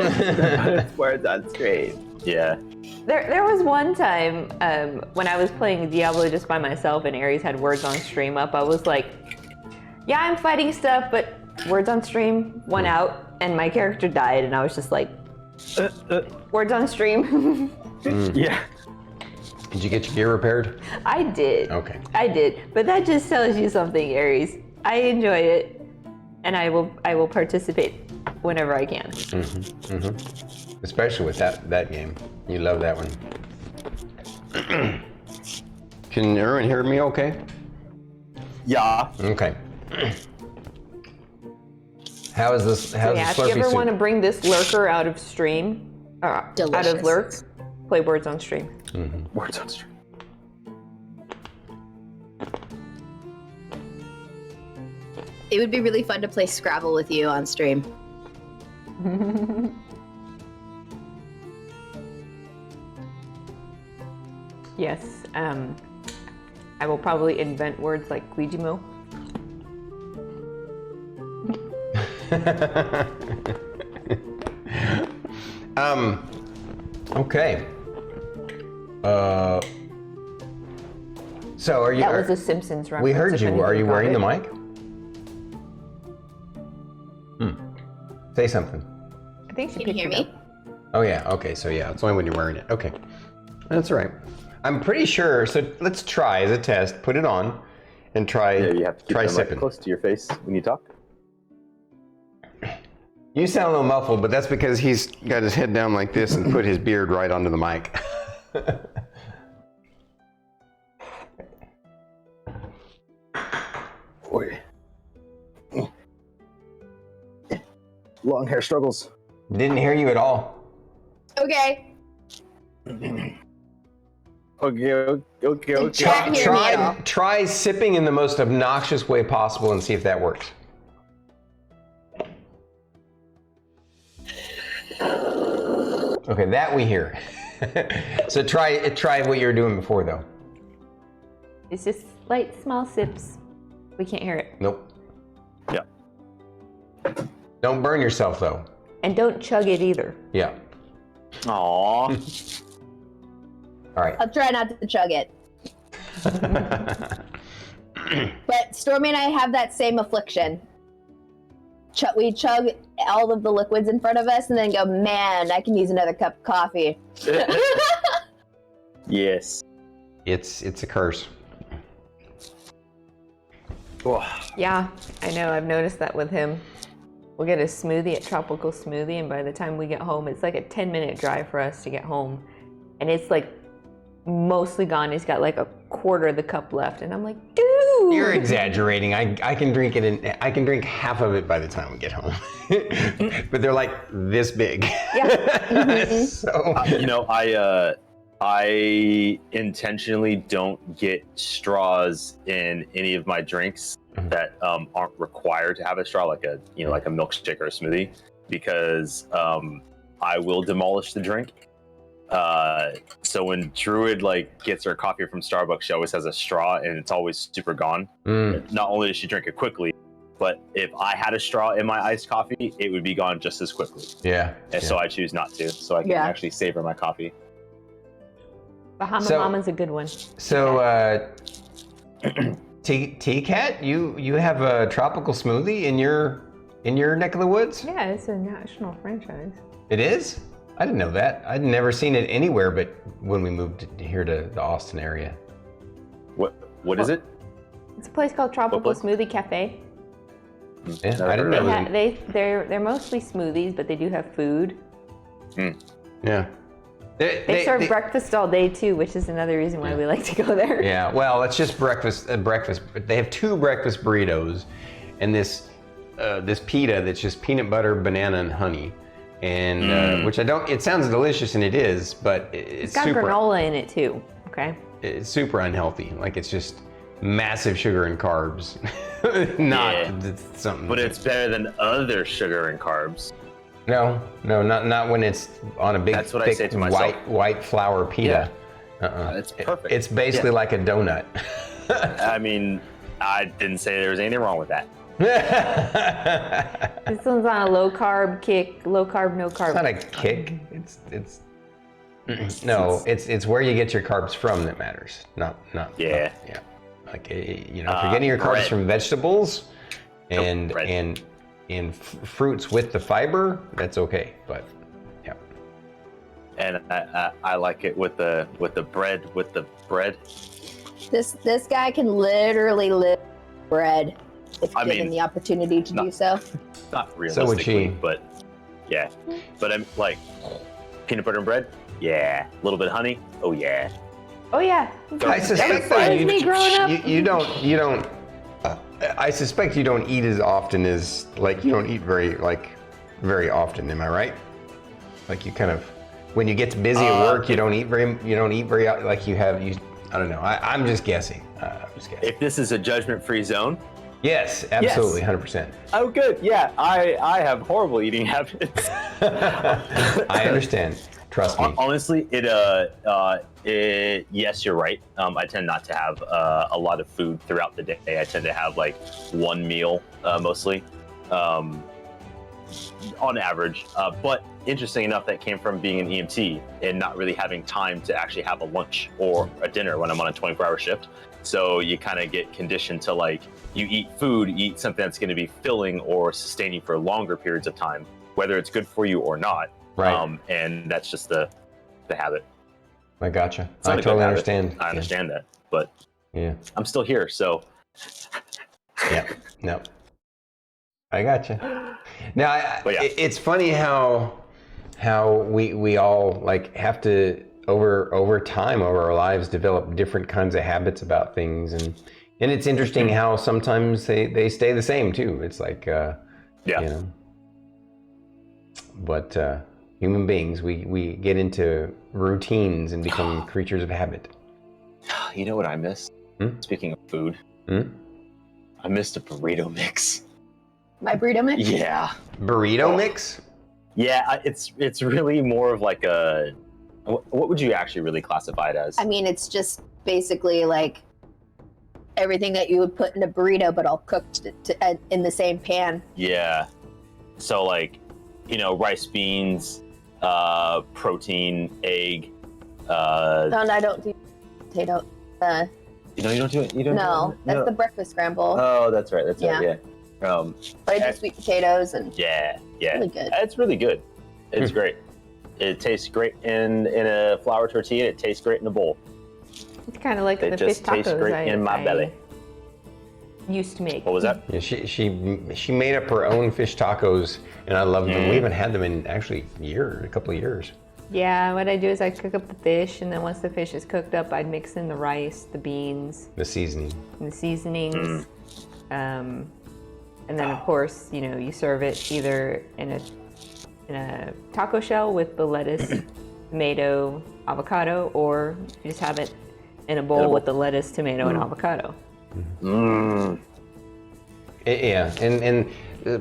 Words on stream. Yeah. There was one time when I was playing Diablo just by myself and Aries had words on stream up. I was like, yeah, I'm fighting stuff, but words on stream won out and my character died, and I was just like, words on stream. Yeah. Did you get your gear repaired? I did. Okay. I did, but that just tells you something, Aries. I enjoy it, and I will participate whenever I can. Especially with that game. You love that one. Can everyone hear me okay? Yeah. Okay. How is this? How's Yeah, if the you Slurpee ever soup? want to bring this lurker out of stream, out of Delicious. lurk, play words on stream. Words on stream. It would be really fun to play Scrabble with you on stream. Yes, I will probably invent words like Guijimo. Okay. So are you? That was a Simpsons reference. We heard if you. anyone Are you got wearing it. the mic? Say something. I think she Can you picked hear it me? up. Oh yeah. Okay. So yeah, it's only when you're wearing it. Okay. That's all right. I'm pretty sure. So let's try as a test. Put it on, and try. Yeah, you have to keep try the mic sipping. close to your face when you talk. You sound a little muffled, but that's because he's got his head down like this and put his beard right onto the mic. Boy. Long hair struggles. Didn't hear you at all. Okay. Okay. Can't hear me at all. Try sipping in the most obnoxious way possible and see if that works. Okay, that we hear. So try what you were doing before though. It's just light, small sips. We can't hear it. Nope. Yeah. Don't burn yourself though. And don't chug it either. Yeah. Aww. All right. I'll try not to chug it. But Stormy and I have that same affliction. We chug all of the liquids in front of us and then go, man, I can use another cup of coffee. Yes. It's a curse. Oh. Yeah, I know. I've noticed that with him. We'll get a smoothie at Tropical Smoothie, and by the time we get home, it's like a 10-minute drive for us to get home. And it's like mostly gone. He's got like a quarter of the cup left, and I'm like, dude! You're exaggerating. I can drink it I can drink half of it by the time we get home. But they're like this big. Yeah. So You know, I intentionally don't get straws in any of my drinks that aren't required to have a straw, like a milkshake or a smoothie, because I will demolish the drink. So when Druid gets her coffee from Starbucks, she always has a straw and it's always super gone. Not only does she drink it quickly, but if I had a straw in my iced coffee, it would be gone just as quickly. yeah. And so I choose not to, so I can actually savor my coffee. Bahama So- Mama's a good one. So T-Cat, you have a tropical smoothie in your neck of the woods? Yeah, it's a national franchise. It is? I didn't know that. I'd never seen it anywhere but when we moved here to the Austin area. What is it? It's a place called Tropical place? Smoothie Cafe. Yeah, Never I didn't heard know. of it. They're mostly smoothies, but they do have food. Yeah. They serve breakfast all day too, which is another reason why we like to go there. Yeah, well, it's just breakfast. They have 2 breakfast burritos, and this pita that's just peanut butter, banana, and honey, and which I don't. It sounds delicious, and it is, but It's got super. granola in it too. Okay. It's super unhealthy. Like it's just massive sugar and carbs. Not something. But it's better than other sugar and carbs. No, not when it's on a big, That's what I thick, say to myself. white flour pita. It's perfect. It's basically like a donut. I mean, I didn't say there was anything wrong with that. This one's on a low carb kick. Low carb, no carb. It's not a kick. It's No, it's where you get your carbs from that matters. Not. Yeah. Yeah. Like if you're getting your carbs bread. from vegetables and bread. fruits with the fiber, that's okay. But yeah. And I like it with the bread. This guy can literally live bread if given the opportunity to do so. Not realistically, So would she. but yeah. But I'm like peanut butter and bread. Yeah. A little bit of honey. Oh yeah. Oh yeah. I suspect that me growing up. you don't. I suspect you don't eat as often as you don't eat very often. Am I right? Like you kind of when you get busy at work, you don't eat very like you have you. I don't know. I'm just guessing. If this is a judgment-free zone. Yes, absolutely, 100%. Oh, good. Yeah, I have horrible eating habits. I understand. Trust me. Honestly, yes, you're right. I tend not to have a lot of food throughout the day. I tend to have like one meal mostly, on average. But interesting enough, that came from being an EMT and not really having time to actually have a lunch or a dinner when I'm on a 24-hour shift. So you kind of get conditioned to like, you eat something that's going to be filling or sustaining for longer periods of time, whether it's good for you or not. Right. And that's just the habit. I gotcha. It's not I a good totally habit. understand. I understand that, but yeah, I'm still here, so. Yeah. No. I gotcha. Now, it's funny how we all like have to over time over our lives develop different kinds of habits about things, and it's interesting how sometimes they stay the same too. It's like you know, but human beings, we get into routines and become creatures of habit. You know what I miss? Speaking of food, I missed a burrito mix. My burrito mix? Yeah. Burrito mix? Yeah, it's really more of like a. What would you actually really classify it as? I mean, it's just basically like everything that you would put in a burrito, but all cooked in the same pan. Yeah. So like, rice, beans, protein, egg. No, I don't do potato. You don't do it. You don't. No, that's the breakfast scramble. Oh, that's right. That's right. Yeah. But I do sweet potatoes and. Yeah. Really good. It's really good. It's great. It tastes great in a flour tortilla. It tastes great in a bowl. It's kind of like the fish just tacos taste great in my belly. Used to make. What was that? Yeah, she made up her own fish tacos, and I love them. We haven't had them in actually a couple of years. Yeah, what I do is I cook up the fish, and then once the fish is cooked up, I'd mix in the rice, the beans, the seasonings, and then of course you serve it either in a taco shell with the lettuce, tomato, avocado, or you just have it in a bowl with the lettuce, tomato, and avocado. Yeah, and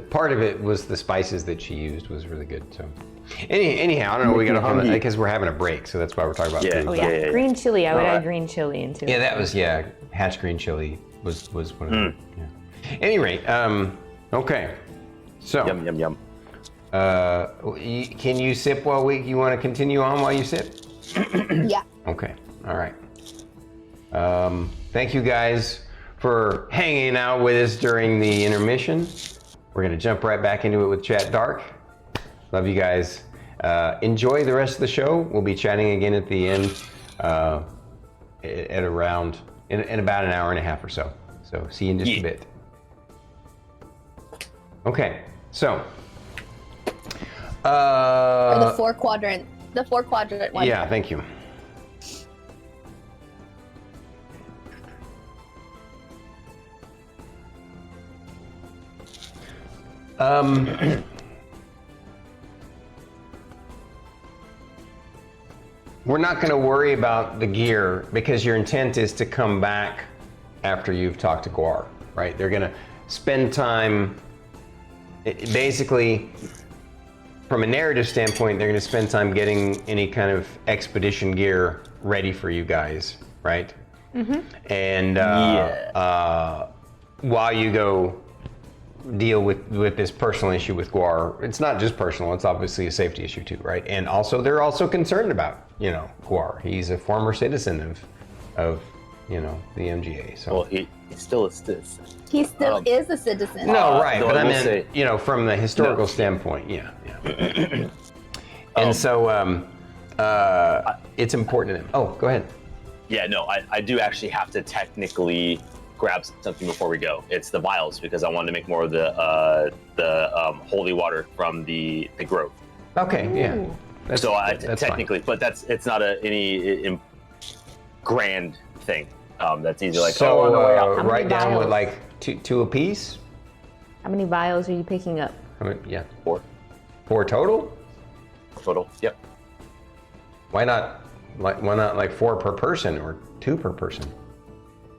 part of it was the spices that she used was really good. So, anyhow, I don't know. We got to because we're having a break, so that's why we're talking about food. Oh yeah, green chili. I would add green chili into it. Yeah, that was hatch green chili was one of them. Yeah. Any rate, okay. So yum yum yum. Can you sip while you want to continue on while you sip? Yeah. Okay. All right. Thank you guys for hanging out with us during the intermission. We're going to jump right back into it with Chat Dark. Love you guys. Enjoy the rest of the show. We'll be chatting again at the end at around in about an hour and a half or so. So see you in just a bit. Okay. So. Or the four quadrant one. Yeah, thank you. We're not going to worry about the gear because your intent is to come back after you've talked to Guwar, right? They're going to spend time, basically, from a narrative standpoint, they're going to spend time getting any kind of expedition gear ready for you guys, right? Mm-hmm. And while you go deal with this personal issue with Guwar. It's not just personal; it's obviously a safety issue too, right? And also, they're also concerned about Guwar. He's a former citizen of the MGA. So Well, he's still a citizen. He still is a citizen. no, right? though But I I will meant say- from the historical standpoint, yeah. And so it's important to them. Oh, go ahead. Yeah, no, I do actually have to technically grab something before we go. It's the vials because I wanted to make more of the holy water from the grove. Okay, yeah. That's, So that's technically, but it's not any grand thing. That's easy. Like so on the way out. How many write down with vials? like two apiece. How many vials are you picking up? Yeah, 4 total. total. Yep. Why not like 4 per person or 2 per person?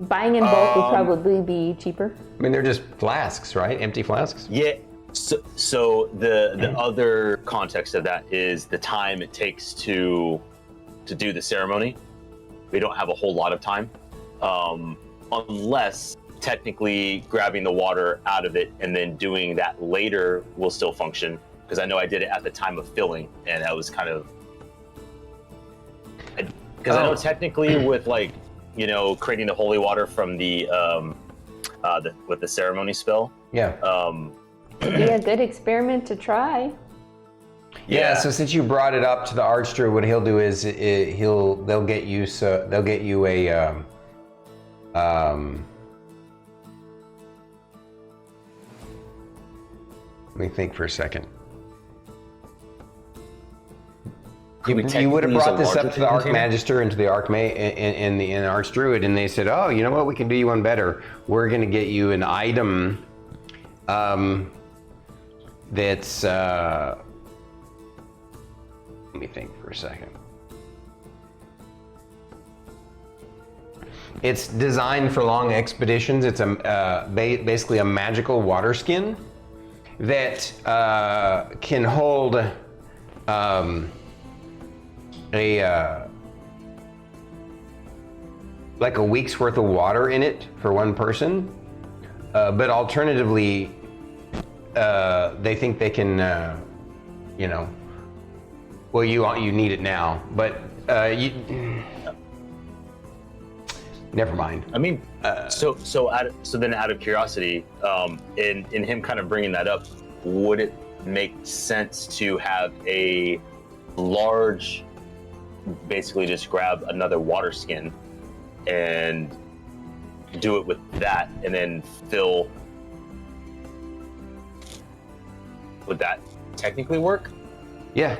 Buying in bulk would probably be cheaper. I mean, they're just flasks, right? Empty flasks. Yeah. So the other context of that is the time it takes to do the ceremony. We don't have a whole lot of time, unless technically grabbing the water out of it and then doing that later will still function. Because I know I did it at the time of filling, and that was kind of. Because I know technically with creating the holy water from with the ceremony spell. Yeah. It'd be a good experiment to try. Yeah. So since you brought it up to the Archdruid, what he'll do is they'll get you a let me think for a second. You would have brought this up to the Archmagister and to the and the Archdruid, and they said, "Oh, you know what? We can do you one better. We're going to get you an item that's." Let me think for a second. It's designed for long expeditions. It's basically a magical water skin that can hold like a week's worth of water in it for one person, but alternatively, they think they can, well, you need it now, but never mind. I mean, so then out of curiosity, in him kind of bringing that up, would it make sense to have a large, basically just grab another water skin and do it with that and then fill? Would that technically work? Yeah.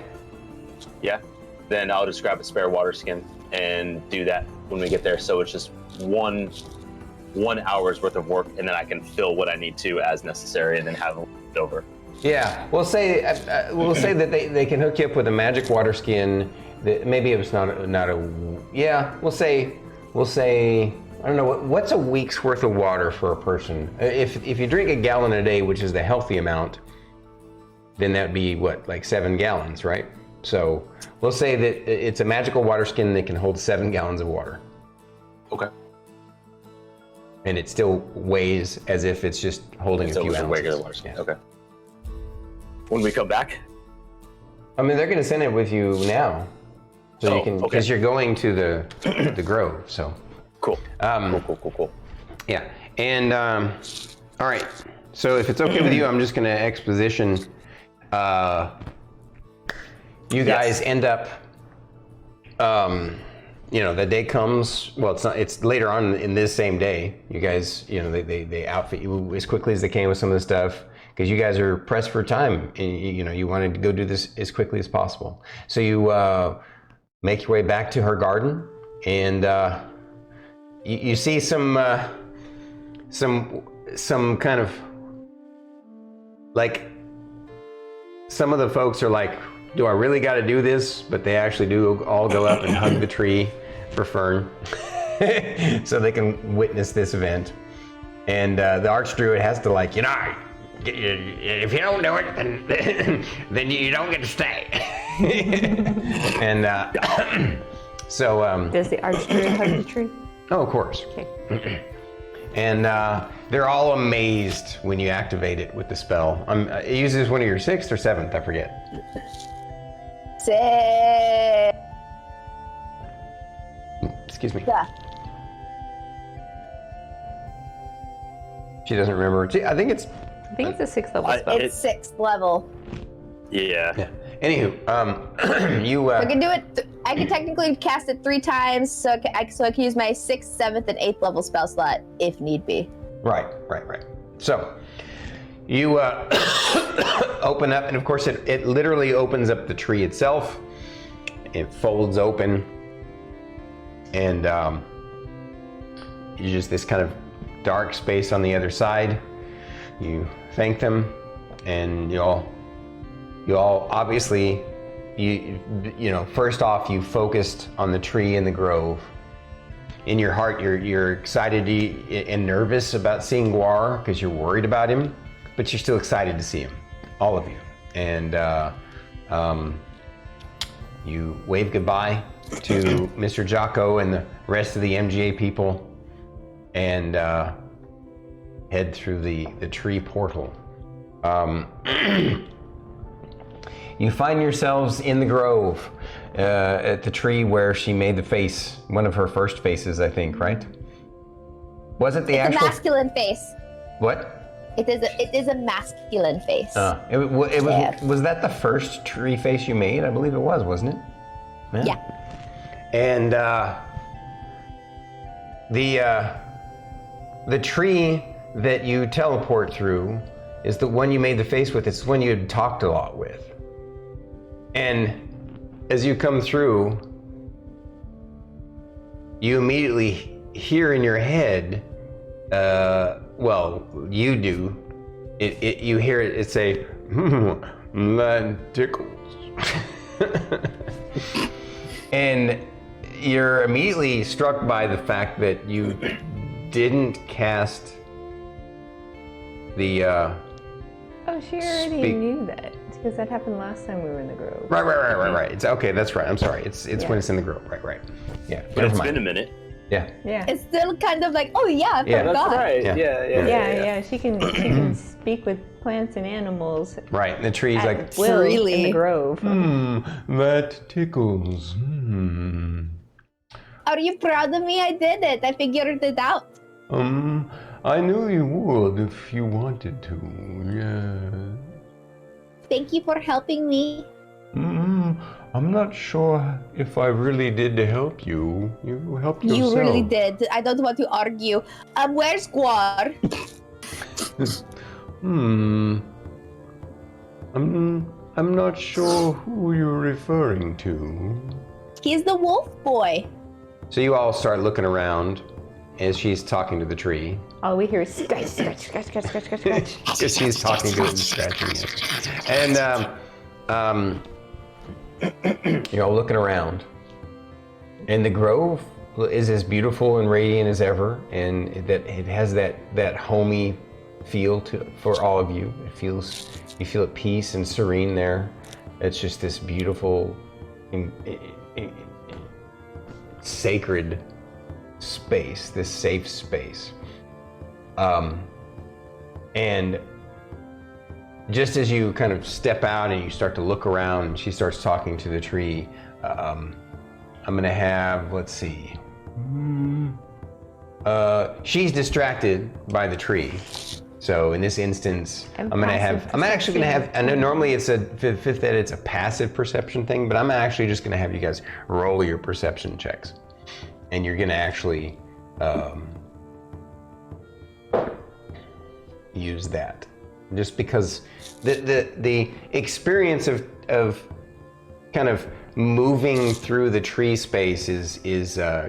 Yeah. Then I'll just grab a spare water skin and do that when we get there. So it's just one hour's worth of work, and then I can fill what I need to as necessary, and then have it over. Yeah, we'll say that they can hook you up with a magic water skin. That maybe it was not a. Yeah, we'll say I don't know what's a week's worth of water for a person. If you drink a gallon a day, which is the healthy amount, then that'd be what, like 7 gallons, right? So we'll say that it's a magical water skin that can hold 7 gallons of water. Okay. And it still weighs as if it's just holding a few ounces. A regular water skin. Okay. When we come back? I mean, they're going to send it with you now, so you can, because you're going to the grove. So cool. Cool. Yeah, and all right. So if it's okay with you, I'm just going to exposition. You guys end up. The day comes. Well, it's not. It's later on in this same day. You guys, they outfit you as quickly as they can with some of the stuff, because you guys are pressed for time. You wanted to go do this as quickly as possible. So you make your way back to her garden, and you see some kind of like, some of the folks are like, do I really got to do this? But they actually do all go up and hug the tree for Fern so they can witness this event. And the Archdruid has to, like, if you don't do it, then you don't get to stay. And so... Does the Archdruid hug the tree? Oh, of course. Okay. And they're all amazed when you activate it with the spell. It uses one of your 6th or 7th, I forget. 6. Excuse me. Yeah. She doesn't remember. I think it's I think it's a 6th level spell. It's 6th level. Yeah. Anywho, you. I can do it. I can technically cast it 3 times, so I can use my 6th, 7th, and 8th level spell slot if need be. Right. So, you open up, and of course, it literally opens up the tree itself. It folds open, and you just this kind of dark space on the other side. You thank them, and you all obviously, you know, first off, you focused on the tree in the grove. In your heart, you're excited and nervous about seeing Guwar because you're worried about him, but you're still excited to see him, all of you. And you wave goodbye to Mr. Jocko and the rest of the MGA people, and head through the tree portal. You find yourselves in the grove, at the tree where she made the face, one of her first faces, I think, right? Was it the It's actual? a masculine face. What? It is a masculine face. Was that the first tree face you made? I believe it was, wasn't it? Yeah. And the tree that you teleport through is the one you made the face with. It's the one you had talked a lot with. And as you come through, you immediately hear in your head, well, you do, you hear it say, that tickles. And you're immediately struck by the fact that you didn't cast the Oh, she already knew that. Because that happened last time we were in the grove. Right. It's okay. That's right. I'm sorry. It's when it's in the grove. Right. Yeah. But it's been a minute. Yeah. It's still kind of like, oh yeah, I forgot. That's right. Yeah. She can speak with plants and animals. Right. And the tree's like, Will in the grove. That tickles. Are you proud of me? I did it. I figured it out. I knew you would if you wanted to. Yeah. Thank you for helping me. I'm not sure if I really did help you. You helped yourself. You really did. I don't want to argue. Where's Guwar? I'm not sure who you're referring to. He's the wolf boy. So you all start looking around as she's talking to the tree. All we hear is scratch. Because she's talking to it and scratching it. And you're all looking around. And the grove is as beautiful and radiant as ever, and that it has that homey feel for all of you. You feel at peace and serene there. It's just this beautiful, sacred space, this safe space. And just as you kind of step out and you start to look around and she starts talking to the tree, I'm gonna have, let's see. She's distracted by the tree. So in this instance, I'm actually gonna have, I know normally it's a fifth ed, it's a passive perception thing, but I'm actually just gonna have you guys roll your perception checks. And you're gonna actually use that. Just because the experience of kind of moving through the tree space is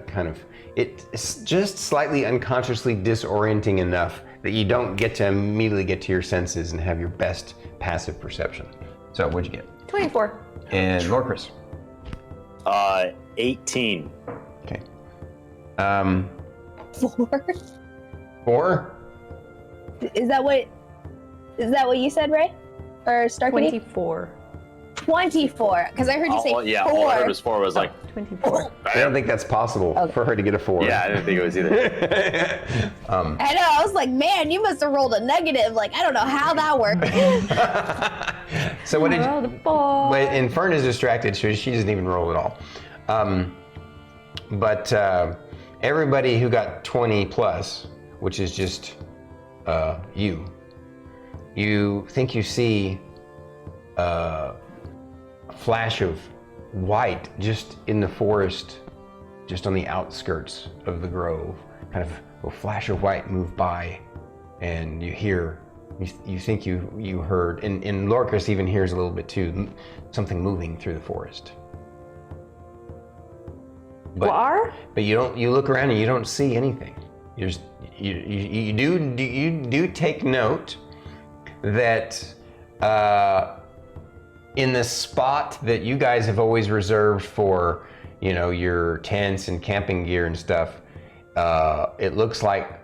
kind of, it's just slightly unconsciously disorienting enough that you don't get to immediately get to your senses and have your best passive perception. So what'd you get? 24. And Lorkris? 18. Okay. 4. 4? Is that what you said, Ray? Or Starkitty? 24. 24, because I heard you say yeah, 4. all I heard was 4 was like, 24. I don't think that's possible for her to get a 4. yeah, I didn't think it was either. I know, I was like, man, you must have rolled a negative. Like, I don't know how that worked. So what did I rolled a 4. But and Fern is distracted, so she doesn't even roll at all. But everybody who got 20 plus, which is just you think you see a flash of white just in the forest, just on the outskirts of the grove. Kind of a flash of white move by, and you hear, you think you heard, and Lorkris even hears a little bit too, something moving through the forest. Guwar? But you don't. You look around and you don't see anything. You do take note that in the spot that you guys have always reserved for, your tents and camping gear and stuff, it looks like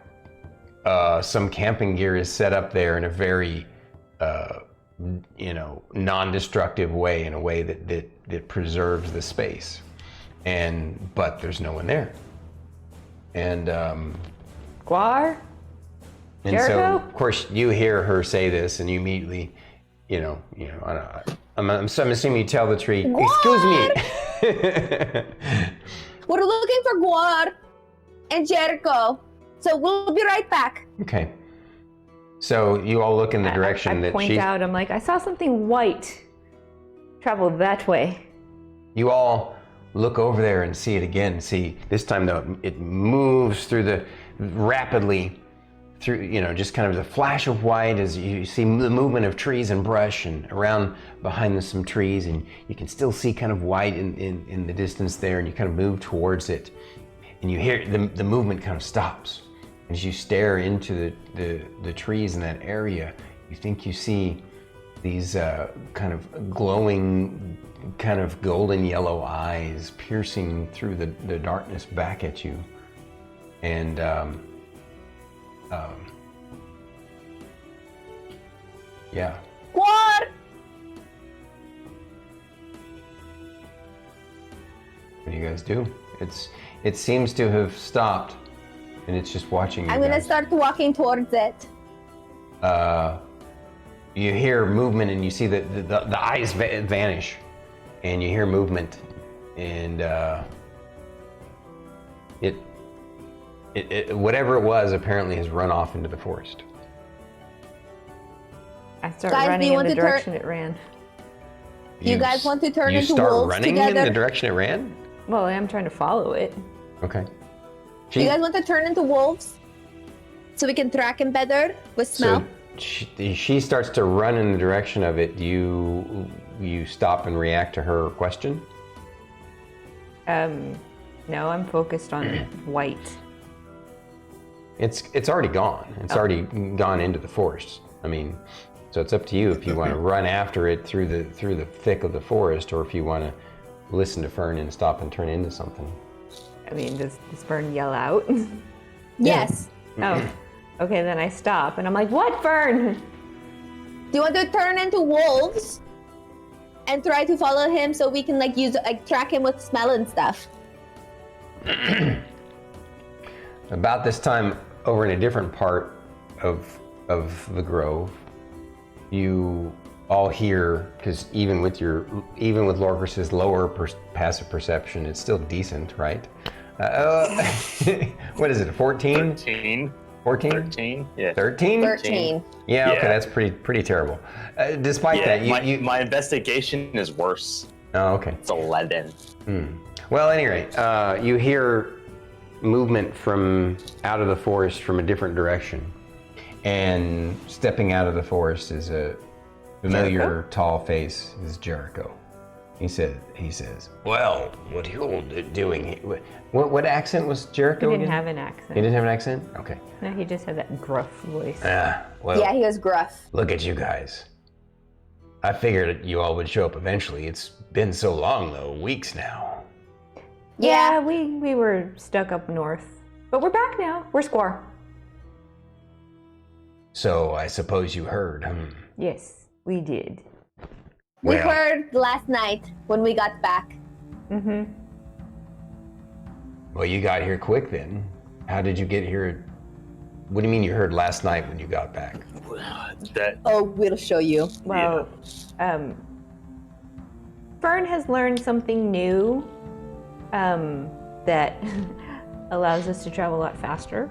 some camping gear is set up there in a very, non-destructive way, in a way that preserves the space. But there's no one there. And Guwar? and so Jericho? of course you hear her say this, and you immediately, I'm assuming you tell the tree, excuse me. We're looking for Guwar and Jericho, so we'll be right back. Okay. So you all look in the direction I that point out, I'm like, I saw something white travel that way. You all look over there and see it again. See, this time though, it moves rapidly through, just kind of the flash of white as you see the movement of trees and brush, and around behind some trees, and you can still see kind of white in the distance there, and you kind of move towards it, and you hear the movement kind of stops. As you stare into the trees in that area, you think you see these kind of glowing, kind of golden yellow eyes piercing through the darkness back at you. And yeah. Guwar! What do you guys do? It seems to have stopped, and it's just watching you. I'm gonna start walking towards it. You hear movement, and you see the eyes vanish, and you hear movement, and it whatever it was apparently has run off into the forest. I start Guys, do running you in want the to direction it ran. You guys want to turn you into start wolves running together? in the direction it ran? Well, I am trying to follow it. Okay. Do you guys want to turn into wolves so we can track him better with smell? So she starts to run in the direction of it. You stop and react to her question? No, I'm focused on white. It's already gone. It's already gone into the forest. I mean, so it's up to you if you want to run after it through the thick of the forest, or if you want to listen to Fern and stop and turn into something. I mean, does Fern yell out? Yes. Oh, okay, then I stop and I'm like, what, Fern? Do you want to turn into wolves and try to follow him so we can track him with smell and stuff? About this time, over in a different part of the grove, you all hear, because even with Lorkris's lower passive perception, it's still decent, right? What is it? 14? 13. 14? 13. Yeah. 13? 13. Yeah. Okay, Yeah. that's pretty terrible. Despite that, my investigation is worse. Oh, okay. It's 11. Well, at any rate, you hear movement from out of the forest from a different direction, and stepping out of the forest is a familiar Jericho? tall face. Is Jericho. He says, "Well, what are you doing here?" What accent was Jericho? He didn't again? have an accent. He didn't have an accent. Okay. No, he just had that gruff voice. Well, Yeah, he was gruff. look at you guys. I figured you all would show up eventually. It's been so long, though, weeks now. Yeah, we were stuck up north, but we're back now. We're square. So I suppose you heard. Yes, we did. We Well. heard last night when we got back. Mm-hmm. Well, you got here quick then. How did you get here? What do you mean you heard last night when you got back? That Oh, we'll show you. Well, Fern has learned something new that allows us to travel a lot faster.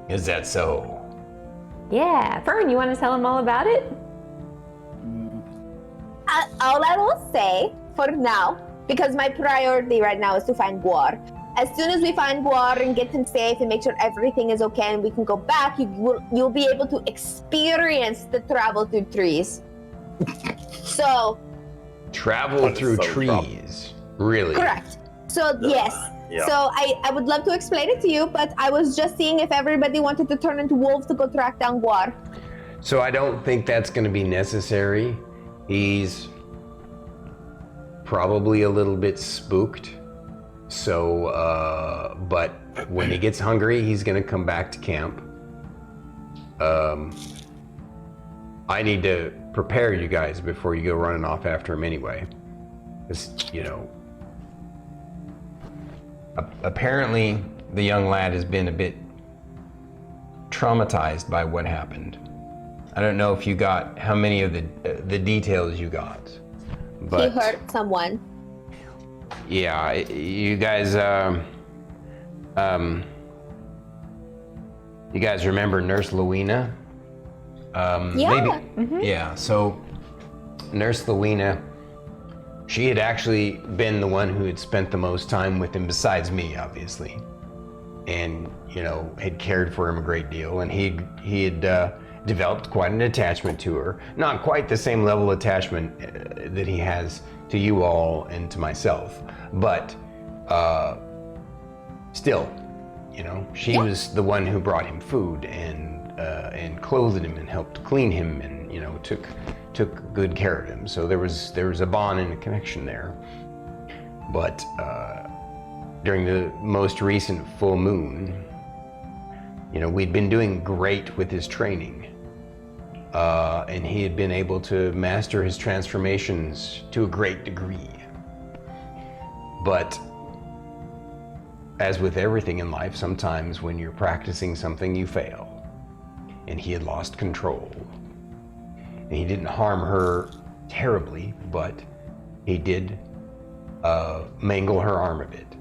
Is that so? Yeah, Fern, you want to tell him all about it? All I will say for now, because my priority right now is to find Guwar. As soon as we find Guwar and get him safe and make sure everything is okay and we can go back, you'll be able to experience the travel through trees. So, Travel That is through so trees. Really? correct. So, yes. yeah. So, I would love to explain it to you, but I was just seeing if everybody wanted to turn into wolves to go track down Guwar. So I don't think that's going to be necessary. He's probably a little bit spooked. So, but when he gets hungry, he's going to come back to camp. I need to prepare you guys before you go running off after him anyway. 'Cause, you know, apparently the young lad has been a bit traumatized by what happened. I don't know if you got how many of the details you got, but He hurt someone. yeah, you guys, you guys remember Nurse Louina? Yeah. Yeah. So Nurse Louina, she had actually been the one who had spent the most time with him, besides me, obviously, and you know had cared for him a great deal, and he had developed quite an attachment to her. Not quite the same level of attachment that he has to you all and to myself, but still, you know, she was the one who brought him food and clothed him and helped clean him and, you know, took good care of him. So there was a bond and a connection there. But during the most recent full moon, you know, we'd been doing great with his training. And he had been able to master his transformations to a great degree. But as with everything in life, sometimes when you're practicing something, you fail. And he had lost control. And he didn't harm her terribly, but he did mangle her arm a bit.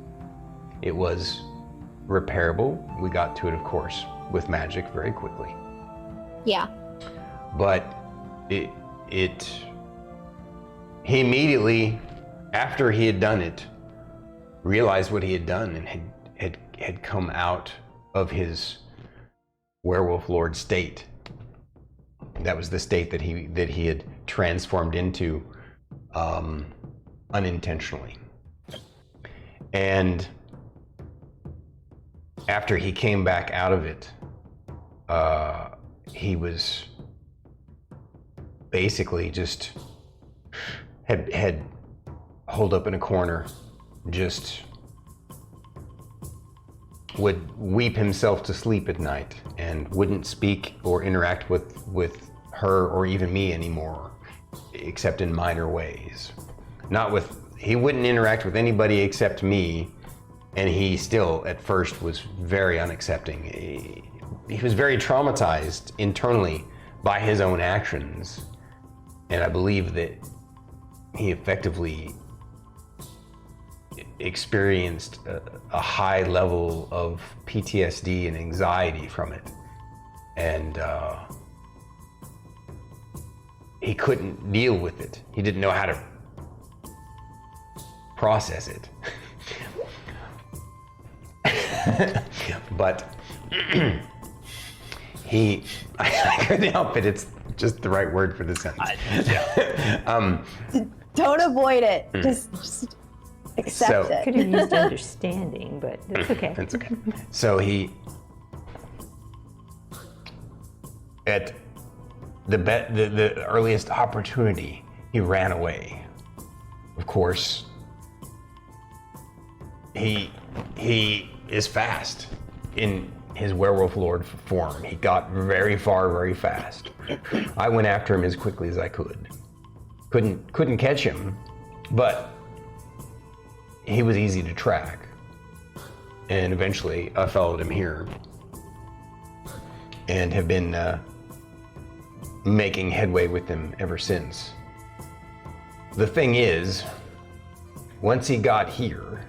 It was repairable. We got to it, of course, with magic very quickly. Yeah. But he immediately, after he had done it, realized what he had done and had come out of his werewolf lord state. That was the state that he had transformed into unintentionally. And after he came back out of it, he was basically just had holed up in a corner, just would weep himself to sleep at night and wouldn't speak or interact with her or even me anymore, except in minor ways. He wouldn't interact with anybody except me, and he still at first was very unaccepting. He was very traumatized internally by his own actions, and I believe that he effectively experienced a high level of PTSD and anxiety from it, and he couldn't deal with it. He didn't know how to process it. But I couldn't help it. It's just the right word for the sentence. Don't avoid it. Just accept it. Could have used understanding, but that's okay. That's okay. So he, at the earliest opportunity, he ran away. Of course, he is fast in his werewolf lord form. He got very far very fast. I went after him as quickly as I could. couldn't catch him, but he was easy to track. And eventually I followed him here and have been making headway with him ever since. The thing is, once he got here,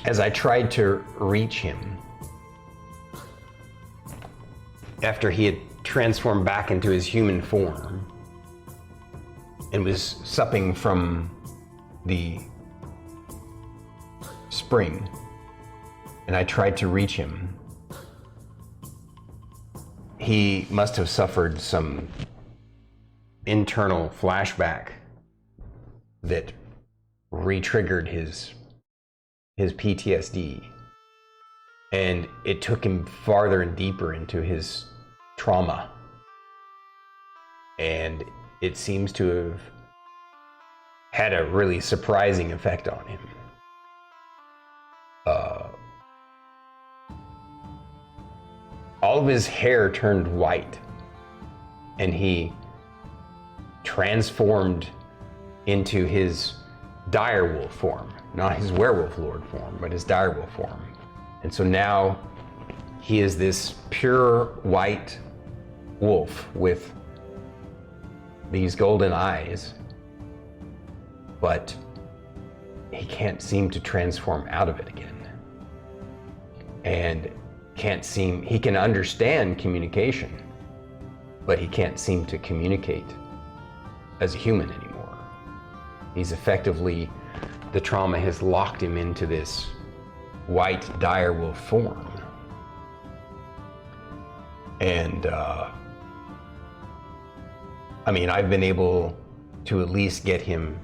as I tried to reach him, after he had transformed back into his human form and was supping from the spring, and I tried to reach him, he must have suffered some internal flashback that re-triggered his PTSD, and it took him farther and deeper into his trauma, and it seems to have had a really surprising effect on him. All of his hair turned white, and he transformed into his direwolf form. Not his werewolf lord form, but his direwolf form. And so now he is this pure white wolf with these golden eyes, but he can't seem to transform out of it again. And he can understand communication, but he can't seem to communicate as a human anymore. He's effectively, the trauma has locked him into this white direwolf form. And I mean, I've been able to at least get him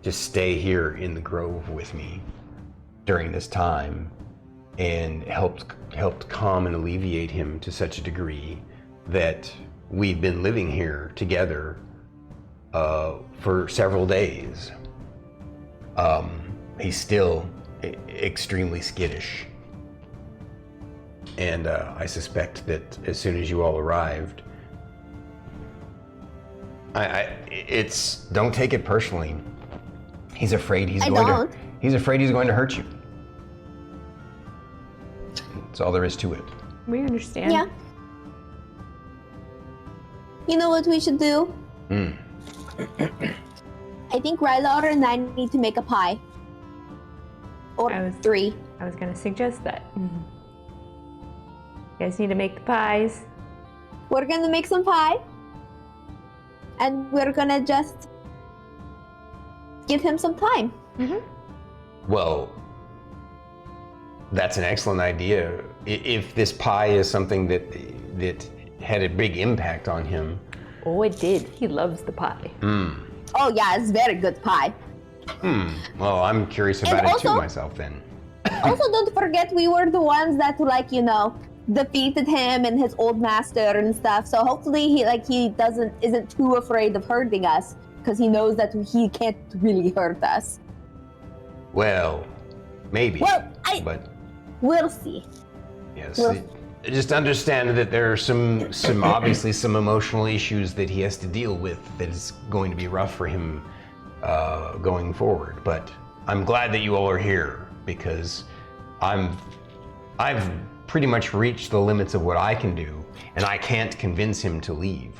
to stay here in the grove with me during this time, and helped calm and alleviate him to such a degree that we've been living here together for several days. He's still extremely skittish, and I suspect that as soon as you all arrived, don't take it personally. He's afraid he's going to hurt you. That's all there is to it. We understand. Yeah. You know what we should do? I think Rylar and I need to make a pie. Or 3. I was going to suggest that. You guys need to make the pies. We're going to make some pie. And we're going to just give him some time. Well, that's an excellent idea. If this pie is something that had a big impact on him. Oh, it did. He loves the pie. Oh yeah, it's very good pie. Well, I'm curious about it too myself then. Also, don't forget we were the ones that, like, you know, defeated him and his old master and stuff. So hopefully he isn't too afraid of hurting us, because he knows that he can't really hurt us. Well, maybe. But we'll see. Yes. Just understand that there are some obviously some emotional issues that he has to deal with that is going to be rough for him going forward. But I'm glad that you all are here, because I've pretty much reached the limits of what I can do, and I can't convince him to leave.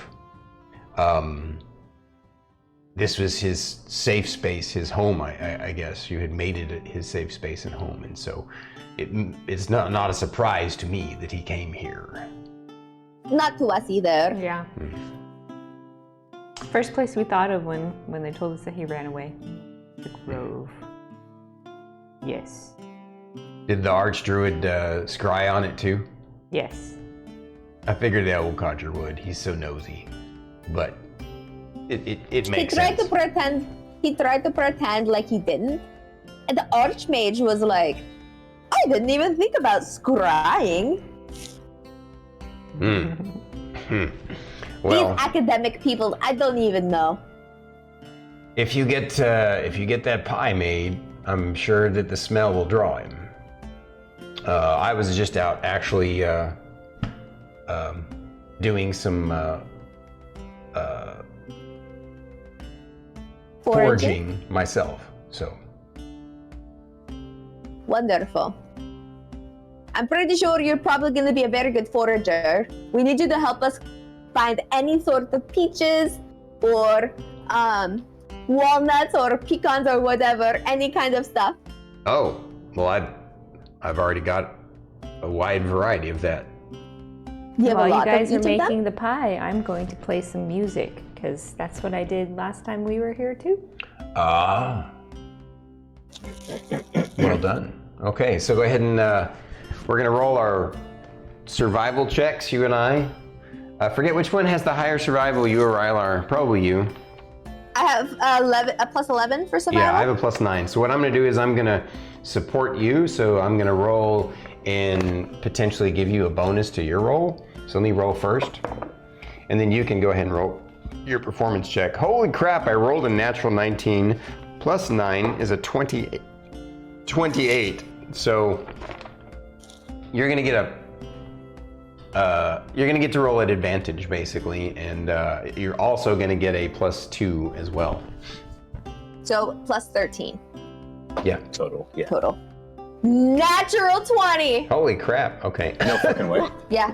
This was his safe space, his home, I guess. You had made it his safe space and home, and so it's not a surprise to me that he came here. Not to us either. Yeah. First place we thought of when they told us that he ran away. The grove. Yes. Did the Archdruid scry on it too? Yes. I figured the old codger would. He's so nosy. But it makes sense. He tried to pretend like he didn't. And the Archmage was like, I didn't even think about scrying. Well, these academic people, I don't even know. If you get that pie made, I'm sure that the smell will draw him. I was just out actually doing some foraging myself. So wonderful. I'm pretty sure you're probably going to be a very good forager. We need you to help us find any sort of peaches or walnuts or pecans or whatever, any kind of stuff. oh, well, I've already got a wide variety of that. You have While a you lot guys of are each of them? making the pie, I'm going to play some music because that's what I did last time we were here too. Ah, well done. Okay, so go ahead and we're gonna roll our survival checks, you and I. Forget which one has the higher survival, you or Rylar? Probably you. I have a plus 11 for survival. Yeah, I have a +9. So what I'm gonna do is I'm gonna support you, so I'm gonna roll and potentially give you a bonus to your roll. So let me roll first, and then you can go ahead and roll your performance check. Holy crap, I rolled a natural 19, plus 9 is a 28. So you're gonna get to roll at advantage basically, and you're also gonna get a +2 as well. So plus 13 Yeah. Total. Yeah. total. Natural 20. Holy crap. Okay. No fucking way. Yeah.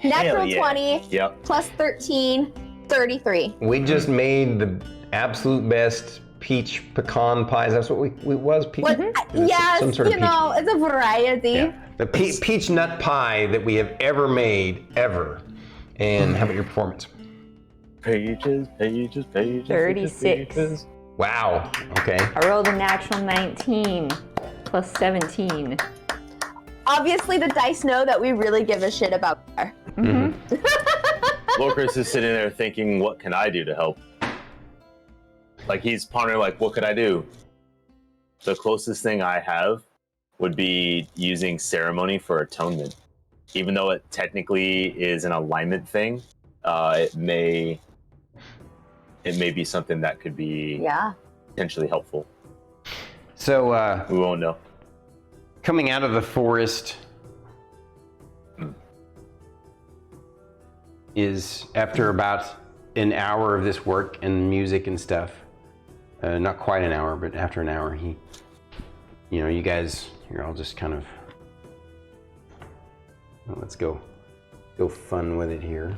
Natural yeah. 20 Yep. plus 13, 33. We just made the absolute best peach pecan pies. That's what we was peach. What? Yes, some sort of you peach. know, it's a variety. Yeah. The peach nut pie that we have ever made, ever. And how about your performance? Pages. 36. pages. Wow. Okay. I rolled a natural 19 plus 17. Obviously, the dice know that we really give a shit about her. Lorkris is sitting there thinking, what can I do to help? Like, he's pondering, like, what could I do? The closest thing I have would be using ceremony for atonement. Even though it technically is an alignment thing, it may be something that could be Yeah. potentially helpful. So We won't know. coming out of the forest is after about an hour of this work and music and stuff. Not quite an hour, but after an hour, you guys, you're all just kind of, well, let's go fun with it here.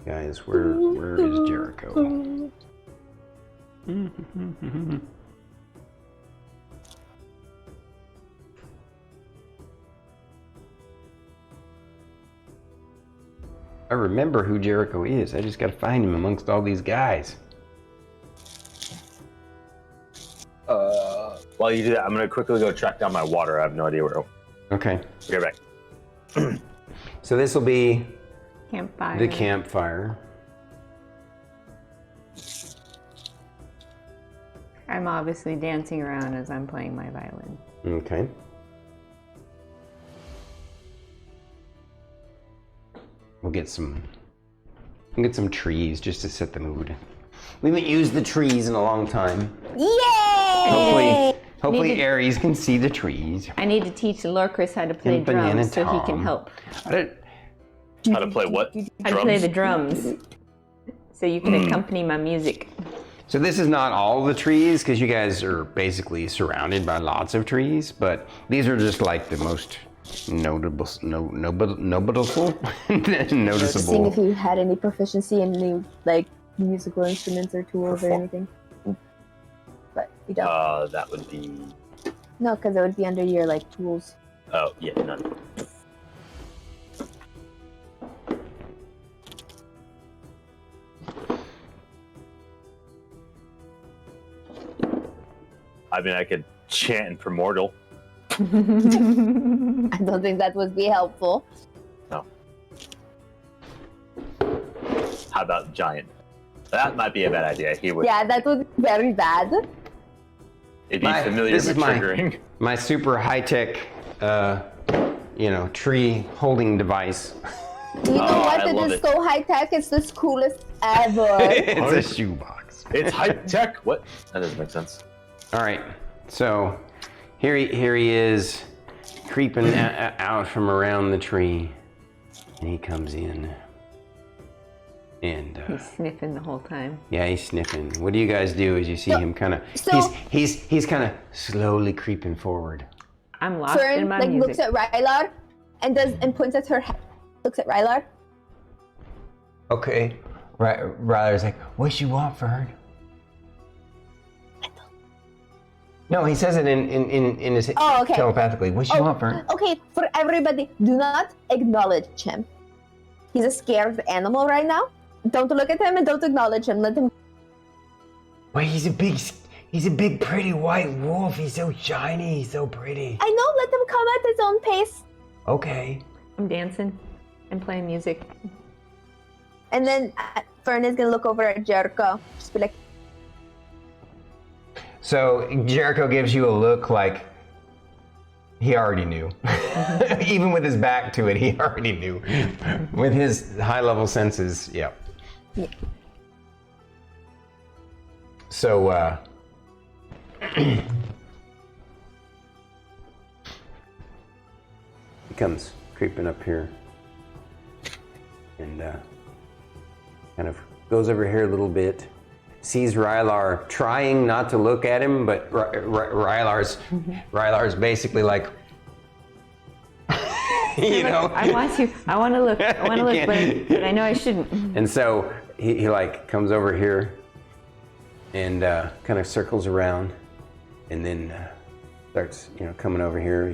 Guys, where is Jericho? I remember who Jericho is. I just gotta find him amongst all these guys. While you do that, I'm going to quickly go track down my water. I have no idea where. Okay. Get back. So this will be Campfire. the campfire. I'm obviously dancing around as I'm playing my violin. Okay. We'll get some trees just to set the mood. We haven't used the trees in a long time. Yay! Hopefully Aries can see the trees. I need to teach Lorkris how to play And Banana drums so he can Tom. help. I How to play what? How to play the drums so you can accompany my music. So this is not all the trees, because you guys are basically surrounded by lots of trees, but these are just like the most noticeable. Seeing if you had any proficiency in any like musical instruments or tools or anything. But you don't. That would be. No, because it would be under your like tools. Oh, yeah, none. I mean, I could chant in Primordial. I don't think that would be helpful. No. How about Giant? That might be a bad idea. He would. Yeah, that would be very bad. It'd be familiar this with is triggering. my super high-tech, tree holding device. You know what? I It love is it. so high tech. It's the coolest ever. It's a shoebox. It's high tech. What? That doesn't make sense. All right, so here he is, creeping out from around the tree. And he comes in. And He's sniffing the whole time. yeah, he's sniffing. What do you guys do as you see him kind of? So- He's kind of slowly creeping forward. I'm lost Fern in my like music. looks at Rylar and points at her head. Looks at Rylar. Okay. Rylar's like, what you want, Fern? No, he says it in his Oh, okay. telepathically. What you want, Fern? Okay, for everybody, do not acknowledge him. He's a scared animal right now. Don't look at him and don't acknowledge him. Let him. Wait, he's a big pretty white wolf. He's so shiny. He's so pretty. I know. Let him come at his own pace. Okay. I'm dancing and playing music. And then Fern is gonna look over at Jericho. Just be like, So Jericho gives you a look like he already knew. Even with his back to it, he already knew. With his high-level senses, yeah. So, he comes creeping up here and kind of goes over here a little bit. Sees Rylar trying not to look at him, but Rylar's basically like, you know. I want to look, but I know I shouldn't. And so he like comes over here and kind of circles around, and then starts coming over here.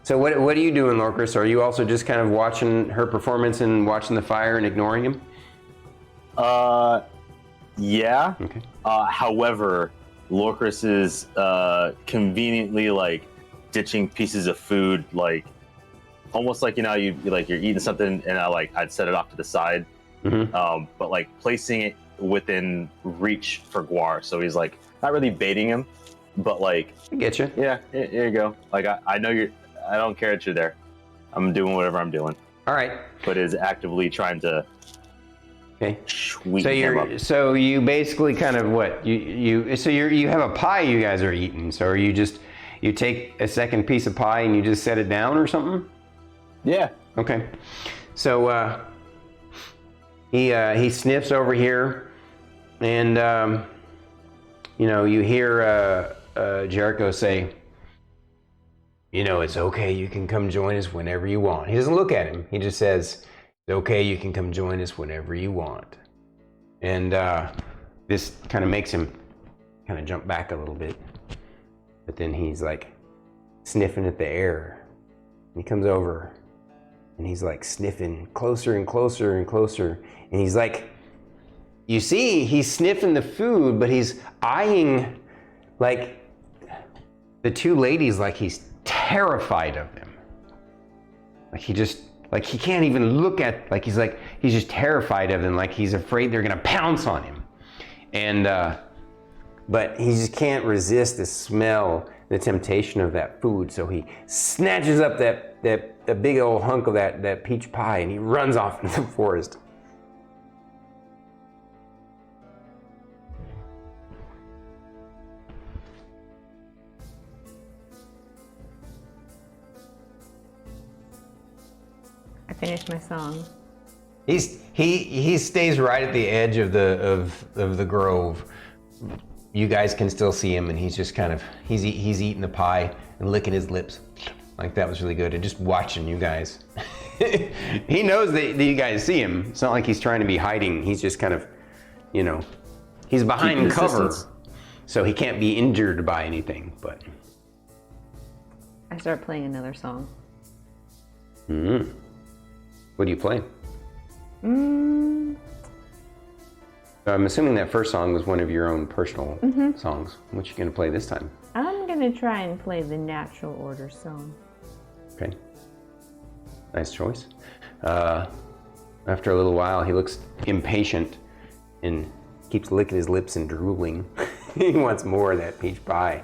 So what are you doing, Lorkris? Are you also just kind of watching her performance and watching the fire and ignoring him? Yeah. Okay. However, Lorkris is conveniently like ditching pieces of food, like almost like you're eating something and I'd set it off to the side, but like placing it within reach for Guwar. So he's like not really baiting him, but like I get you. yeah, here you go. Like I know I don't care that you're there. I'm doing whatever I'm doing. All right. But is actively trying to. Okay. Sweeten him up. So you basically kind of what you have a pie you guys are eating. So are you take a second piece of pie and you just set it down or something? Yeah. Okay. So he sniffs over here, and you hear Jericho say, it's okay. You can come join us whenever you want. He doesn't look at him. He just says, it's okay, you can come join us whenever you want. And this kind of makes him kind of jump back a little bit. But then he's like sniffing at the air. And he comes over and he's like sniffing closer and closer and closer. And he's like, you see, he's sniffing the food, but he's eyeing like the two ladies like he's terrified of them. Like he can't even look at, he's just terrified of them, like he's afraid they're gonna pounce on him. And, but he just can't resist the smell, the temptation of that food. So he snatches up that big old hunk of that peach pie and he runs off into the forest. I finished my song. He stays right at the edge of the grove. You guys can still see him, and he's just kind of he's eating the pie and licking his lips. Like that was really good, and just watching you guys. He knows that you guys see him. It's not like he's trying to be hiding. He's just kind of, he's behind cover, so he can't be injured by anything. But I start playing another song. What do you play? I'm assuming that first song was one of your own personal songs. What you gonna play this time? I'm gonna try and play the Natural Order song. Okay. Nice choice. After a little while, he looks impatient and keeps licking his lips and drooling. He wants more of that peach pie.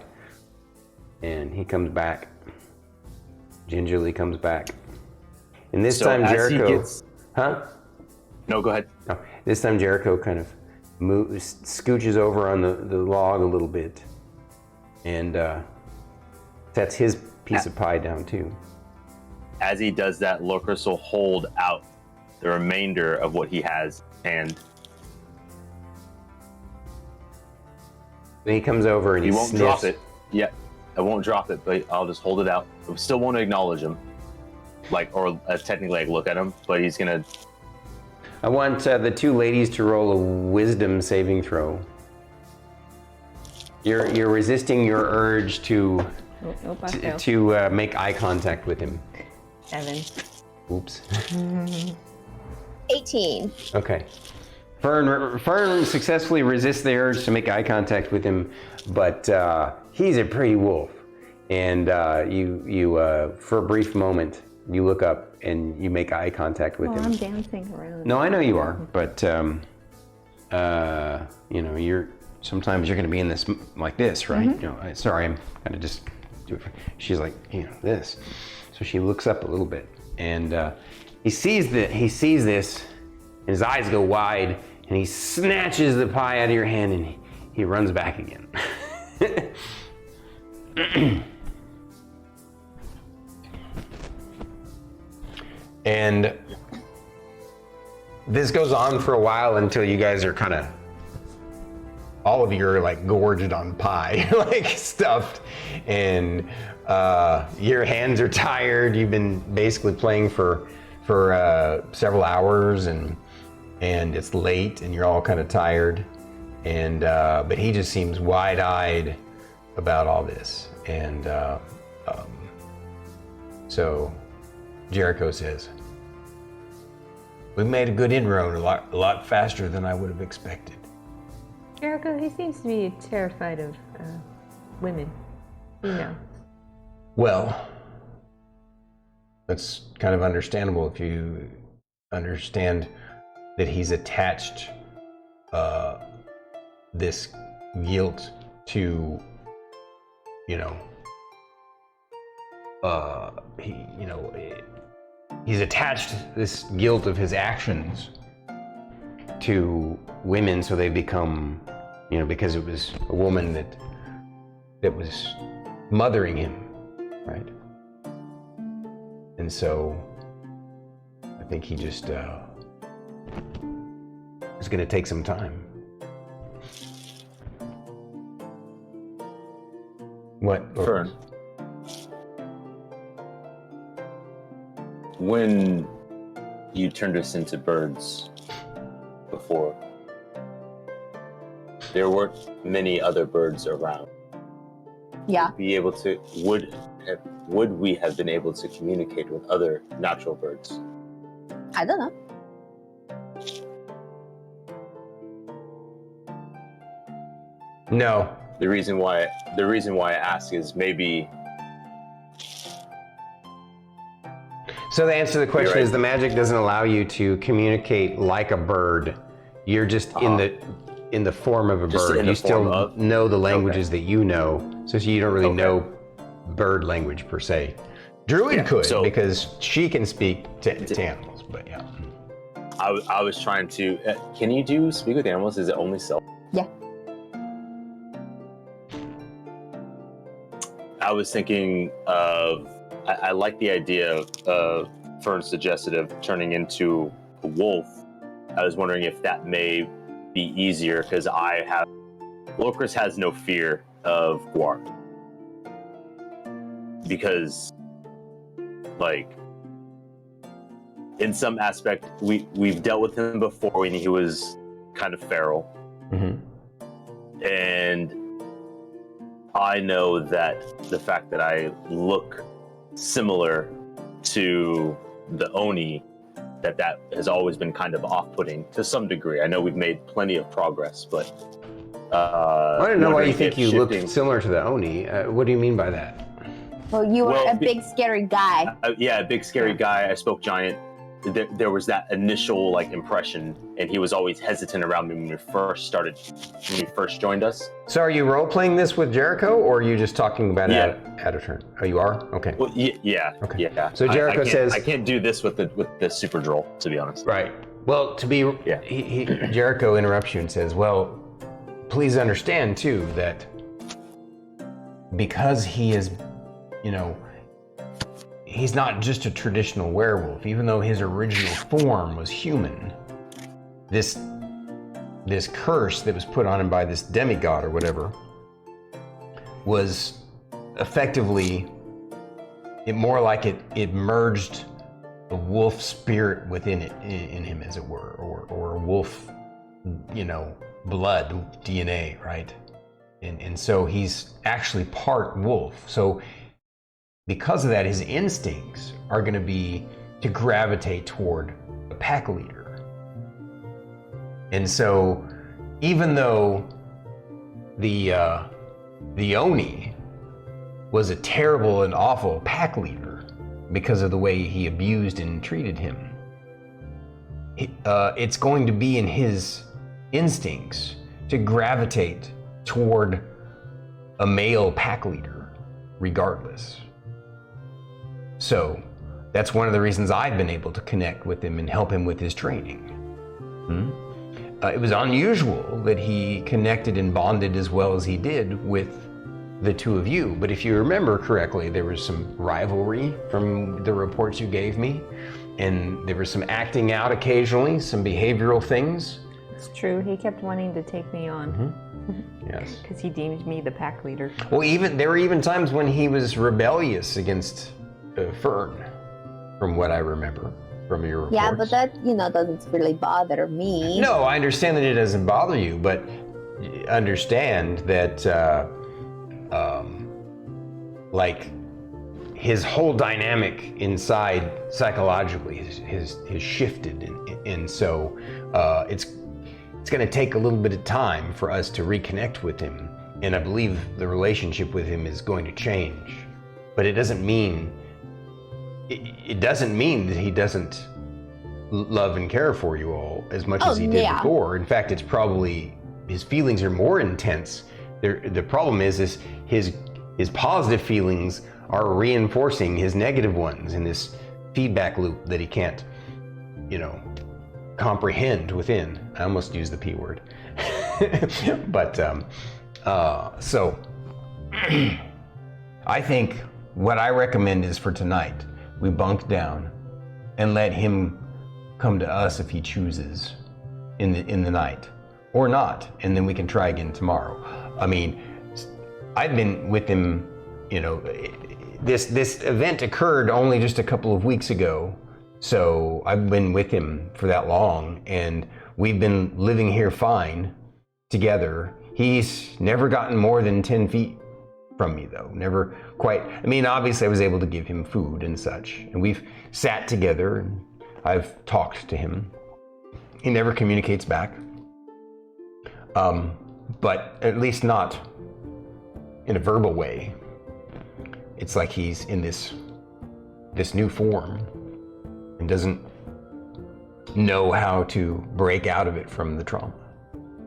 And he comes back. Gingerly comes back. And this time Jericho... Huh? No, go ahead. Oh, this time Jericho kind of scooches over on the log a little bit and sets his piece of pie down too. As he does that, Lorkris will hold out the remainder of what he has, and Then he comes over and he won't sniffs. drop it. Yeah, I won't drop it, but I'll just hold it out. I still won't acknowledge him, or technically look at him, but he's gonna. I want the two ladies to roll a wisdom saving throw. You're resisting your urge to make eye contact with him. 7. Oops. 18. Okay. Fern successfully resists the urge to make eye contact with him, but he's a pretty wolf. And you for a brief moment, you look up and you make eye contact with him. I'm dancing around. No, I know you are, but sometimes you're going to be in this like this, right? Mm-hmm. Sorry, I'm kind of just do it. She's like, this. So she looks up a little bit, and he sees this, and his eyes go wide, and he snatches the pie out of your hand, and he runs back again. And this goes on for a while until you guys are kind of, all of you are like gorged on pie, like stuffed, and your hands are tired. You've been basically playing for several hours, and it's late, and you're all kind of tired, and but he just seems wide-eyed about all this, and so Jericho says, "We made a good inroad, a lot faster than I would have expected." Jericho, he seems to be terrified of women. Well, that's kind of understandable if you understand that he's attached this guilt to, he's attached this guilt of his actions to women, so they become, because it was a woman that was mothering him, right? And so I think he just is going to take some time. What? Fern. When you turned us into birds before, there weren't many other birds around. Yeah. Would we have been able to communicate with other natural birds? I don't know. No. The reason why I ask is maybe. So the answer to the question Right. is the magic doesn't allow you to communicate like a bird. You're just in the form of a bird. You still know the languages that you know, so you don't really know bird language per se. Druid could, because she can speak to animals, but yeah. I was trying to. Can you do speak with animals? Is it only self? Yeah. I was thinking of. I like the idea of Fern suggested of turning into a wolf. I was wondering if that may be easier, because Lorkris has no fear of Guwar. Because, in some aspect, we've dealt with him before when he was kind of feral. Mm-hmm. And I know that the fact that I look similar to the Oni, that has always been kind of off-putting to some degree. I know we've made plenty of progress, but I don't know why you think you look similar to the Oni. What do you mean by that? Well, you were a big, scary guy. A big, scary guy. I spoke giant. There was that initial impression, and he was always hesitant around me when we first joined us. So are you role-playing this with Jericho, or are you just talking about it at a turn? Oh, you are? Okay. Well, yeah. Okay. Yeah. So Jericho says... I can't do this with the super droll, to be honest. Right. Well, Jericho interrupts you and says, well, please understand, too, that because he is, he's not just a traditional werewolf, even though his original form was human. This curse that was put on him by this demigod or whatever was effectively more like it merged a wolf spirit within it, in him, as it were, or a wolf, blood, DNA, right? And so he's actually part wolf. So because of that, his instincts are going to be to gravitate toward a pack leader. And so even though the Oni was a terrible and awful pack leader because of the way he abused and treated him, it's going to be in his instincts to gravitate toward a male pack leader regardless. So that's one of the reasons I've been able to connect with him and help him with his training. It was unusual that he connected and bonded as well as he did with the two of you, but if you remember correctly, there was some rivalry from the reports you gave me, and there was some acting out occasionally, some behavioral things. It's true, he kept wanting to take me on. Yes. Because he deemed me the pack leader. Well, there were even times when he was rebellious against Fern, from what I remember from your reports. Yeah, but that, doesn't really bother me. No, I understand that it doesn't bother you, but understand that, his whole dynamic inside psychologically has shifted, and so it's going to take a little bit of time for us to reconnect with him, and I believe the relationship with him is going to change. But it doesn't mean that he doesn't love and care for you all as much as he did before. In fact, it's probably his feelings are more intense. The problem is his positive feelings are reinforcing his negative ones in this feedback loop that he can't, comprehend within. I almost used the P word. But so I think what I recommend is for tonight, we bunk down and let him come to us if he chooses in the night, or not, and then we can try again tomorrow. I mean, I've been with him, this event occurred only just a couple of weeks ago, so I've been with him for that long, and we've been living here fine together. He's never gotten more than 10 feet from me, though. Never quite. I mean, obviously I was able to give him food and such, and we've sat together and I've talked to him. He never communicates back, but at least not in a verbal way. It's like he's in this new form and doesn't know how to break out of it from the trauma.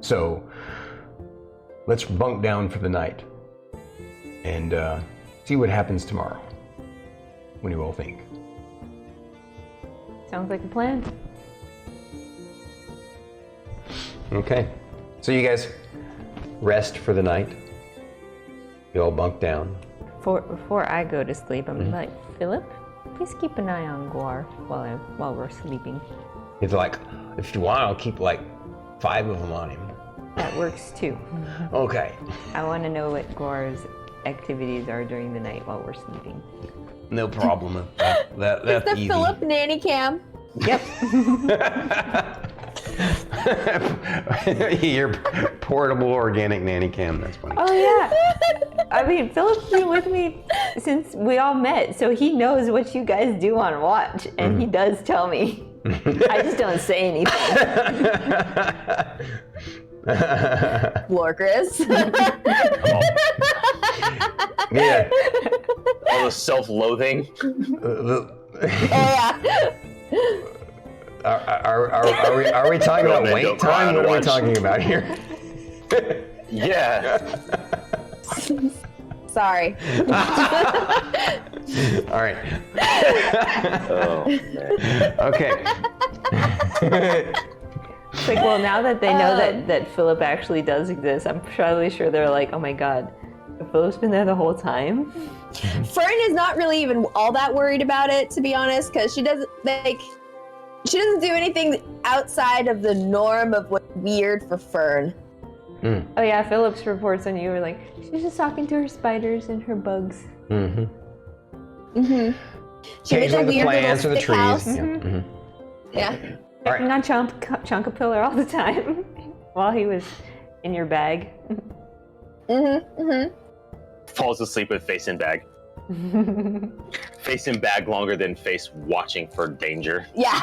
So let's bunk down for the night and see what happens tomorrow. What do you all think? Sounds like a plan. Okay, so you guys rest for the night. You all bunk down. Before I go to sleep, I'm like, Philip, please keep an eye on Guwar while we're sleeping. It's like, if you want, I'll keep like 5 of them on him. That works too. Okay. I want to know what Guwar's activities are during the night while we're sleeping. No problem. That's It's the easy. Philip nanny cam. Yep. Your portable organic nanny cam. That's funny. Oh yeah. I mean, Philip's been with me since we all met, so he knows what you guys do on watch, and he does tell me. I just don't say anything. Lorkris. Yeah. All the self-loathing. Are we talking about man, wait don't cry time? on What are we watch. talking about here? Yeah. Sorry. All right. Oh, man. Okay. It's like, well, now that they know that Philip actually does exist, I'm probably sure they're like, oh my god, Philip's been there the whole time. Fern is not really even all that worried about it, to be honest, because she doesn't do anything outside of the norm of what's weird for Fern. Oh yeah, Philip's reports on you were like, she's just talking to her spiders and her bugs. Mm-hmm. Mm-hmm. She made a Occasionally the weird plants or little the stick trees. house. Yeah. Mm-hmm. Yeah. All right. Checking on Chunkapillar all the time while he was in your bag. Mm-hmm. Mm-hmm. Falls asleep with face in bag. Face in bag longer than face watching for danger. Yeah.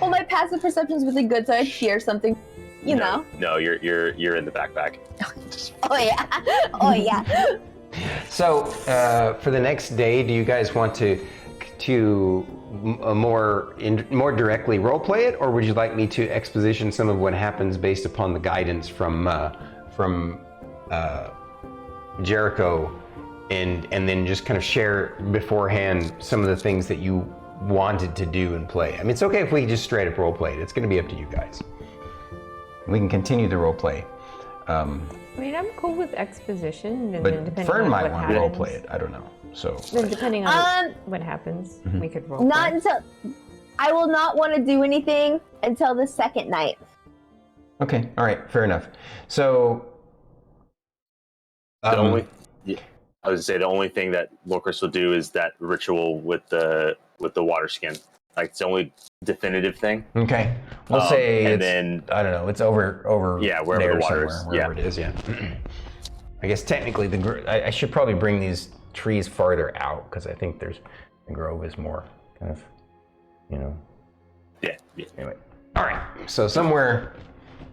Well, my passive perception is really good, so I'd hear something, you know. No, you're in the backpack. Oh yeah. Oh yeah. So for the next day, do you guys want to more directly roleplay it, or would you like me to exposition some of what happens based upon the guidance from Jericho, and then just kind of share beforehand some of the things that you wanted to do and play? I mean, it's okay if we just straight up roleplay it. It's going to be up to you guys. We can continue the roleplay. I mean, I'm cool with exposition, and then But depending Fern on might what want to happens, roleplay it. I don't know. So then depending on what happens, we could roleplay. Not until I will not want to do anything until the second night. okay, all right, fair enough. So I was gonna say the only thing that Lorkris will do is that ritual with the water skin. Like it's the only definitive thing. okay, we'll say and it's, then I don't know. It's over. Yeah, wherever there the water somewhere, is. wherever it is. Yeah. I guess technically I should probably bring these trees farther out because I think the grove is more kind of, yeah. Anyway, all right. So somewhere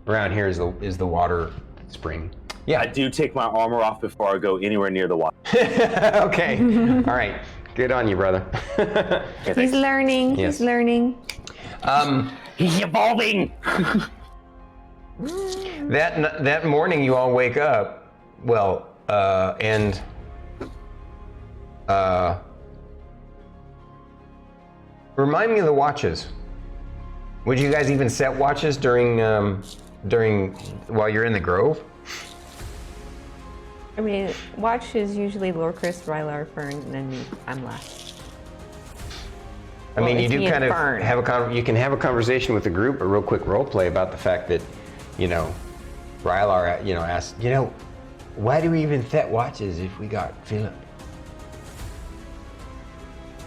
around here is the water spring. Yeah. I do take my armor off before I go anywhere near the water. Okay. All right. Good on you, brother. He's learning. Yes. He's learning. He's evolving. That morning you all wake up. Well, remind me of the watches. Would you guys even set watches during while you're in the grove? I mean, watch is usually Lorkris, Rylar, Fern, and then me. I'm last. I mean, you it's do me kind and of Fern. you can have a conversation with the group, a real quick role play about the fact that, Rylar, asked, why do we even set watches if we got Philip?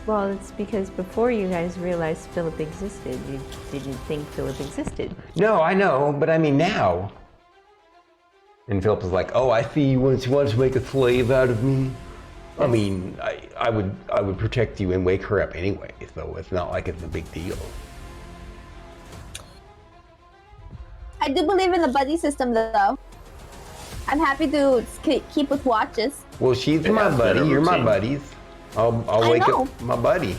Well, it's because before you guys realized Philip existed, you didn't think Philip existed. No, I know, but I mean now. And Philip was like, "Oh, I see you want to make a slave out of me. I mean, I would protect you and wake her up anyway, so it's not like it's a big deal." I do believe in the buddy system, though. I'm happy to keep with watches. Well, she's It my has been buddy. a You're my routine. buddies. I'll wake up my buddy.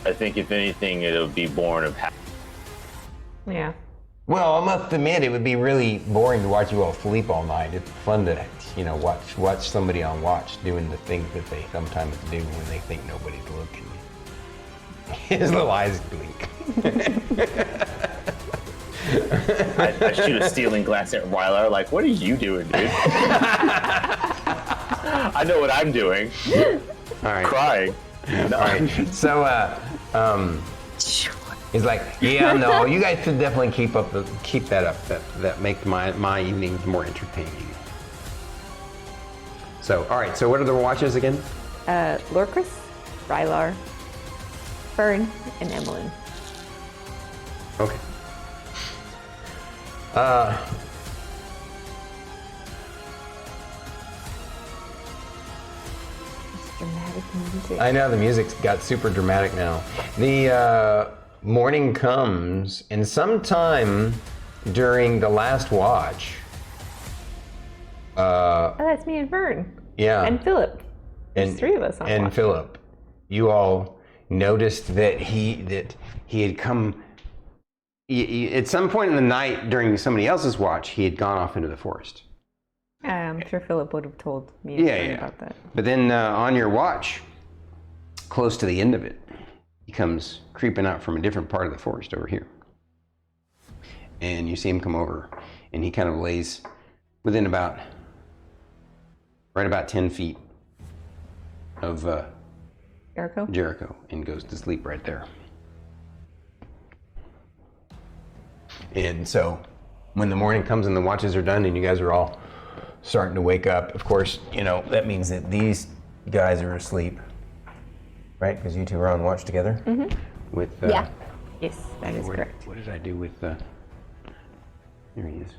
I think if anything, it'll be born of Yeah. Well, I must admit, it would be really boring to watch you all sleep all night. It's fun to, watch somebody on watch doing the things that they sometimes do when they think nobody's looking. His little eyes blink. I shoot a stealing glass at Rylar. Like, what are you doing, dude? I know what I'm doing. All right. Crying. No. All right. So, he's like, yeah, no, you guys should definitely keep that up. That makes my evenings more entertaining. So, all right. So, what are the watches again? Lorkris, Rylar, Fern, and Emillynn. Okay. Dramatic music. I know the music's got super dramatic now. The morning comes, and sometime during the last watch. Oh, that's me and Fern. Yeah. And Philip. There's three of us on And watch. Philip, you all noticed that he had come. At some point in the night during somebody else's watch, he had gone off into the forest. I'm sure Philip would have told me and Fern Yeah. about that. But then on your watch, close to the end of it, he comes creeping out from a different part of the forest over here. And you see him come over, and he kind of lays within about, right about 10 feet of Jericho and goes to sleep right there. And so when the morning comes and the watches are done and you guys are all starting to wake up, of course, you know, that means that these guys are asleep, right? Because you two are on watch together? Mm-hmm. With, Yeah. Yes, that is correct. What did I do with, here he is.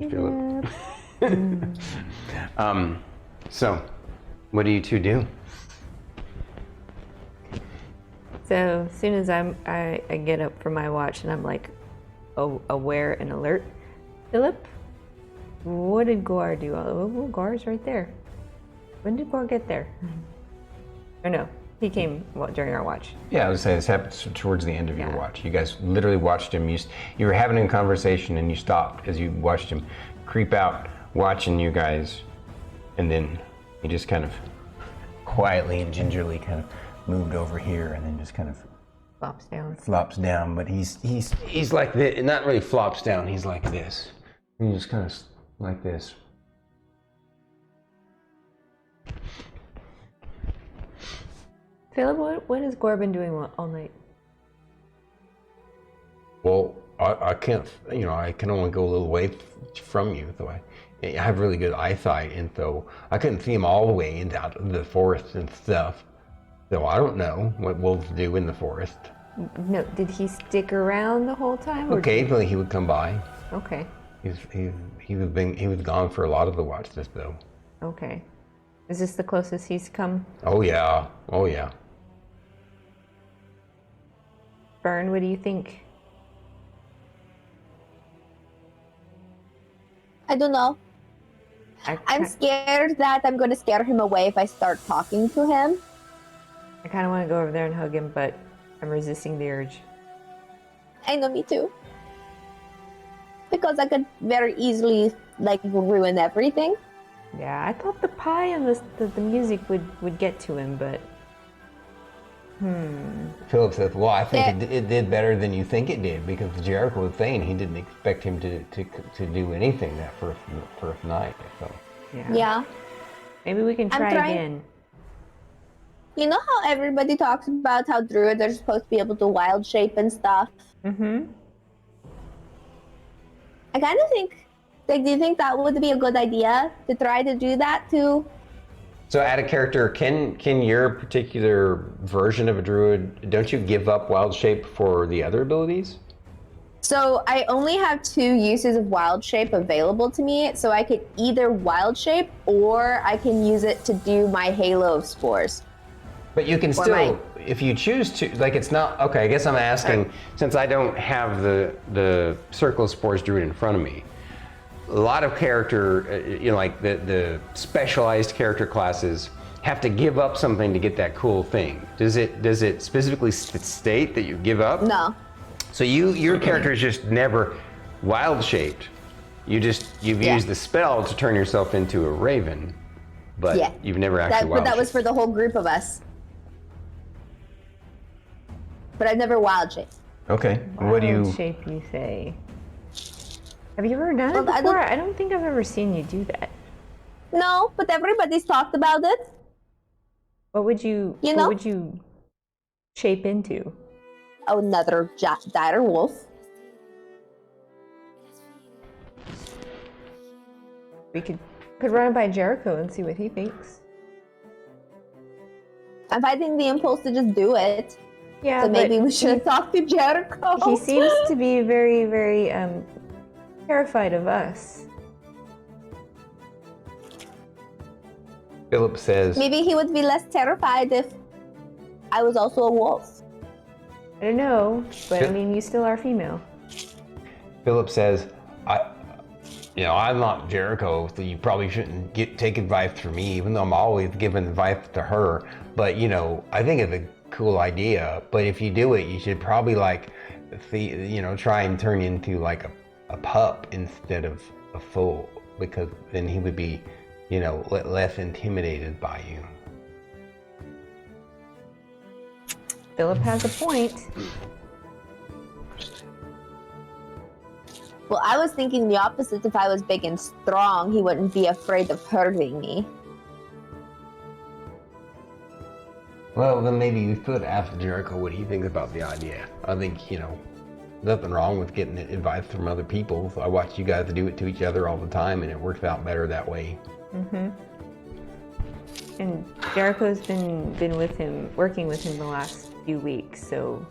Philip. So, what do you two do? So as soon as I get up from my watch and I'm like aware and alert, Philip, what did Guwar do? Oh, Guwar's right there. When did Guwar get there? Or no, he came during our watch. Yeah, I was saying this happens towards the end of your watch. You guys literally watched him. You were having a conversation and you stopped as you watched him creep out, watching you guys, and then he just kind of quietly and gingerly kind of moved over here and then just kind of flops down. But he's like this, not really flops down. He's like this. He's just kind of like this. Philip, what has Guwar been doing all night? Well, I can't, you know, I can only go a little way from you, though I have really good eyesight, and so I couldn't see him all the way into out of the forest and stuff. So I don't know what wolves do in the forest. No, did he stick around the whole time? Occasionally he would come by. Okay. He was gone for a lot of the watches, though. Okay. Is this the closest he's come? Oh yeah. Oh yeah. Fern, what do you think? I don't know. I'm scared that I'm going to scare him away if I start talking to him. I kind of want to go over there and hug him, but I'm resisting the urge. I know, me too. Because I could very easily, like, ruin everything. Yeah, I thought the pie and the music would get to him, but... Philip says, well, I think it did better than you think it did, because Jericho was saying he didn't expect him to do anything that first night. So. Yeah. Maybe we can try again. You know how everybody talks about how druids are supposed to be able to wild shape and stuff? Mm-hmm. I kind of think, like, do you think that would be a good idea to try to do that too? So add a character, can your particular version of a druid, don't you give up wild shape for the other abilities? So I only have 2 uses of wild shape available to me, so I could either wild shape or I can use it to do my halo of spores. But you can still, if you choose to, like, it's not, okay, I guess I'm asking, since I don't have the Circle of Spores druid in front of me, a lot of character, you know, like the specialized character classes have to give up something to get that cool thing. Does it specifically state that you give up? No. So your character is just never wild shaped. You've used the spell to turn yourself into a raven, but you've never actually wild shaped. But that was for the whole group of us. But I've never wild shaped. Okay. What do you... Wild shape, you say? Have you ever done it before? I don't think I've ever seen you do that. No, but everybody's talked about it. What would you what would you shape into? Another dire wolf. We could run it by Jericho and see what he thinks. I'm fighting the impulse to just do it. Yeah, so maybe we should talk to Jericho. He seems to be very, very terrified of us. Philip says... Maybe he would be less terrified if I was also a wolf. I don't know, but I mean, you still are female. Philip says, I'm not Jericho, so you probably shouldn't take advice from me, even though I'm always giving advice to her. But, you know, I think it's a cool idea. But if you do it, you should probably, like, try and turn into, like, a pup instead of a foal, because then he would be, less intimidated by you. Philip has a point. Well, I was thinking the opposite. If I was big and strong, he wouldn't be afraid of hurting me. Well, then maybe you could ask Jericho what he thinks about the idea. I think, nothing wrong with getting advice from other people. I watch you guys do it to each other all the time, and it works out better that way. Mm-hmm. And Jericho's been with him, working with him the last few weeks, so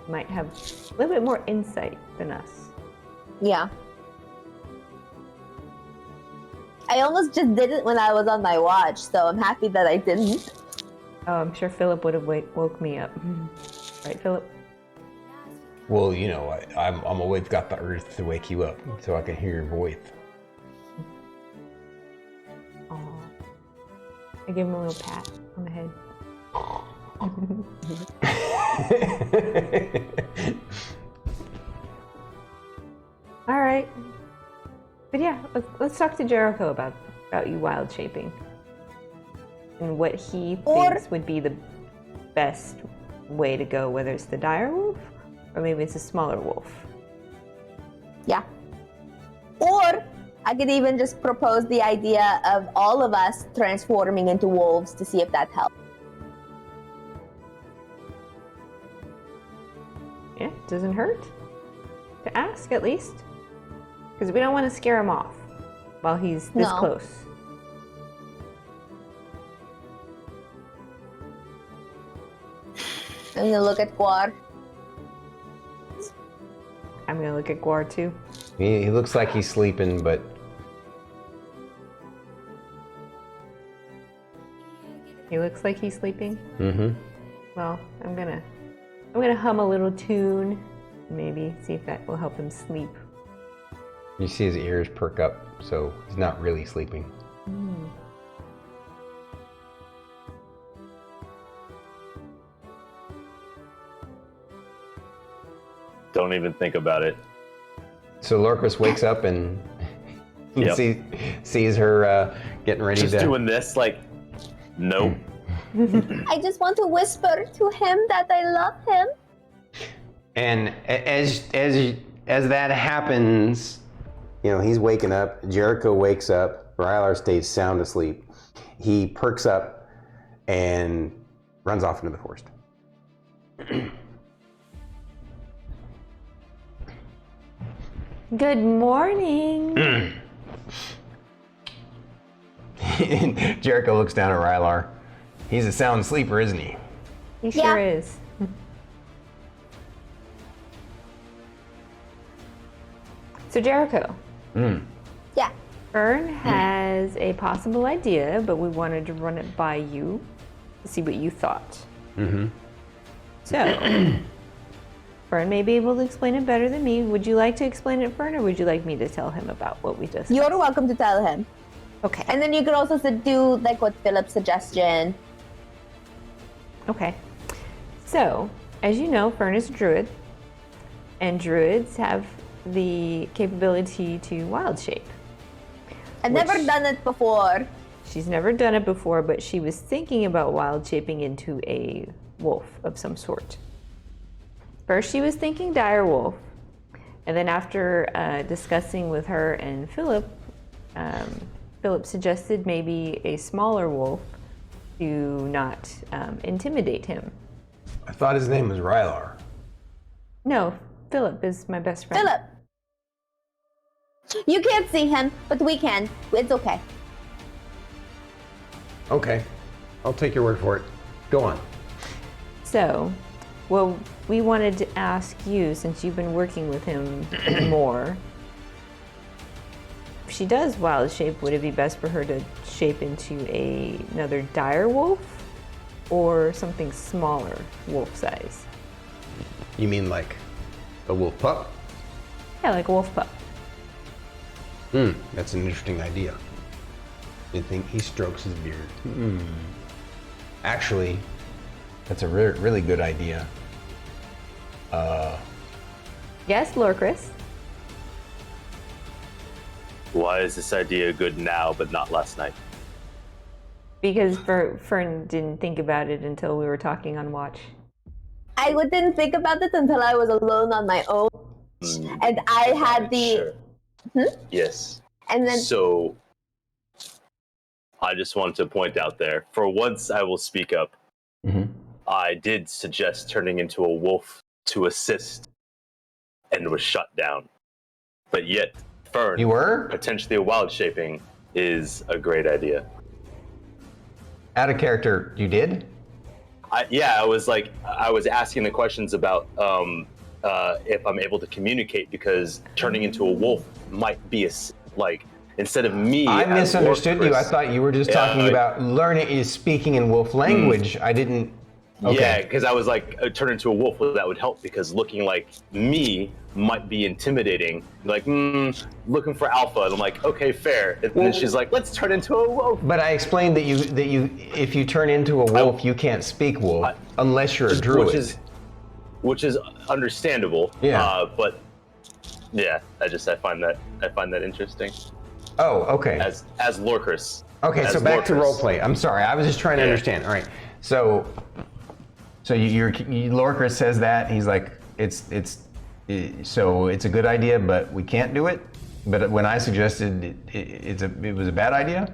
might have a little bit more insight than us. Yeah. I almost just did it when I was on my watch, so I'm happy that I didn't. Oh, I'm sure Philip would have woke me up. Right, Philip? Well, I'm always got the urge to wake you up so I can hear your voice. Aw. I give him a little pat on the head. All right. But yeah, let's talk to Jericho about you wild shaping. And what he thinks would be the best way to go, whether it's the dire wolf or maybe it's a smaller wolf. Yeah. Or I could even just propose the idea of all of us transforming into wolves to see if that helps. Yeah, doesn't hurt to ask at least. Because we don't want to scare him off while he's this close. I'm gonna look at Guwar. I'm gonna look at Guwar too. He looks like he's sleeping, but He looks like he's sleeping. mm-hmm. Well, I'm gonna hum a little tune, maybe see if that will help him sleep. You see his ears perk up, so he's not really sleeping. Mm. Don't even think about it. So Lorkris wakes up and sees her getting ready Just to... doing this, like, nope. I just want to whisper to him that I love him. And as that happens, he's waking up. Jericho wakes up. Rylar stays sound asleep. He perks up and runs off into the forest. Good morning. Jericho looks down at Rylar. He's a sound sleeper, isn't he? He sure is. So Jericho. Yeah. Fern has a possible idea, but we wanted to run it by you to see what you thought. Mm-hmm. So, Fern may be able to explain it better than me. Would you like to explain it, Fern, or would you like me to tell him about what we discussed? You're welcome to tell him. Okay. And then you could also do like what Philip's suggestion. Okay. So, as you know, Fern is a druid, and druids have the capability to wild shape. I've never done it before. She's never done it before, but she was thinking about wild shaping into a wolf of some sort. First, she was thinking dire wolf, and then after discussing with her and Philip, Philip suggested maybe a smaller wolf to not intimidate him. I thought his name was Rylar. No, Philip is my best friend. Philip! You can't see him, but we can. It's okay. Okay, I'll take your word for it. Go on. So, well, we wanted to ask you, since you've been working with him more, if she does wild shape, would it be best for her to shape into another dire wolf or something smaller, wolf size? You mean like a wolf pup? Yeah, like a wolf pup. That's an interesting idea. You think he strokes his beard? Actually, that's a really good idea. Yes, Lorkris. Why is this idea good now, but not last night? Because Fern didn't think about it until we were talking on watch. I didn't think about it until I was alone on my own. And I had the Yes. And then So, I just wanted to point out there, for once I will speak up. I did suggest turning into a wolf to assist and was shut down. But yet, Fern, You were? potentially a wild shaping is a great idea. Out of character, you did? I was asking the questions about if I'm able to communicate, because turning into a wolf might be instead of me. I as misunderstood you. I Lorkris- thought you were just talking about learning, speaking in wolf language. I didn't. Okay. Yeah, because I was like, turn into a wolf, that would help, because looking like me might be intimidating. Like, looking for alpha, and I'm like, okay, fair. And then she's like, let's turn into a wolf. But I explained that if you turn into a wolf, you can't speak wolf unless you're a druid. Which is understandable. Yeah. But yeah, I find that interesting. Oh, okay. As Lorkris. Okay, so back to Lorkris. roleplay. I'm sorry, I was just trying to understand. All right, so Lorkris says that he's like, so it's a good idea, but we can't do it. But when I suggested it was a bad idea.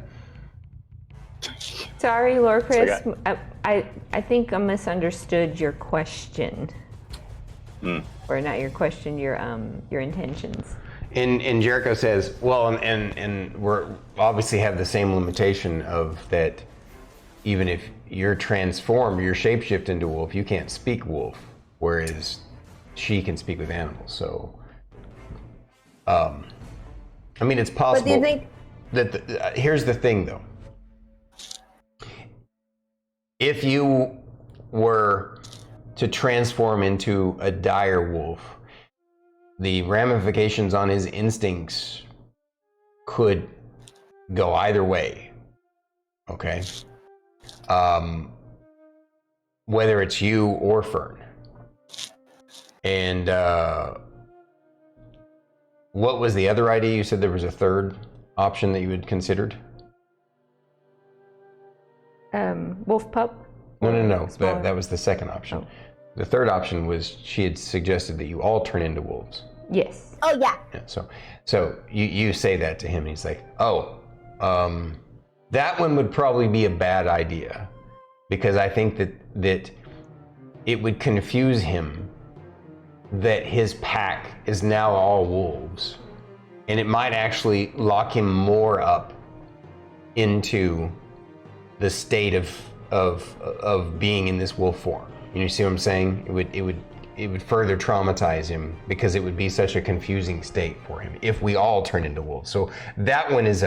Sorry, Lorkris. I think I misunderstood your question. Or not your question, your intentions. And Jericho says, well, and we're obviously have the same limitation of that. Even if you're transformed, you're shapeshift into wolf, you can't speak wolf, whereas she can speak with animals. So, I mean, it's possible. But do you think that here's the thing, though. If you were to transform into a dire wolf, the ramifications on his instincts could go either way. Okay? Whether it's you or Fern. And what was the other idea? You said there was a third option that you had considered? Wolf pup? No. That was the second option. Oh. The third option was she had suggested that you all turn into wolves. Yes. Oh yeah. Yeah, so you say that to him, and he's like, that one would probably be a bad idea, because I think that it would confuse him that his pack is now all wolves, and it might actually lock him more up into the state of being in this wolf form. You see what I'm saying? It would further traumatize him, because it would be such a confusing state for him if we all turn into wolves. So that one is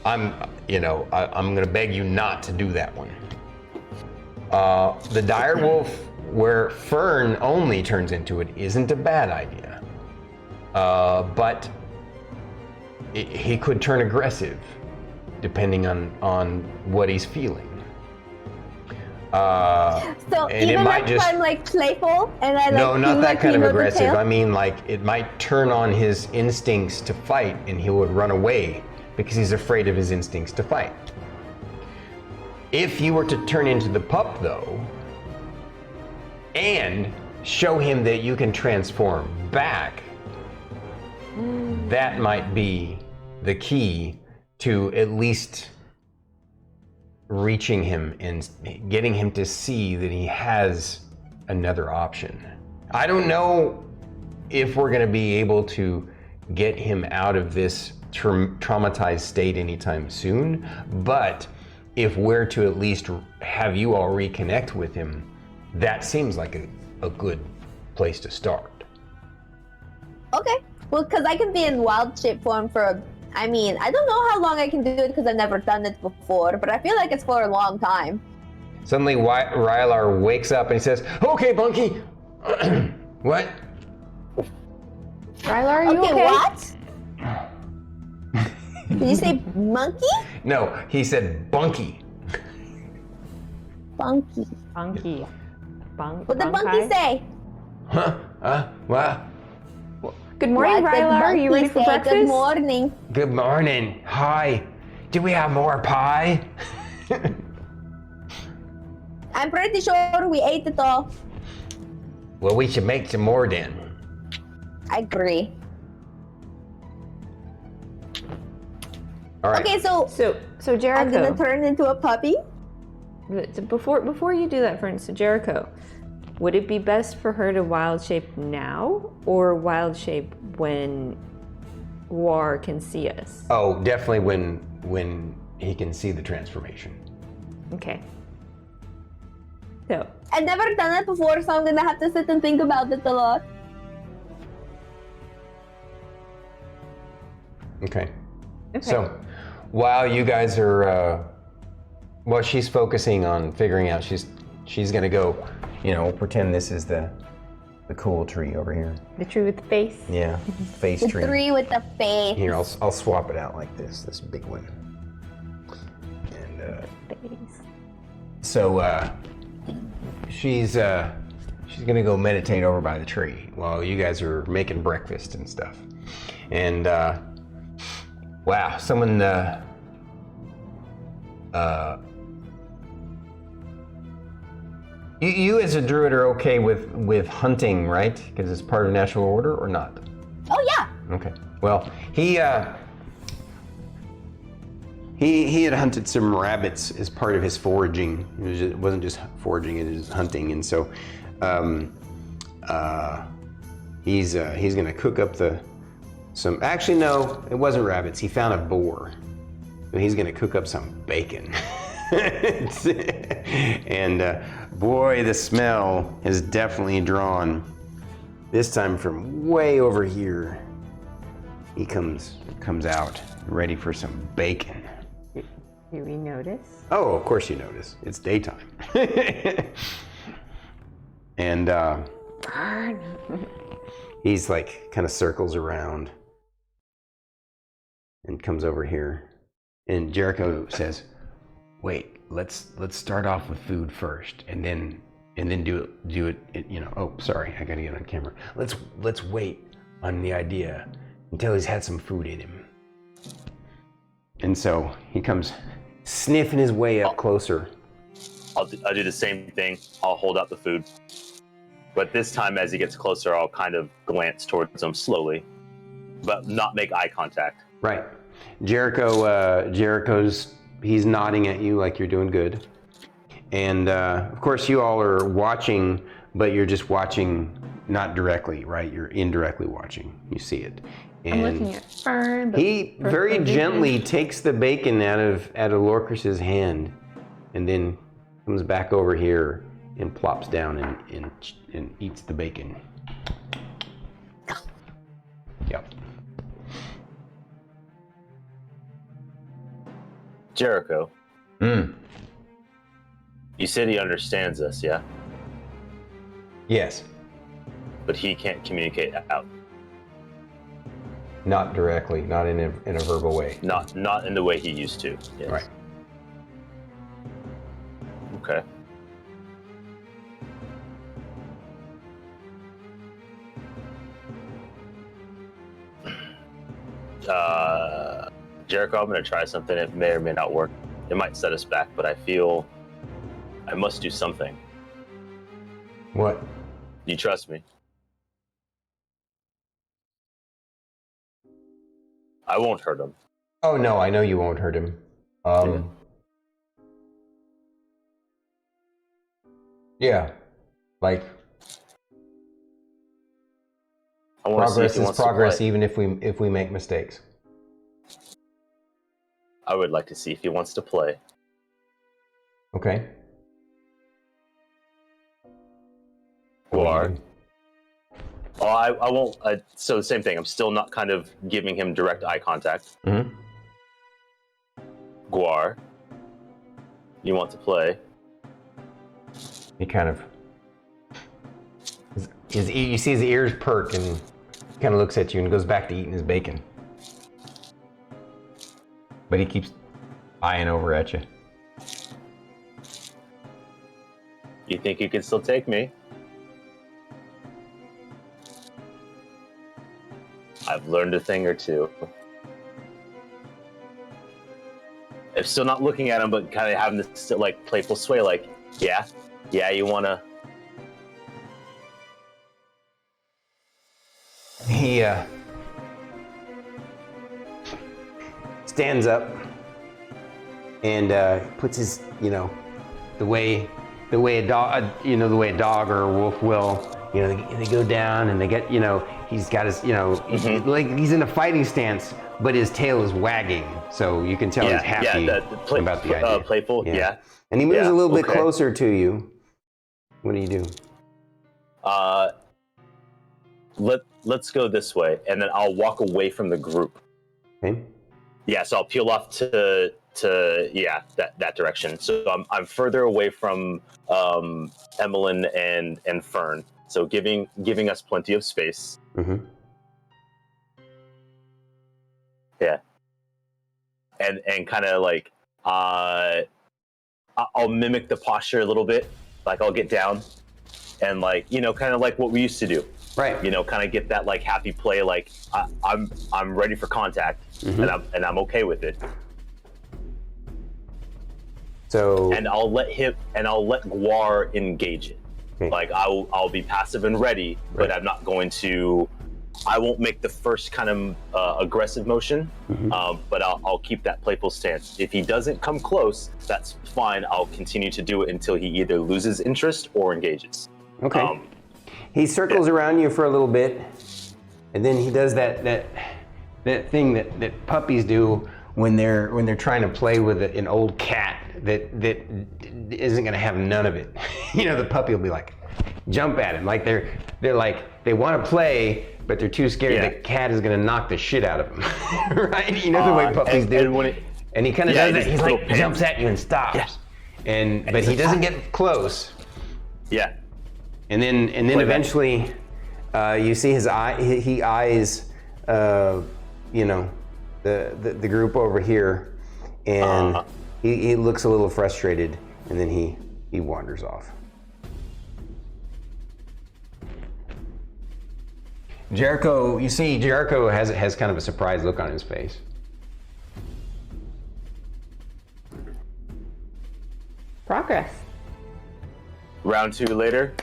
I'm going to beg you not to do that one. The dire wolf, where Fern only turns into it, isn't a bad idea. But he could turn aggressive, depending on what he's feeling. So and even it might if I'm like playful and I like no, not that kind of aggressive. Tail? I mean, like, it might turn on his instincts to fight, and he would run away because he's afraid of his instincts to fight. If you were to turn into the pup, though, and show him that you can transform back, that might be the key to at least reaching him and getting him to see that he has another option. I don't know if we're going to be able to get him out of this traumatized state anytime soon, but if we're to at least have you all reconnect with him, that seems like a good place to start. Okay. Well, because I can be in wild shape form I don't know how long I can do it, because I've never done it before, but I feel like it's for a long time. Suddenly, Rylar wakes up and he says, "Okay, Bunky." What? Rylar, are you okay? What? Did you say monkey? No, he said Bunky. Bunky. Bunky. What did Bunky say? Huh? What? Good morning, What did Rylar. Are you Bunky ready for say? breakfast? Good morning. Good morning. Hi. Do we have more pie? I'm pretty sure we ate it all. Well, we should make some more then. I agree. All right. Okay, so So I'm Jericho. gonna turn into a puppy. Before you do that, Fern, so Jericho, would it be best for her to wild shape now or wild shape when Guwar can see us? Oh, definitely when he can see the transformation. Okay. So, I've never done that before, so I'm gonna have to sit and think about it a lot. Okay. okay. So, while you guys are, well, she's focusing on figuring out. She's gonna go. We'll pretend this is the cool tree over here. The tree with the face? Yeah, face The tree. three with the face. Here, I'll swap it out like this big one. And Face. so she's gonna go meditate over by the tree while you guys are making breakfast and stuff. And wow, someone you as a druid are okay with hunting, right? Because it's part of natural order, or not? Oh yeah. Okay. Well, he had hunted some rabbits as part of his foraging. It wasn't just foraging; it was hunting, and so he's gonna cook up some. Actually, no, it wasn't rabbits. He found a boar, so he's gonna cook up some bacon. And boy, the smell has definitely drawn. This time from way over here. He comes out ready for some bacon. Do we notice? Oh, of course you notice. It's daytime. And he's like kind of circles around and comes over here. And Jericho says, "Wait, let's start off with food first, and then do it. Oh, sorry, I gotta get on camera. Let's wait on the idea until he's had some food in him." And so he comes sniffing his way up closer. I'll do the same thing. I'll hold out the food. But this time, as he gets closer, I'll kind of glance towards him slowly, but not make eye contact. Right. Jericho's he's nodding at you like you're doing good. And of course you all are watching, but you're just watching not directly, right? You're indirectly watching. You see it. And I'm looking at Fern. But he very gently takes the bacon out of Lorkris' hand and then comes back over here and plops down and eats the bacon. Yep. Jericho, Mm. you said he understands us, yeah? Yes. But he can't communicate out. Not directly, not in a verbal way. Not in the way he used to. Yes. Right. Okay. Jericho, I'm going to try something. It may or may not work. It might set us back, but I feel I must do something. What? You trust me? I won't hurt him. Oh no, I know you won't hurt him. Yeah. Like I want to see if progress he is wants progress, to play. even if we make mistakes. I would like to see if he wants to play. Okay. Guwar. Oh, I won't. So same thing. I'm still not kind of giving him direct eye contact. Mm-hmm. Guwar, you want to play? He kind of you see his ears perk and he kind of looks at you and goes back to eating his bacon. But he keeps eyeing over at you. You think you can still take me? I've learned a thing or two. I'm still not looking at him, but kind of having this like playful sway, like, yeah, you wanna. He stands up and puts his, the way a dog, the way a dog or a wolf will, they go down and they get, he's got his, like he's in a fighting stance, but his tail is wagging, so you can tell he's happy about the idea. Playful, yeah. And he moves a little bit closer to you. What do you do? Let's go this way, and then I'll walk away from the group. Okay. Yeah, so I'll peel off to that direction. So I'm further away from Emillynn and Fern, so giving us plenty of space. Mm-hmm. Yeah. And kind of like I'll mimic the posture a little bit. Like I'll get down and like kind of like what we used to do. Right. Kind of get that like happy play. Like I'm ready for contact, mm-hmm. and I'm okay with it. So. And I'll let Guwar engage it. Okay. Like I'll be passive and ready, but I'm not going to. I won't make the first kind of aggressive motion, mm-hmm. But I'll keep that playful stance. If he doesn't come close, that's fine. I'll continue to do it until he either loses interest or engages. Okay. He circles around you for a little bit, and then he does that thing that puppies do when they're trying to play with an old cat that isn't going to have none of it. The puppy will be like, jump at him, like they're like they want to play. But they're too scared the cat is gonna knock the shit out of them, right? The way puppies do. And he kind of does that. He's like jumps at you and stops, but he doesn't get close. Yeah. And then eventually, you see his eye. He eyes, the group over here, and he looks a little frustrated, and then he wanders off. Jericho has kind of a surprised look on his face. Progress. Round 2 later,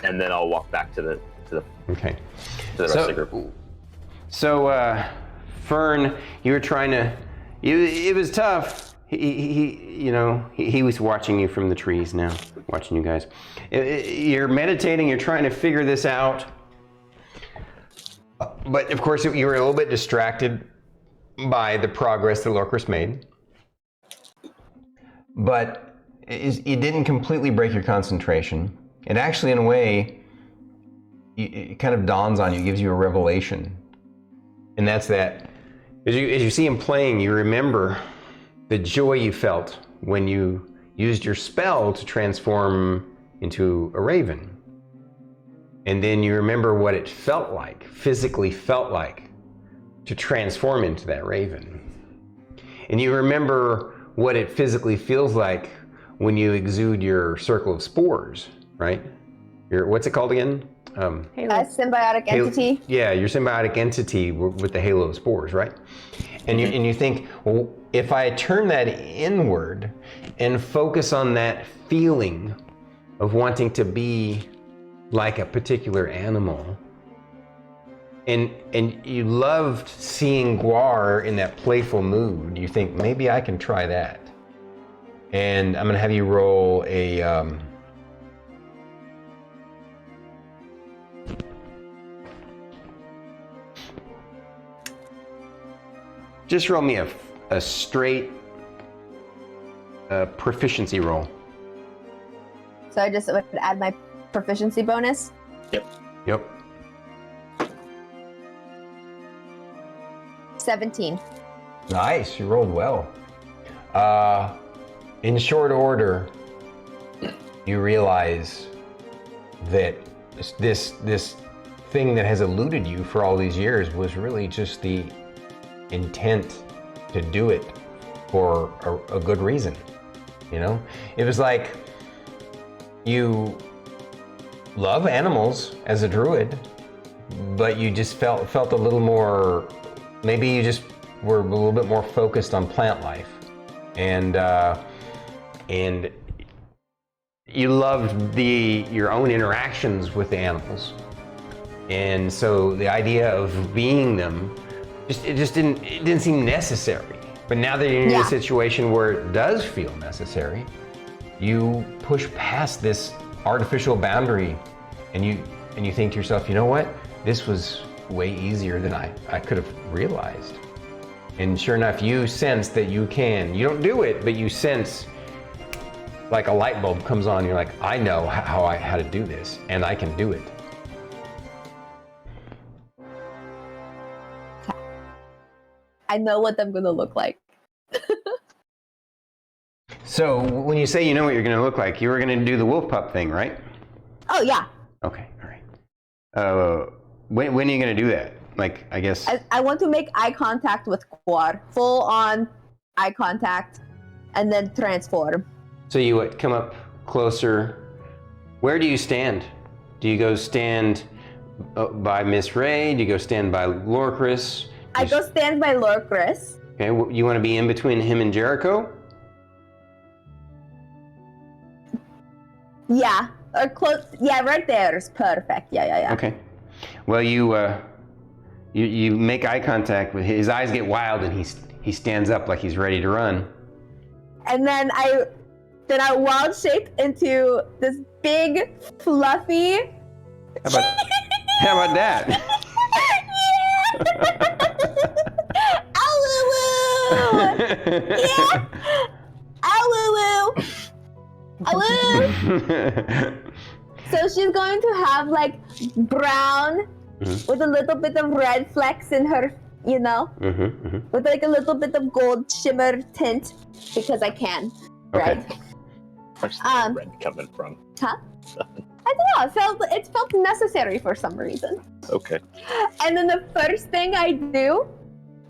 and then I'll walk back to the okay. To the rest of the group. So, Fern, you were trying to. It was tough. He was watching you from the trees now, watching you guys. You're meditating. You're trying to figure this out. But of course, you were a little bit distracted by the progress that Lorkris made. But it didn't completely break your concentration. It actually, in a way, it kind of dawns on you, gives you a revelation. And that's that, as you see him playing, you remember the joy you felt when you used your spell to transform into a raven. And then you remember what it physically felt like, to transform into that raven. And you remember what it physically feels like when you exude your circle of spores, right? What's it called again? Symbiotic entity. Yeah, your symbiotic entity with the halo of spores, right? And you think, well, if I turn that inward and focus on that feeling of wanting to be like a particular animal, and you loved seeing Guwar in that playful mood, you think maybe I can try that. And I'm gonna have you roll a just roll me a straight proficiency roll. So I just would add my proficiency bonus. Yep. 17. Nice, you rolled well. In short order, you realize that this thing that has eluded you for all these years was really just the intent to do it for a good reason. It was like you love animals as a druid, but you just felt a little more, maybe you just were a little bit more focused on plant life, and you loved your own interactions with the animals, and so the idea of being them it didn't seem necessary. But now that you're in a situation where it does feel necessary, you push past this artificial boundary and you think to yourself, you know what? This was way easier than I could have realized. And sure enough, you sense that you can. You don't do it, but you sense like a light bulb comes on. You're like, I know how to do this, and I can do it. I know what I'm gonna look like. So when you say you know what you're gonna look like, you were gonna do the wolf pup thing, right? Oh yeah. Okay, all right. When are you gonna do that? Like, I guess. I want to make eye contact with Guwar, full on eye contact, and then transform. So you come up closer. Where do you stand? Do you go stand by Miss Ray? Do you go stand by Lorkris? I go stand by Lorkris. Okay, you want to be in between him and Jericho? Yeah, or close. Yeah, right there is perfect. Yeah. Okay. Well, you make eye contact with his eyes get wild and he stands up like he's ready to run. And then I wild shape into this big fluffy. How about that? Ow woo woo! Yeah. Ow woo woo! Ow woo! So she's going to have like brown with a little bit of red flecks in her, you know, with like a little bit of gold shimmer tint because I can, right? Where's the red coming from? Huh? I don't know. It felt necessary for some reason. Okay. And then the first thing I do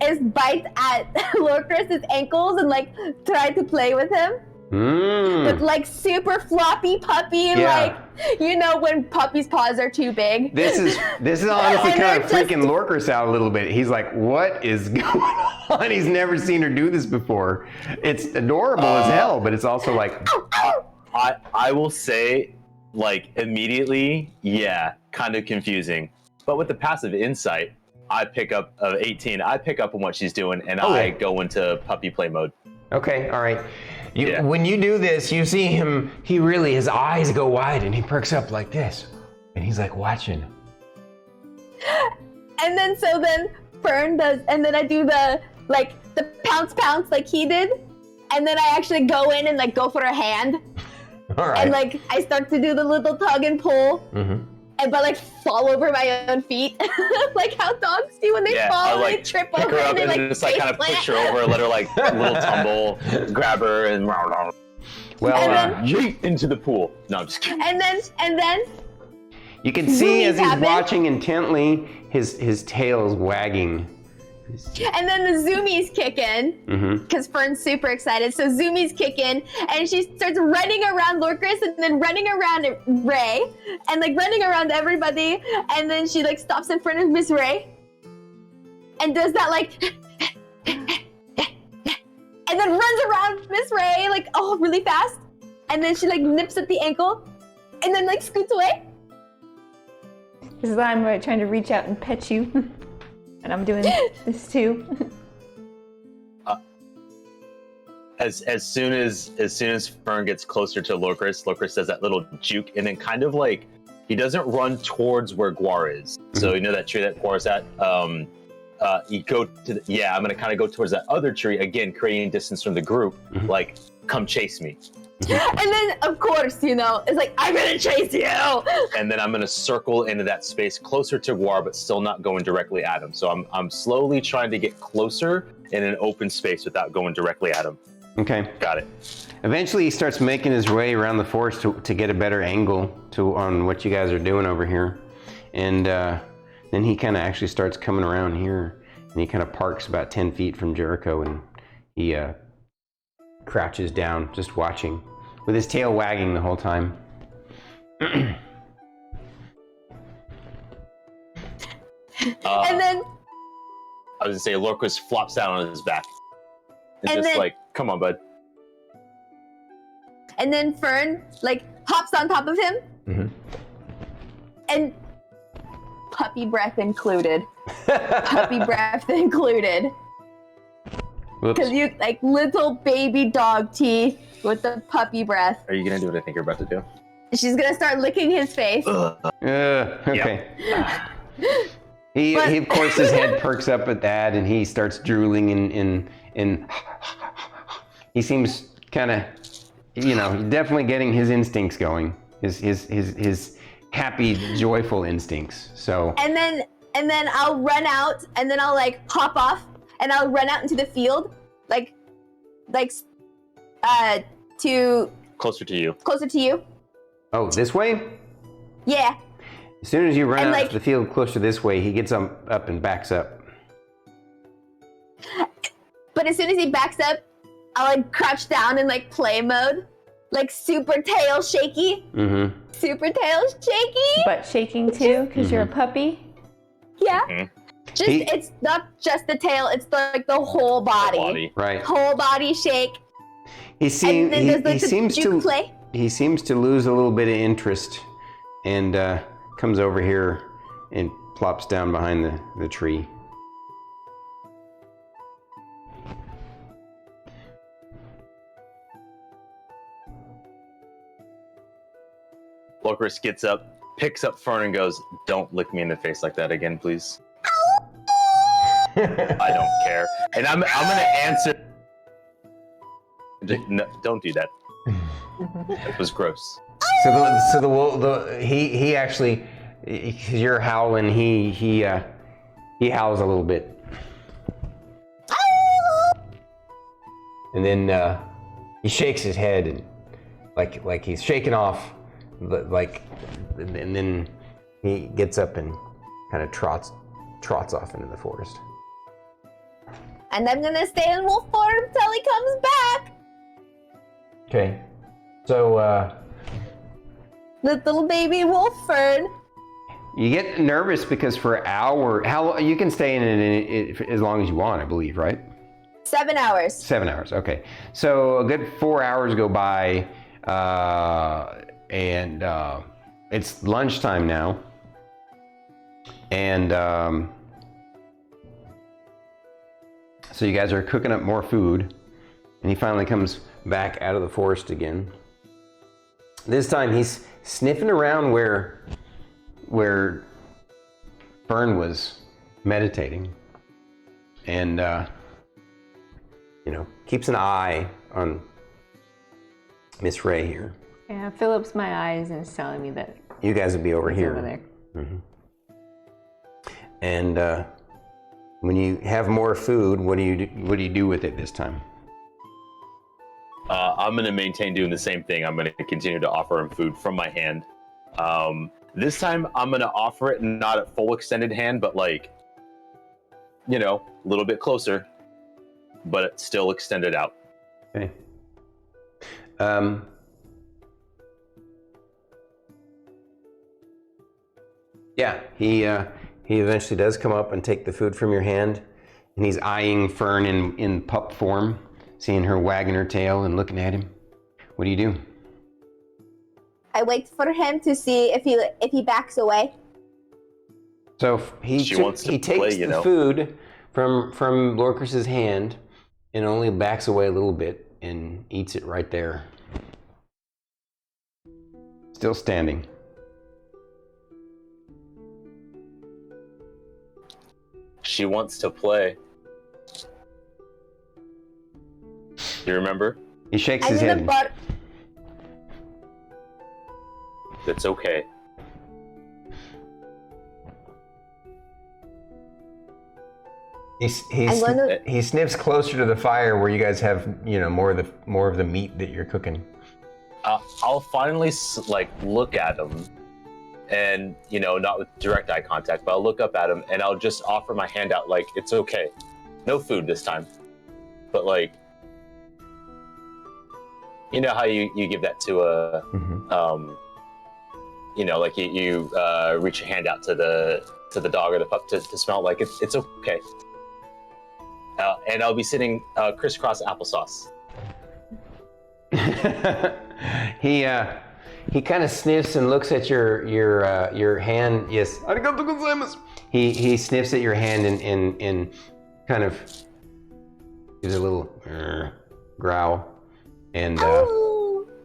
is bite at Lorkris' ankles and like try to play with him. With like super floppy puppy, like, you know, when puppy's paws are too big. This is honestly kind of freaking Lorkris out a little bit. He's like, what is going on? He's never seen her do this before. It's adorable as hell, but it's also like... I will say, like, immediately, yeah, kind of confusing. But with the passive insight, I pick up, 18, I pick up on what she's doing, and I go into puppy play mode. Okay, all right. When you do this, you see him, his eyes go wide and he perks up like this. And he's like watching. And then Fern does, and then I do the pounce like he did. And then I actually go in and like go for a hand. All right. And like I start to do the little tug and pull. But like fall over my own feet. Like how dogs do when they fall, like, they trip pick over her up and they and just like kind of push her over, let her like little tumble, grab her and yeet into the pool. No, I'm just kidding. And then you can see as he's watching intently, his tail is wagging. And then the zoomies kick in, because Fern's super excited. So zoomies kick in, and she starts running around Lorkris, and then running around Ray, and like running around everybody. And then she like stops in front of Miss Ray, and does that like, and then runs around Miss Ray like really fast. And then she like nips at the ankle, and then like scoots away. This is I'm trying to reach out and pet you. And I'm doing this too. As soon as Fern gets closer to Lorkris does that little juke, and then kind of like he doesn't run towards where Guwar is. So you know that tree that Guwar's at. You go to I'm gonna kind of go towards that other tree again, creating distance from the group. Like, come chase me. And then, of course, you know, it's like, I'm gonna chase you! And then I'm gonna circle into that space closer to Guwar, but still not going directly at him. So I'm slowly trying to get closer in an open space without going directly at him. Okay. Got it. Eventually he starts making his way around the forest to get a better angle on what you guys are doing over here. And then he kind of actually starts coming around here, and he kind of parks about 10 feet from Jericho, and he crouches down, just watching, with his tail wagging the whole time. And then I was gonna say Lorkris flops down on his back. And just then, like, come on, bud. And then Fern like hops on top of him. And puppy breath included. Puppy breath included. Whoops. Because you like little baby dog teeth with the puppy breath. Are you gonna do what I think you're about to do? She's gonna start licking his face. Okay. He of course his head perks up at that, and he starts drooling and he seems kind of, definitely getting his instincts going. His happy, joyful instincts. So. And then I'll run out, and then I'll like hop off, and I'll run out into the field, to Closer to you. closer to you. Oh, this way? Yeah. As soon as you run And, out like- to the field closer this way, he gets up and backs up. But as soon as he backs up, I'll like crouch down in like play mode, like super tail shaky. Mm-hmm. Super tail shaky. Butt shaking too, because you're a puppy. Yeah. Mhm. It's not just the tail, it's like the whole body. Body. Right. Whole body shake. He And then there's like he the seems juke to play. he seems to lose a little bit of interest, and comes over here and plops down behind the tree. Lorkris gets up, picks up Fern, and goes, "Don't lick me in the face like that again, please." I don't care, and I'm gonna answer. No, don't do that. It was gross. He actually, because you're howling, he howls a little bit, and then he shakes his head and like he's shaking off, and then he gets up and kind of trots off into the forest. And I'm gonna stay in wolf form till he comes back. Okay, so Little baby wolf Fern. you get nervous because for an hour, you can stay in it as long as you want, I believe, right? 7 hours. 7 hours, okay. So a good 4 hours go by, and it's lunchtime now. And so you guys are cooking up more food, and he finally comes back out of the forest again. This time he's sniffing around where Fern was meditating, and keeps an eye on Miss Ray here. Yeah, Philip's my eyes and is telling me that You guys would be over he's here. over there. Mm-hmm. And when you have more food, what do you do with it this time? I'm going to maintain doing the same thing. I'm going to continue to offer him food from my hand. This time, I'm going to offer it not at full extended hand, but a little bit closer, but it's still extended out. Okay. Yeah, he eventually does come up and take the food from your hand, and he's eyeing Fern in pup form, seeing her wagging her tail and looking at him. What do you do? I wait for him to see if he backs away. So he takes the food from Lorkris' hand and only backs away a little bit and eats it right there. Still standing. She wants to play. You remember? He shakes his head. That's okay. He sniffs closer to the fire where you guys have more of the meat that you're cooking. I'll finally look at him, and not with direct eye contact, but I'll look up at him and I'll just offer my hand out like it's okay, no food this time, but how you give that to a you reach your hand out to the dog or the pup to smell like it's okay. And I'll be sitting crisscross applesauce. He kind of sniffs and looks at your hand. Yes, arigato gozaimasu. He sniffs at your hand and kind of gives a little growl, and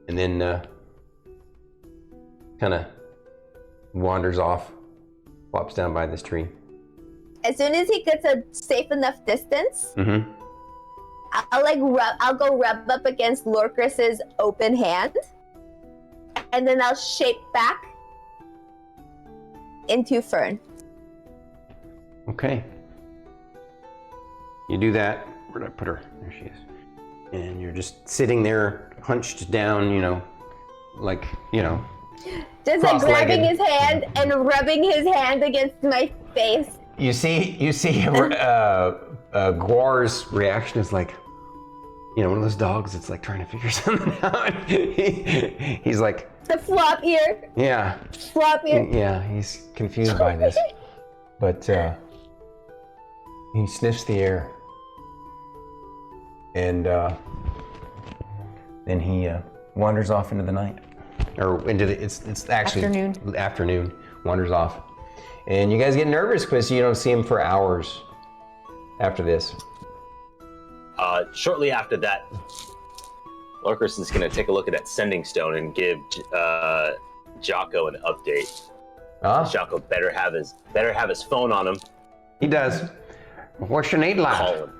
then kind of wanders off, flops down by this tree. As soon as he gets a safe enough distance, Mm-hmm. I'll go rub up against Lorkris's open hand, and then I'll shape back into Fern. Okay. You do that. Where did I put her? There she is. And you're just sitting there, hunched down, Just like grabbing his hand and rubbing his hand against my face. You see, Guwar's reaction is like, one of those dogs that's like trying to figure something out. He's like, The flop ear. yeah. Flop ear. Yeah, he's confused by this. But he sniffs the air. And then he wanders off into the night. Or into it's actually afternoon. Wanders off. And you guys get nervous because you don't see him for hours after this. Shortly after that, Lorkris is going to take a look at that sending stone and give Jocko an update. Jocko better have his phone on him. He does. What's your need, lad? Call him.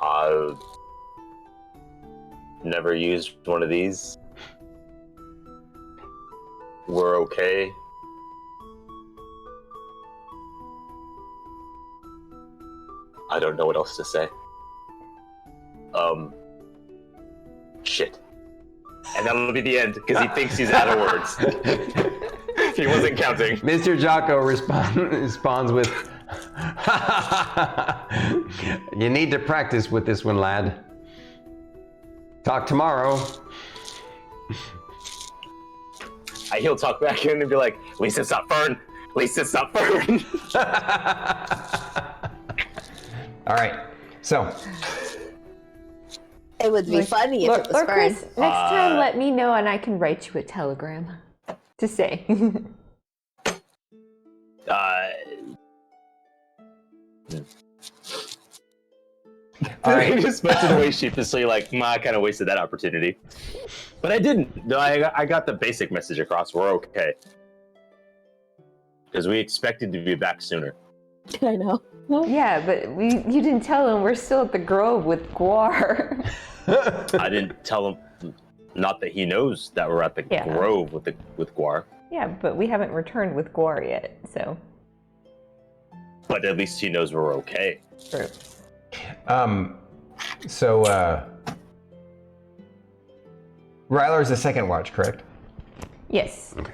I've never used one of these. We're okay. I don't know what else to say. Shit. And that'll be the end, because he thinks he's out of words. He wasn't counting. Mr. Jocko responds with, you need to practice with this one, lad. Talk tomorrow. He'll talk back in and be like, at least it's not Fern. At least it's not Fern. All right, so. It would be funny if it was Fern. Next time, let me know and I can write you a telegram to say. All right. He just mentioned away sheepishly, like, I kind of wasted that opportunity. But I didn't. No, I got the basic message across. We're okay. Because we expected to be back sooner. I know. Yeah, but you didn't tell him we're still at the Grove with Guwar. I didn't tell him, not that he knows that we're at the Grove with Guwar. Yeah, but we haven't returned with Guwar yet, so. But at least he knows we're okay. True. Rylar is the second watch, correct? Yes. Okay.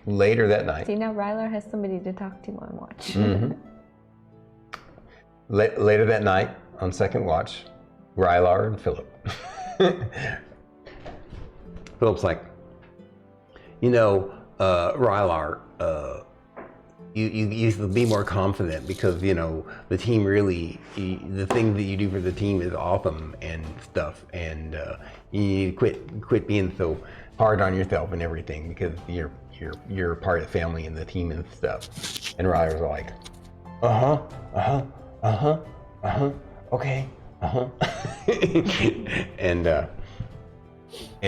Later that night. See, now Rylar has somebody to talk to on watch. Mm-hmm. Later that night, on second watch, Rylar and Philip. Philip's like, Rylar, you should be more confident because, the team really, the thing that you do for the team is awesome and stuff. And you need to quit being so hard on yourself and everything because you're part of the family and the team and stuff. And Rylar's like, okay,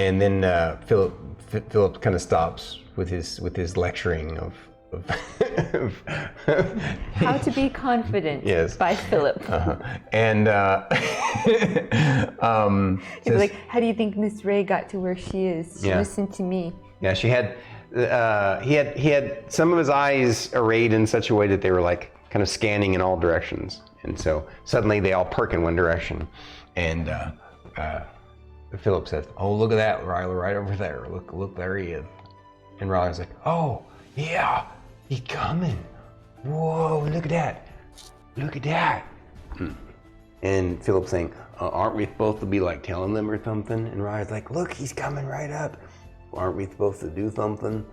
and then Philip kind of stops with his lecturing of How to be confident. Yes. By Philip. And He's like, how do you think Miss Ray got to where she is? She listened to me. Yeah, she had. He had some of his eyes arrayed in such a way that they were like kind of scanning in all directions, and so suddenly they all perk in one direction, and Philip says, "Oh, look at that, Rylar, right over there. Look, there he is." And Rylar's like, "Oh, yeah, he's coming. Whoa, look at that." And Philip's saying, "Aren't we supposed to be like telling them or something?" And Rylar's like, "Look, he's coming right up. Aren't we supposed to do something?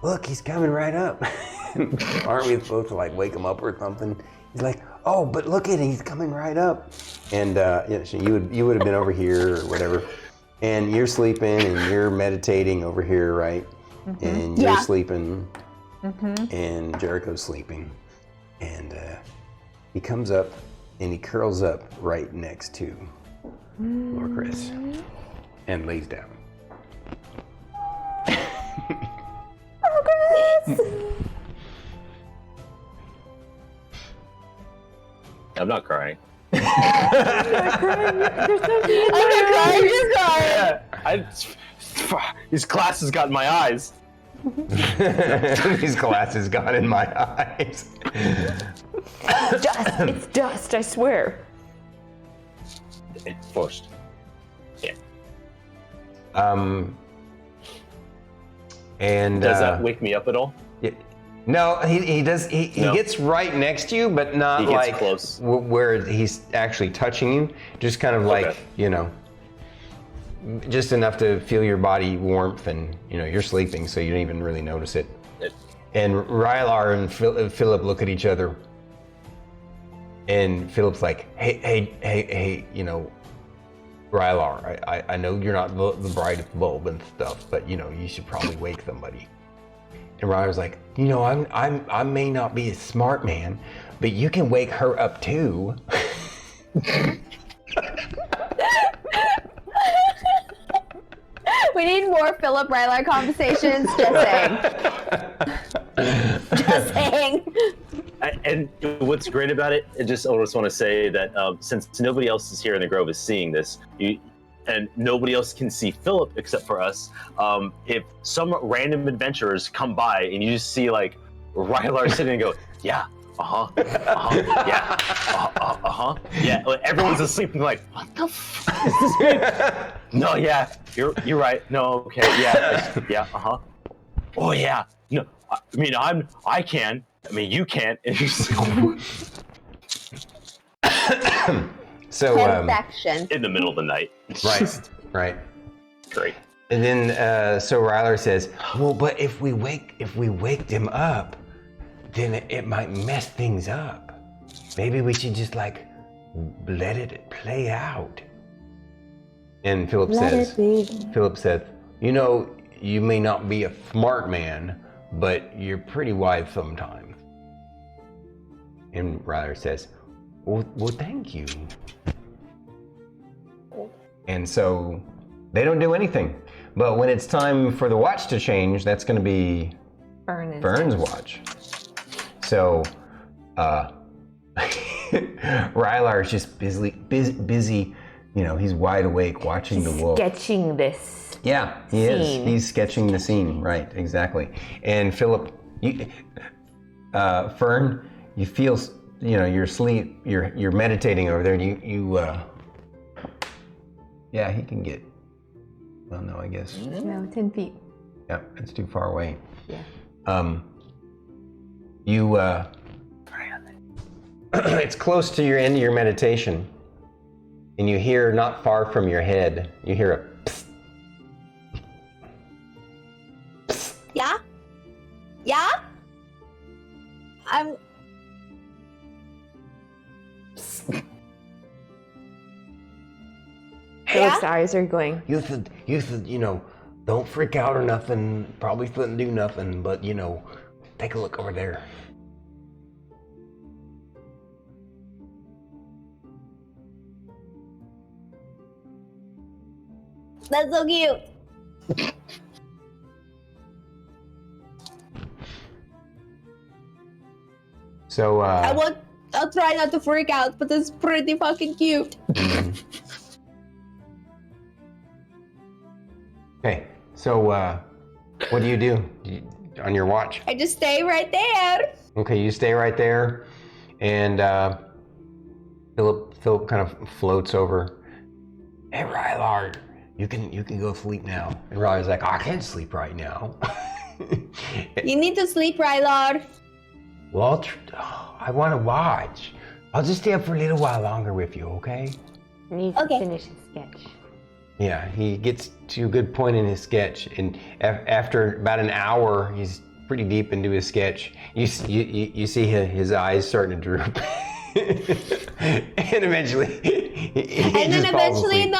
Look, he's coming right up. Aren't we supposed to like wake him up or something?" He's like, "Oh, but look at him, he's coming right up." And so you would have been over here or whatever, and you're sleeping and you're meditating over here, right? Mm-hmm. And you're sleeping, and Jericho's sleeping, and he comes up and he curls up right next to Lorkris and lays down. I'm not crying. There's something in I'm not crying, just crying. Yeah, these glasses got in my eyes. These glasses got in my eyes. dust. It's dust, I swear. It's forced. Yeah. And Does that wake me up at all? no, he does. He gets right next to you, but not He gets like close. where he's actually touching you. Just kind of like just enough to feel your body warmth, and you're sleeping, so you don't even really notice it. And Rylar and Philip look at each other, and Philip's like, hey, Rylar, I know you're not the brightest bulb and stuff, but you should probably wake somebody. And Rylar's like, I may not be a smart man, but you can wake her up too. We need more Philip Rylar conversations. Just saying. Just saying. And what's great about it, I just want to say that since nobody else is here in the Grove is seeing this, and nobody else can see Philip except for us, if some random adventurers come by and you just see like Rylar sitting and go, yeah, yeah, like, everyone's asleep and like, what the fuck is this mean? No, yeah, you're right. No, okay, yeah, oh yeah, no, I can. I mean, you can't. So Perfection. In the middle of the night. right. Great. And then so Rylar says, well, but if we waked him up, then it might mess things up. Maybe we should just like let it play out. And Philip says, you may not be a smart man, but you're pretty wise sometimes. And Rylar says, well, thank you. And so they don't do anything. But when it's time for the watch to change, that's going to be Fern's watch. So Rylar is just busy, he's wide awake watching the wolf. Sketching this. Yeah, he is. He's sketching the scene, right, exactly. And Philip, Fern, you feel, you're asleep, you're meditating over there, and yeah, he can get, well, no, I guess. No, 10 feet. Yeah, it's too far away. Yeah. It's close to your end of your meditation, and you hear, not far from your head, you hear a psst. Psst. Yeah? Yeah? I'm... Philip's eyes are going. You should, don't freak out or nothing, probably shouldn't do nothing, but, take a look over there. That's so cute. So, I'll try not to freak out, but it's pretty fucking cute. Okay, so what do you do on your watch? I just stay right there. Okay, you stay right there, and Philip kind of floats over. Hey, Rylar, you can go sleep now. And Rylar's like, I can't sleep right now. You need to sleep, Rylar. Well, I want to watch. I'll just stay up for a little while longer with you, okay? He needs to finish his sketch. Yeah, he gets to a good point in his sketch, and after about an hour, he's pretty deep into his sketch. You see his eyes starting to droop, and eventually, he just falls asleep.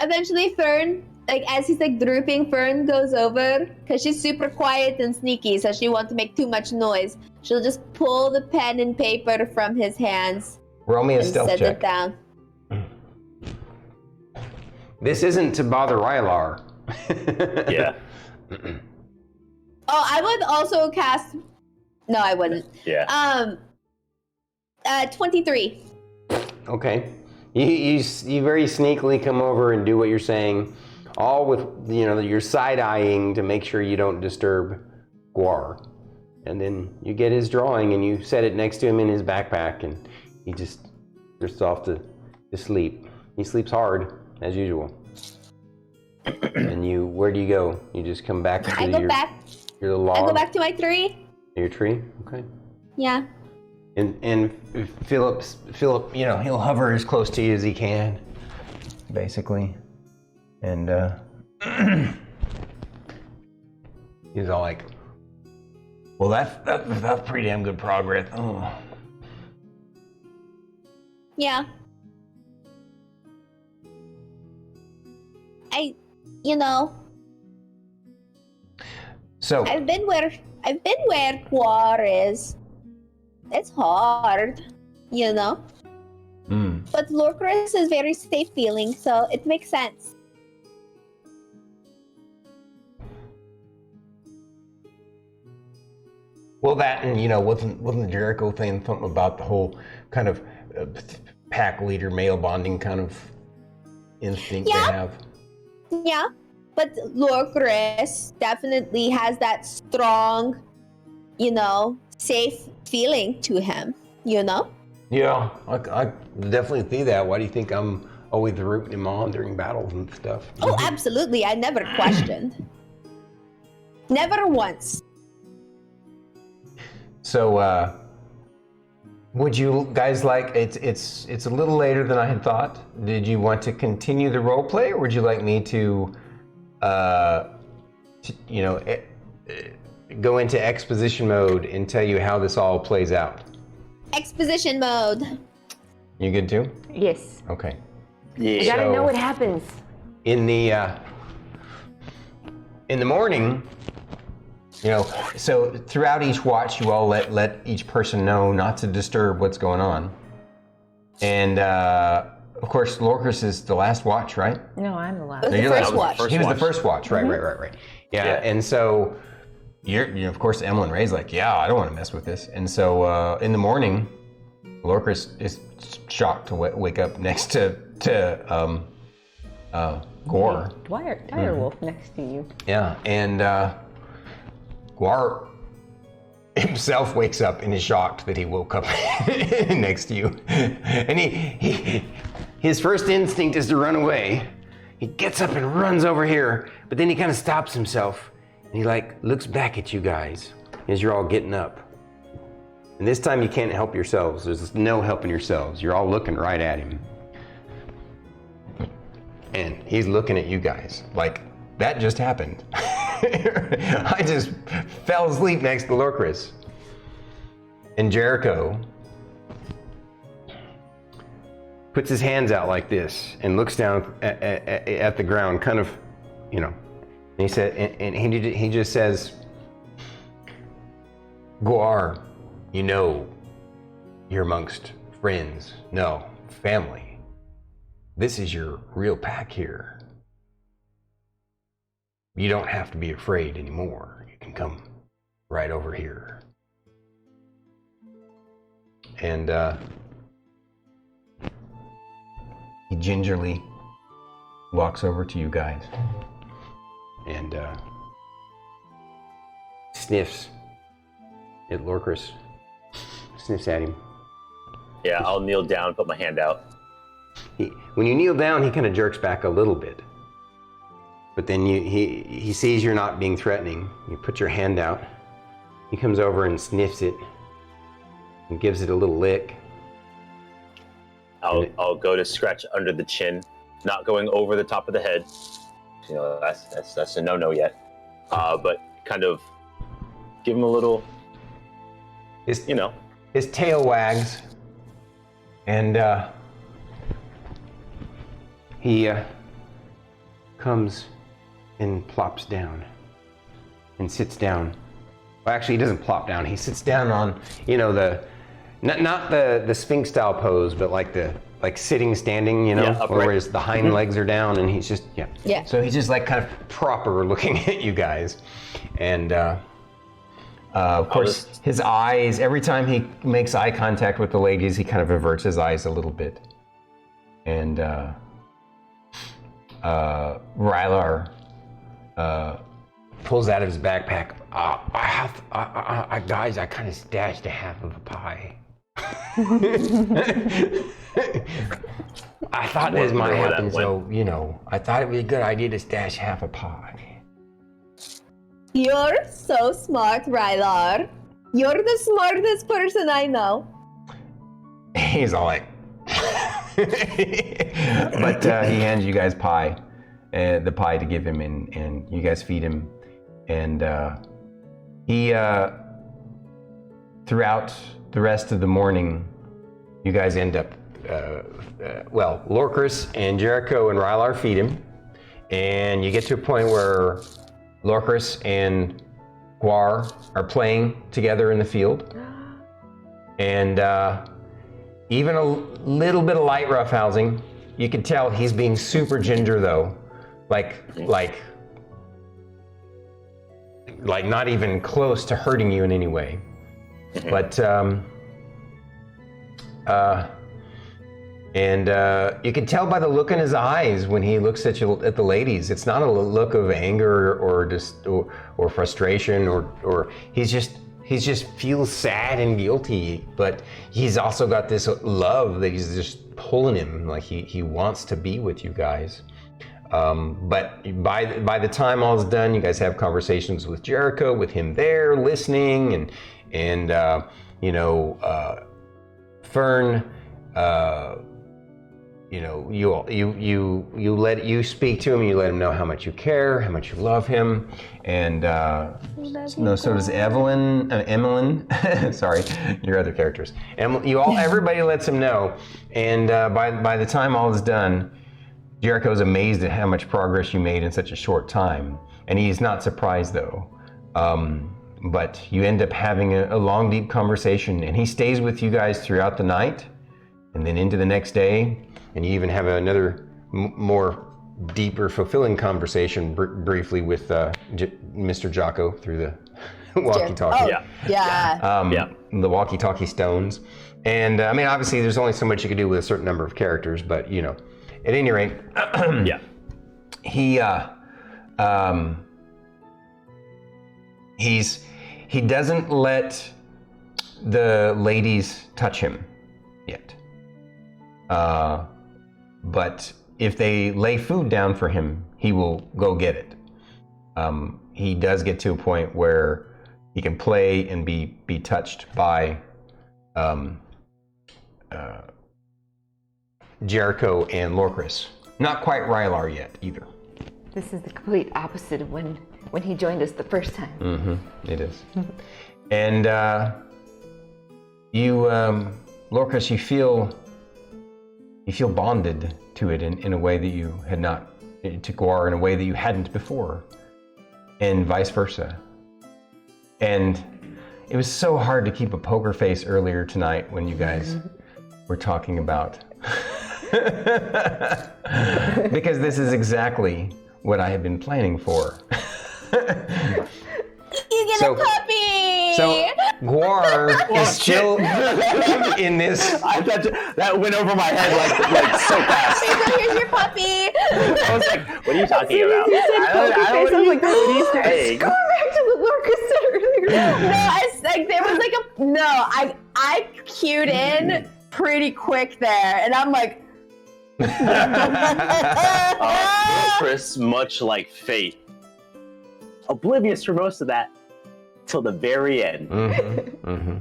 Eventually Fern like as he's like drooping, Fern goes over because she's super quiet and sneaky, so she won't make too much noise. She'll just pull the pen and paper from his hands. Roll me a and stealth set check. it down. This isn't to bother Rylar. Yeah. Oh, I would also cast. No, I wouldn't. Yeah. 23. Okay. You very sneakily come over and do what you're saying, all with, you know, you're side-eyeing to make sure you don't disturb Guwar. And then you get his drawing and you set it next to him in his backpack, and he just drifts off to sleep. He sleeps hard, as usual. And where do you go? You just come back to your log? I go back to my tree. Your tree? Okay. Yeah. And Philip, you know, he'll hover as close to you as he can, basically. And he's all like, well, that's pretty damn good progress. Oh. Yeah. You know. So I've been where Guwar is. It's hard, you know. But Lorkris is very safe feeling, so it makes sense. Well, that, and you know, wasn't the Jericho thing something about the whole kind of pack leader male bonding kind of instinct they have? Yeah, but Lorkris definitely has that strong, you know, safe feeling to him, you know? Yeah, I definitely see that. Why do you think I'm always rooting him on during battles and stuff? Oh, absolutely. I never questioned. Never once. So, would you guys like, it's a little later than I had thought. Did you want to continue the role play, or would you like me to you know, go into exposition mode and tell you how this all plays out? Exposition mode. You good too? Yes. Okay. Yeah. I gotta know what happens. In the morning, you know, so throughout each watch, you all let each person know not to disturb what's going on. And of course, Lorkris is the last watch, right? No, I'm the last. It was the first watch. He was the first watch, right, right. Yeah, and so you know, of course, Emillynn Ray's like, yeah, I don't want to mess with this. And so in the morning, Lorkris is shocked to wake up next to Guwar. Direwolf next to you. Yeah, and Guwar himself wakes up and is shocked that he woke up next to you. And his first instinct is to run away. He gets up and runs over here, but then he kind of stops himself. And he like looks back at you guys as you're all getting up. And this time you can't help yourselves. There's no helping yourselves. You're all looking right at him. And he's looking at you guys like, that just happened. I just fell asleep next to Lorkris. And Jericho puts his hands out like this and looks down at the ground, kind of, you know. And he said, and he just says, Guwar, you know, you're amongst friends, no, family. This is your real pack here. You don't have to be afraid anymore. You can come right over here. And he gingerly walks over to you guys and sniffs at Lorkris. Sniffs at him. Yeah, I'll kneel down, put my hand out. When you kneel down, he kind of jerks back a little bit. But then he sees you're not being threatening. You put your hand out. He comes over and sniffs it and gives it a little lick. I'll go to scratch under the chin, not going over the top of the head. You know, that's a no-no yet. But kind of give him a little, you know. His tail wags, and he comes and plops down and sits down. Well, actually, he doesn't plop down. He sits down on, the not the Sphinx style pose, but like sitting, standing, where the hind legs are down, and he's just Yeah. So he's just like kind of proper looking at you guys, and of course his eyes. Every time he makes eye contact with the ladies, he kind of averts his eyes a little bit, and Rylar pulls out of his backpack. Guys, I kind of stashed a half of a pie. I thought this might happen, so I thought it'd be a good idea to stash half a pie. You're so smart, Rylar. You're the smartest person I know. He's all like, but he hands you guys pie, the pie to give him, and you guys feed him, and he throughout the rest of the morning, you guys end up, Lorkris and Jericho and Rylar feed him, and you get to a point where Lorkris and Guwar are playing together in the field, and even a little bit of light roughhousing. You can tell he's being super ginger though, like not even close to hurting you in any way. But you can tell by the look in his eyes when he looks at the ladies. It's not a look of anger or frustration or he just feels sad and guilty. But he's also got this love that he's just pulling him, like he wants to be with you guys. But by the time all is done, you guys have conversations with Jericho, with him there listening, and Fern, you speak to him, you let him know how much you care, how much you love him, and so does Emillynn. Sorry, your other characters. Everybody lets him know, and by the time all is done, Jericho's amazed at how much progress you made in such a short time, and he's not surprised though. But you end up having a long, deep conversation, and he stays with you guys throughout the night, and then into the next day, and you even have another more deeper, fulfilling conversation briefly with Mr. Jocko through the walkie-talkie. The walkie-talkie stones. And I mean, obviously, there's only so much you can do with a certain number of characters, but at any rate, he doesn't let the ladies touch him yet. But if they lay food down for him, he will go get it. He does get to a point where he can play and be touched by Jericho and Lorkris. Not quite Rylar yet either. This is the complete opposite of when he joined us the first time. Mm-hmm. It is. And Lorkris, you feel bonded to it in a way that you had not, to Guwar in a way that you hadn't before, and vice versa. And it was so hard to keep a poker face earlier tonight when you guys were talking about, because this is exactly what I had been planning for. You get a puppy! So Guwar is still in this. I thought that went over my head like so fast. Here's your puppy! I was like, what are you talking about? I was like, what are you saying? Go back to what Lorkris said earlier. There was like I cued in pretty quick there, and I'm like, Lorkris, much like Fate, oblivious for most of that till the very end. Mm-hmm, mm-hmm.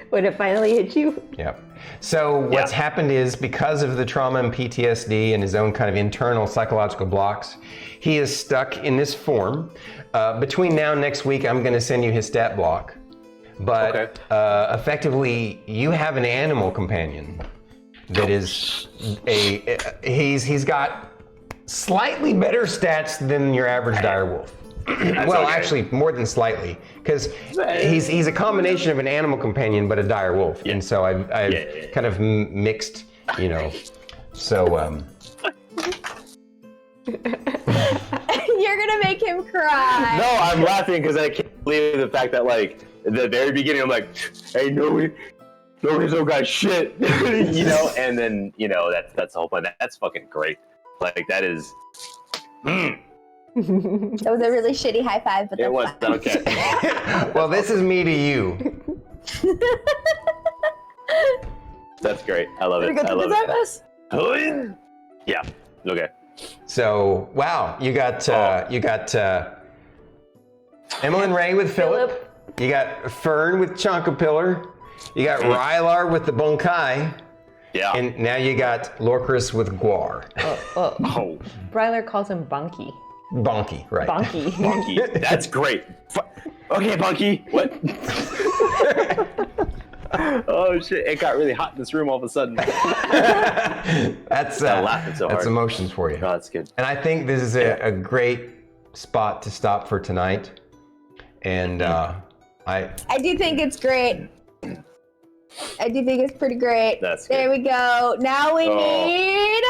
When it finally hit you. Yep. So what's happened is, because of the trauma and PTSD and his own kind of internal psychological blocks, he is stuck in this form. Between now and next week, I'm going to send you his stat block. But effectively, you have an animal companion that is he's got slightly better stats than your average direwolf. Well, okay. actually, more than slightly, because he's a combination of an animal companion but a direwolf, and so I've kind of mixed, you know. So You're gonna make him cry. No, I'm laughing because I can't believe the fact that like at the very beginning I'm like, hey, nobody's no got shit, you know, and then you know that's the whole point. That's fucking great. Like that is. That was a really shitty high five, but It was fine. okay. well, this is me to you. That's great. I love it. I love it. Yeah. Okay. So wow, you got Emillynn Ray with Philip. You got Fern with Chonkapillar. You got Rylar with the Bunkai. Yeah. And now you got Lorkris with Guwar. Oh. Rylar calls him Bunky. Bonky, right. Bunky. Bunky. That's great. Okay, Bunky. What? Oh shit! It got really hot in this room all of a sudden. That's laughing so hard. That's emotions for you. Oh, that's good. And I think this is a great spot to stop for tonight. And I do think it's great. I do think it's pretty great. That's there good. we go. Now we need.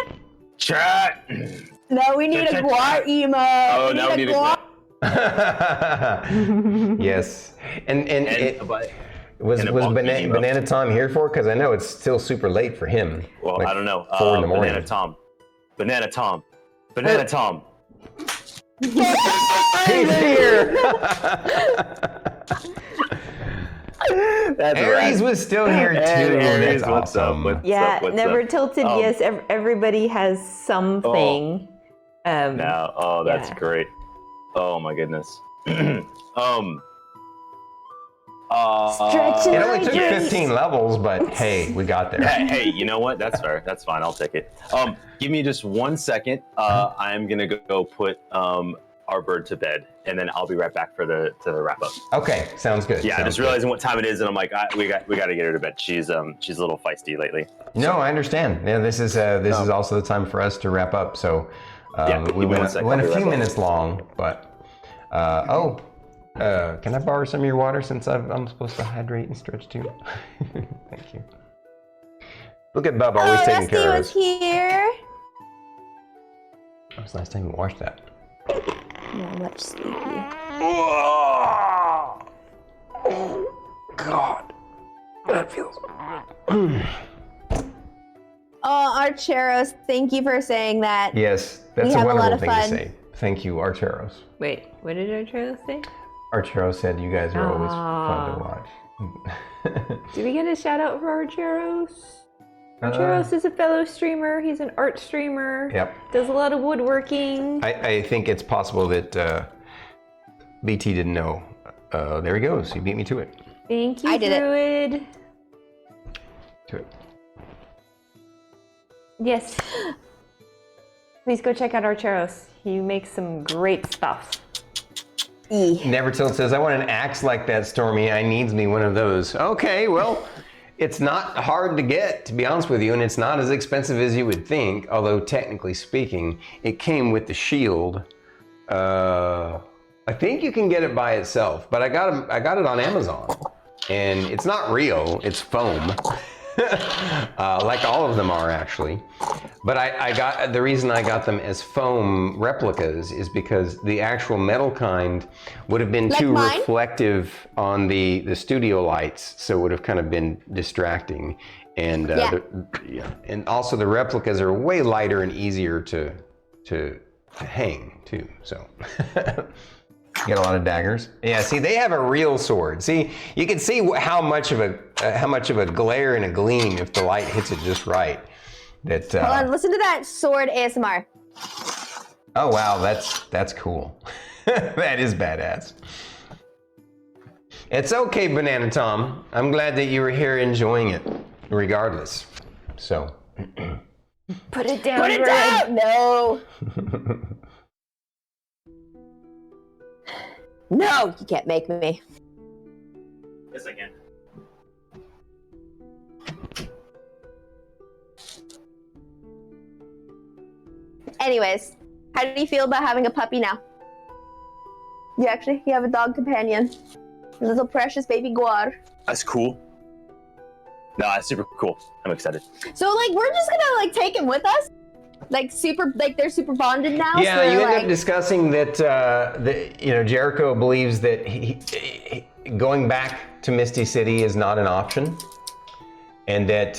Chat. No, we need a Guwar emo. Oh, now we need a Guwar. Yes. And was Bonky Banana Tom here for? Because I know it's still super late for him. Well, like I don't know. 4 in the morning. Banana Tom. He's here. That's Aries right. was still here too. Aries, That's what's awesome. up? Yeah, What's never up? tilted. Yes, everybody has something. Now, that's great. Oh my goodness. Stretching It only my took juice. 15 levels, but hey, we got there. Hey, you know what? That's fair. That's fine. I'll take it. Give me just 1 second. I'm gonna go put our bird to bed, and then I'll be right back for the wrap up. Okay, sounds good. Yeah, sounds just realizing what time it is, and I'm like, we got to get her to bed. She's a little feisty lately. No, I understand. Yeah, this is also the time for us to wrap up. So we give me 1 went second, a I'll be few right back. minutes long, but can I borrow some of your water since I'm supposed to hydrate and stretch too? Thank you. Look at Bub always taking care of was us. here. It was last time we washed that. No, much sleepy. Oh, God, that feels. Oh, Archeros, thank you for saying that. Yes, that's We a have a lot wonderful of thing fun. to say. Thank you, Archeros. Wait, what did our trailer say? Archeros said you guys are always fun to watch. Do we get a shout out for Archeros? Archeros is a fellow streamer. He's an art streamer. Yep. Does a lot of woodworking. I think it's possible that BT didn't know. There he goes. He beat me to it. Thank you, I did it. Druid. To it. Yes. Please go check out Archeros. He makes some great stuff. Nevertilt says, I want an axe like that, Stormy. I needs me one of those. Okay, well, it's not hard to get, to be honest with you, and it's not as expensive as you would think, although technically speaking, it came with the shield. I think you can get it by itself, but I got it on Amazon, and it's not real, it's foam. Like all of them are actually. But the reason I got them as foam replicas is because the actual metal kind would have been Like too mine? reflective on the studio lights, so it would have kind of been distracting. And and also the replicas are way lighter and easier to hang too. So you got a lot of daggers. Yeah, see, they have a real sword. See, you can see how much of a glare and a gleam if the light hits it just right. That. Hold on, listen to that sword ASMR. Oh wow, that's cool. That is badass. It's okay, Banana Tom. I'm glad that you were here enjoying it, regardless. So. Put it down. Put it Druid. down! No! No, you can't make me. Yes, I can. Anyways, How do you feel about having a puppy now? You have a dog companion. Little precious baby Guwar. That's cool. No, that's super cool. I'm excited. So like we're just gonna like take him with us? Like they're super bonded now? Yeah, so you end like... up discussing that Jericho believes that he going back to Misty City is not an option, and that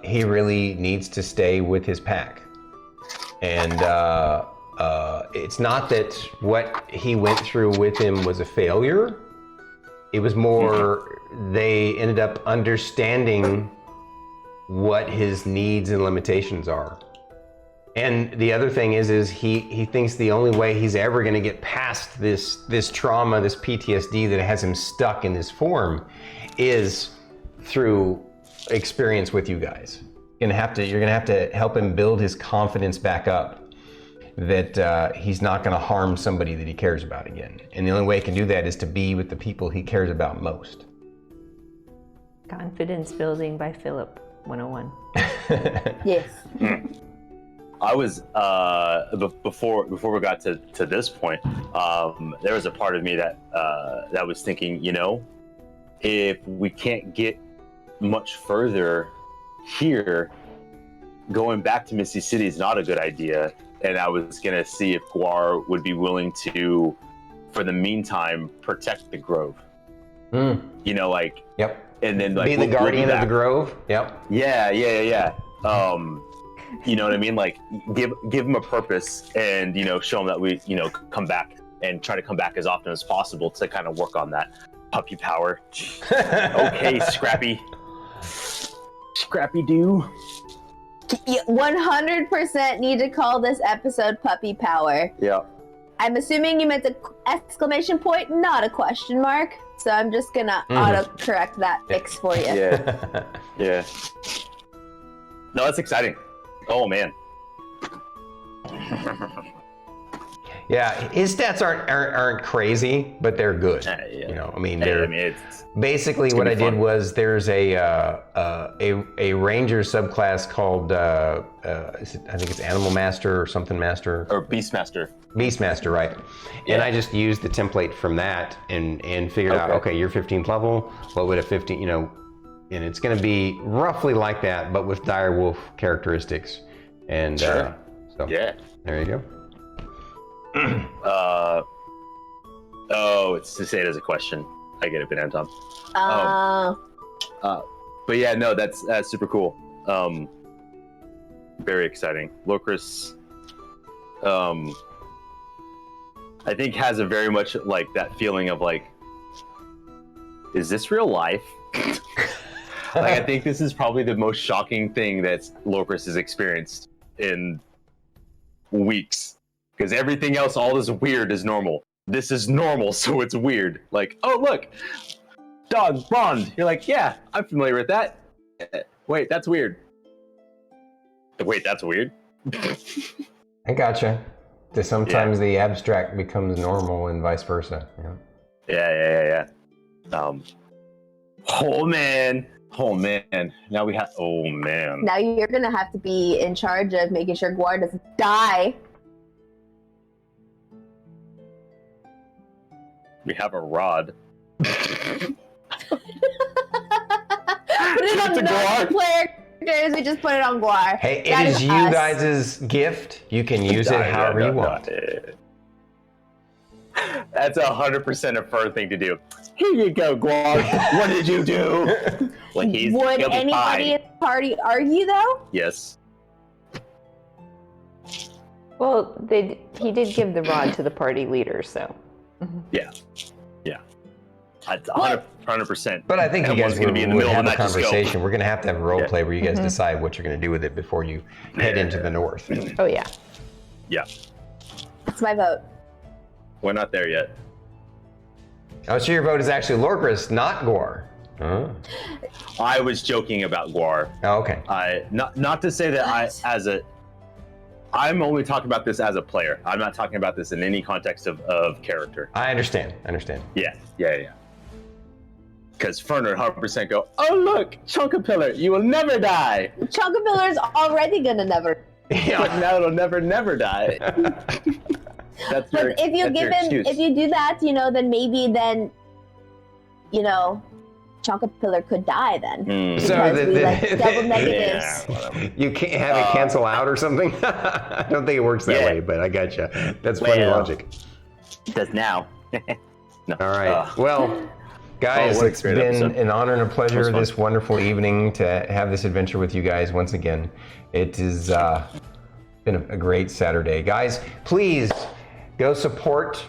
he really needs to stay with his pack. And it's not that what he went through with him was a failure. It was more they ended up understanding what his needs and limitations are. And the other thing is he thinks the only way he's ever going to get past this trauma, this PTSD that has him stuck in this form, is through experience with you guys. You're gonna have to help him build his confidence back up, that he's not going to harm somebody that he cares about again. And the only way he can do that is to be with the people he cares about most. Confidence building by Philip 101. Yes. I was before we got to this point, there was a part of me that was thinking, if we can't get much further here, going back to Misty City is not a good idea. And I was gonna see if Guwar would be willing to, for the meantime, protect the Grove. Yep. And then be the guardian of the Grove. Yep. Yeah. You know what I mean? Like give him a purpose, and show him that we come back and try to come back as often as possible to kind of work on that puppy power. Okay, Scrappy Doo. You 100% need to call this episode Puppy Power. Yeah. I'm assuming you meant an exclamation point, not a question mark. So I'm just gonna auto-correct that fix for you. Yeah. Yeah. No, that's exciting. Oh man. Yeah, his stats aren't crazy, but they're good. Yeah. It's basically what I did was there's a ranger subclass called I think it's Animal Master or something Master or Beast Master. Beast Master, right? Yeah. And I just used the template from that and figured out, okay, you're 15th level. What would a 15? And it's going to be roughly like that, but with dire wolf characteristics. And sure. So yeah, there you go. It's to say it as a question. I get it, Ben Anton. But yeah, no, that's super cool. Very exciting. Lorkris, I think has a very much like that feeling of like, is this real life? Like, I think this is probably the most shocking thing that Lorkris has experienced in weeks. Because everything else, all this weird is normal. This is normal, so it's weird. Like, oh, look, dog, bond. You're like, yeah, I'm familiar with that. Wait, that's weird. Wait, that's weird? I gotcha. Sometimes the abstract becomes normal and vice versa. Yeah. Oh, man. Now we have, Now you're going to have to be in charge of making sure Guwar doesn't die. We have a rod. Put it on non-player characters. We just put it on Guwar. Hey, it is you guys' gift. You can use it however you want. That's 100% a Fern thing to do. Here you go, Guwar. What did you do? Like Would anybody in the party argue, though? Yes. Well, he did give the rod to the party leader, so. Yeah. That's 100%. But I think you guys would have a conversation. We're going to have a role play where you guys decide what you're going to do with it before you head into the north. Oh, yeah. Yeah. That's my vote. We're not there yet. Oh, so your vote is actually Lorkris, not Guwar. I was joking about Guwar. Oh, okay. Not to say that I'm only talking about this as a player. I'm not talking about this in any context of character. I understand. Yeah. Because Fern would 100% go, oh look, Chunkapillar, you will never die. Chunkapillar's already gonna never But now it'll never die. That's your, But if you that's give your him, excuse. if you do that, then maybe Chocolate Pillar could die then. So Because we like double Yeah, negatives. whatever. you can't have it cancel out or something? I don't think it works that Yeah. way, but I gotcha. That's funny Well. logic. It does now. No. All right. Well, guys, what a it's great been episode. an honor and a pleasure fun. this wonderful evening to have this adventure with you guys once again. It has been a great Saturday. Guys, please go support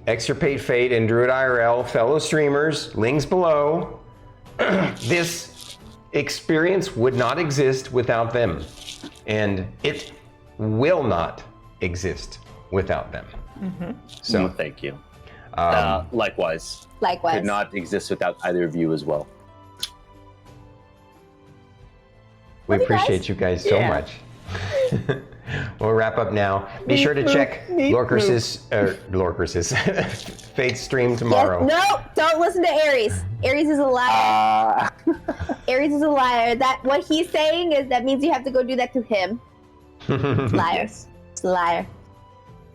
Extirpate Fate and Druid IRL, fellow streamers, links below. This experience would not exist without them, and it will not exist without them. So, Thank you. um, Likewise. Likewise. Could not exist without either of you as well. we Love you guys. appreciate you guys so Yeah. much. We'll wrap up now. Be sure to check Lorkris's Fate's stream tomorrow. Yes, no, don't listen to Aries. Aries is a liar. Aries is a liar. That what he's saying is that means you have to go do that to him. Liars. It's a liar.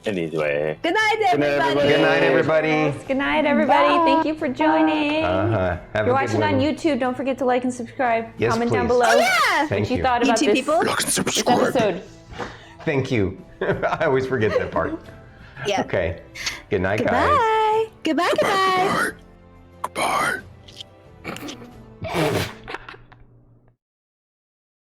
Anyway. Good night, Good night, everybody. Good night, everybody. Good night, everybody. Bye. Thank you for joining. Have If you're a good watching one. on YouTube, don't forget to like and subscribe. Yes, Comment down please. below Oh, yeah. Thank what you you. thought about YouTube this, people. this episode. Thank you. I always forget that part. Yeah. Okay. Good night, guys. Goodbye. Goodbye. Goodbye. Goodbye.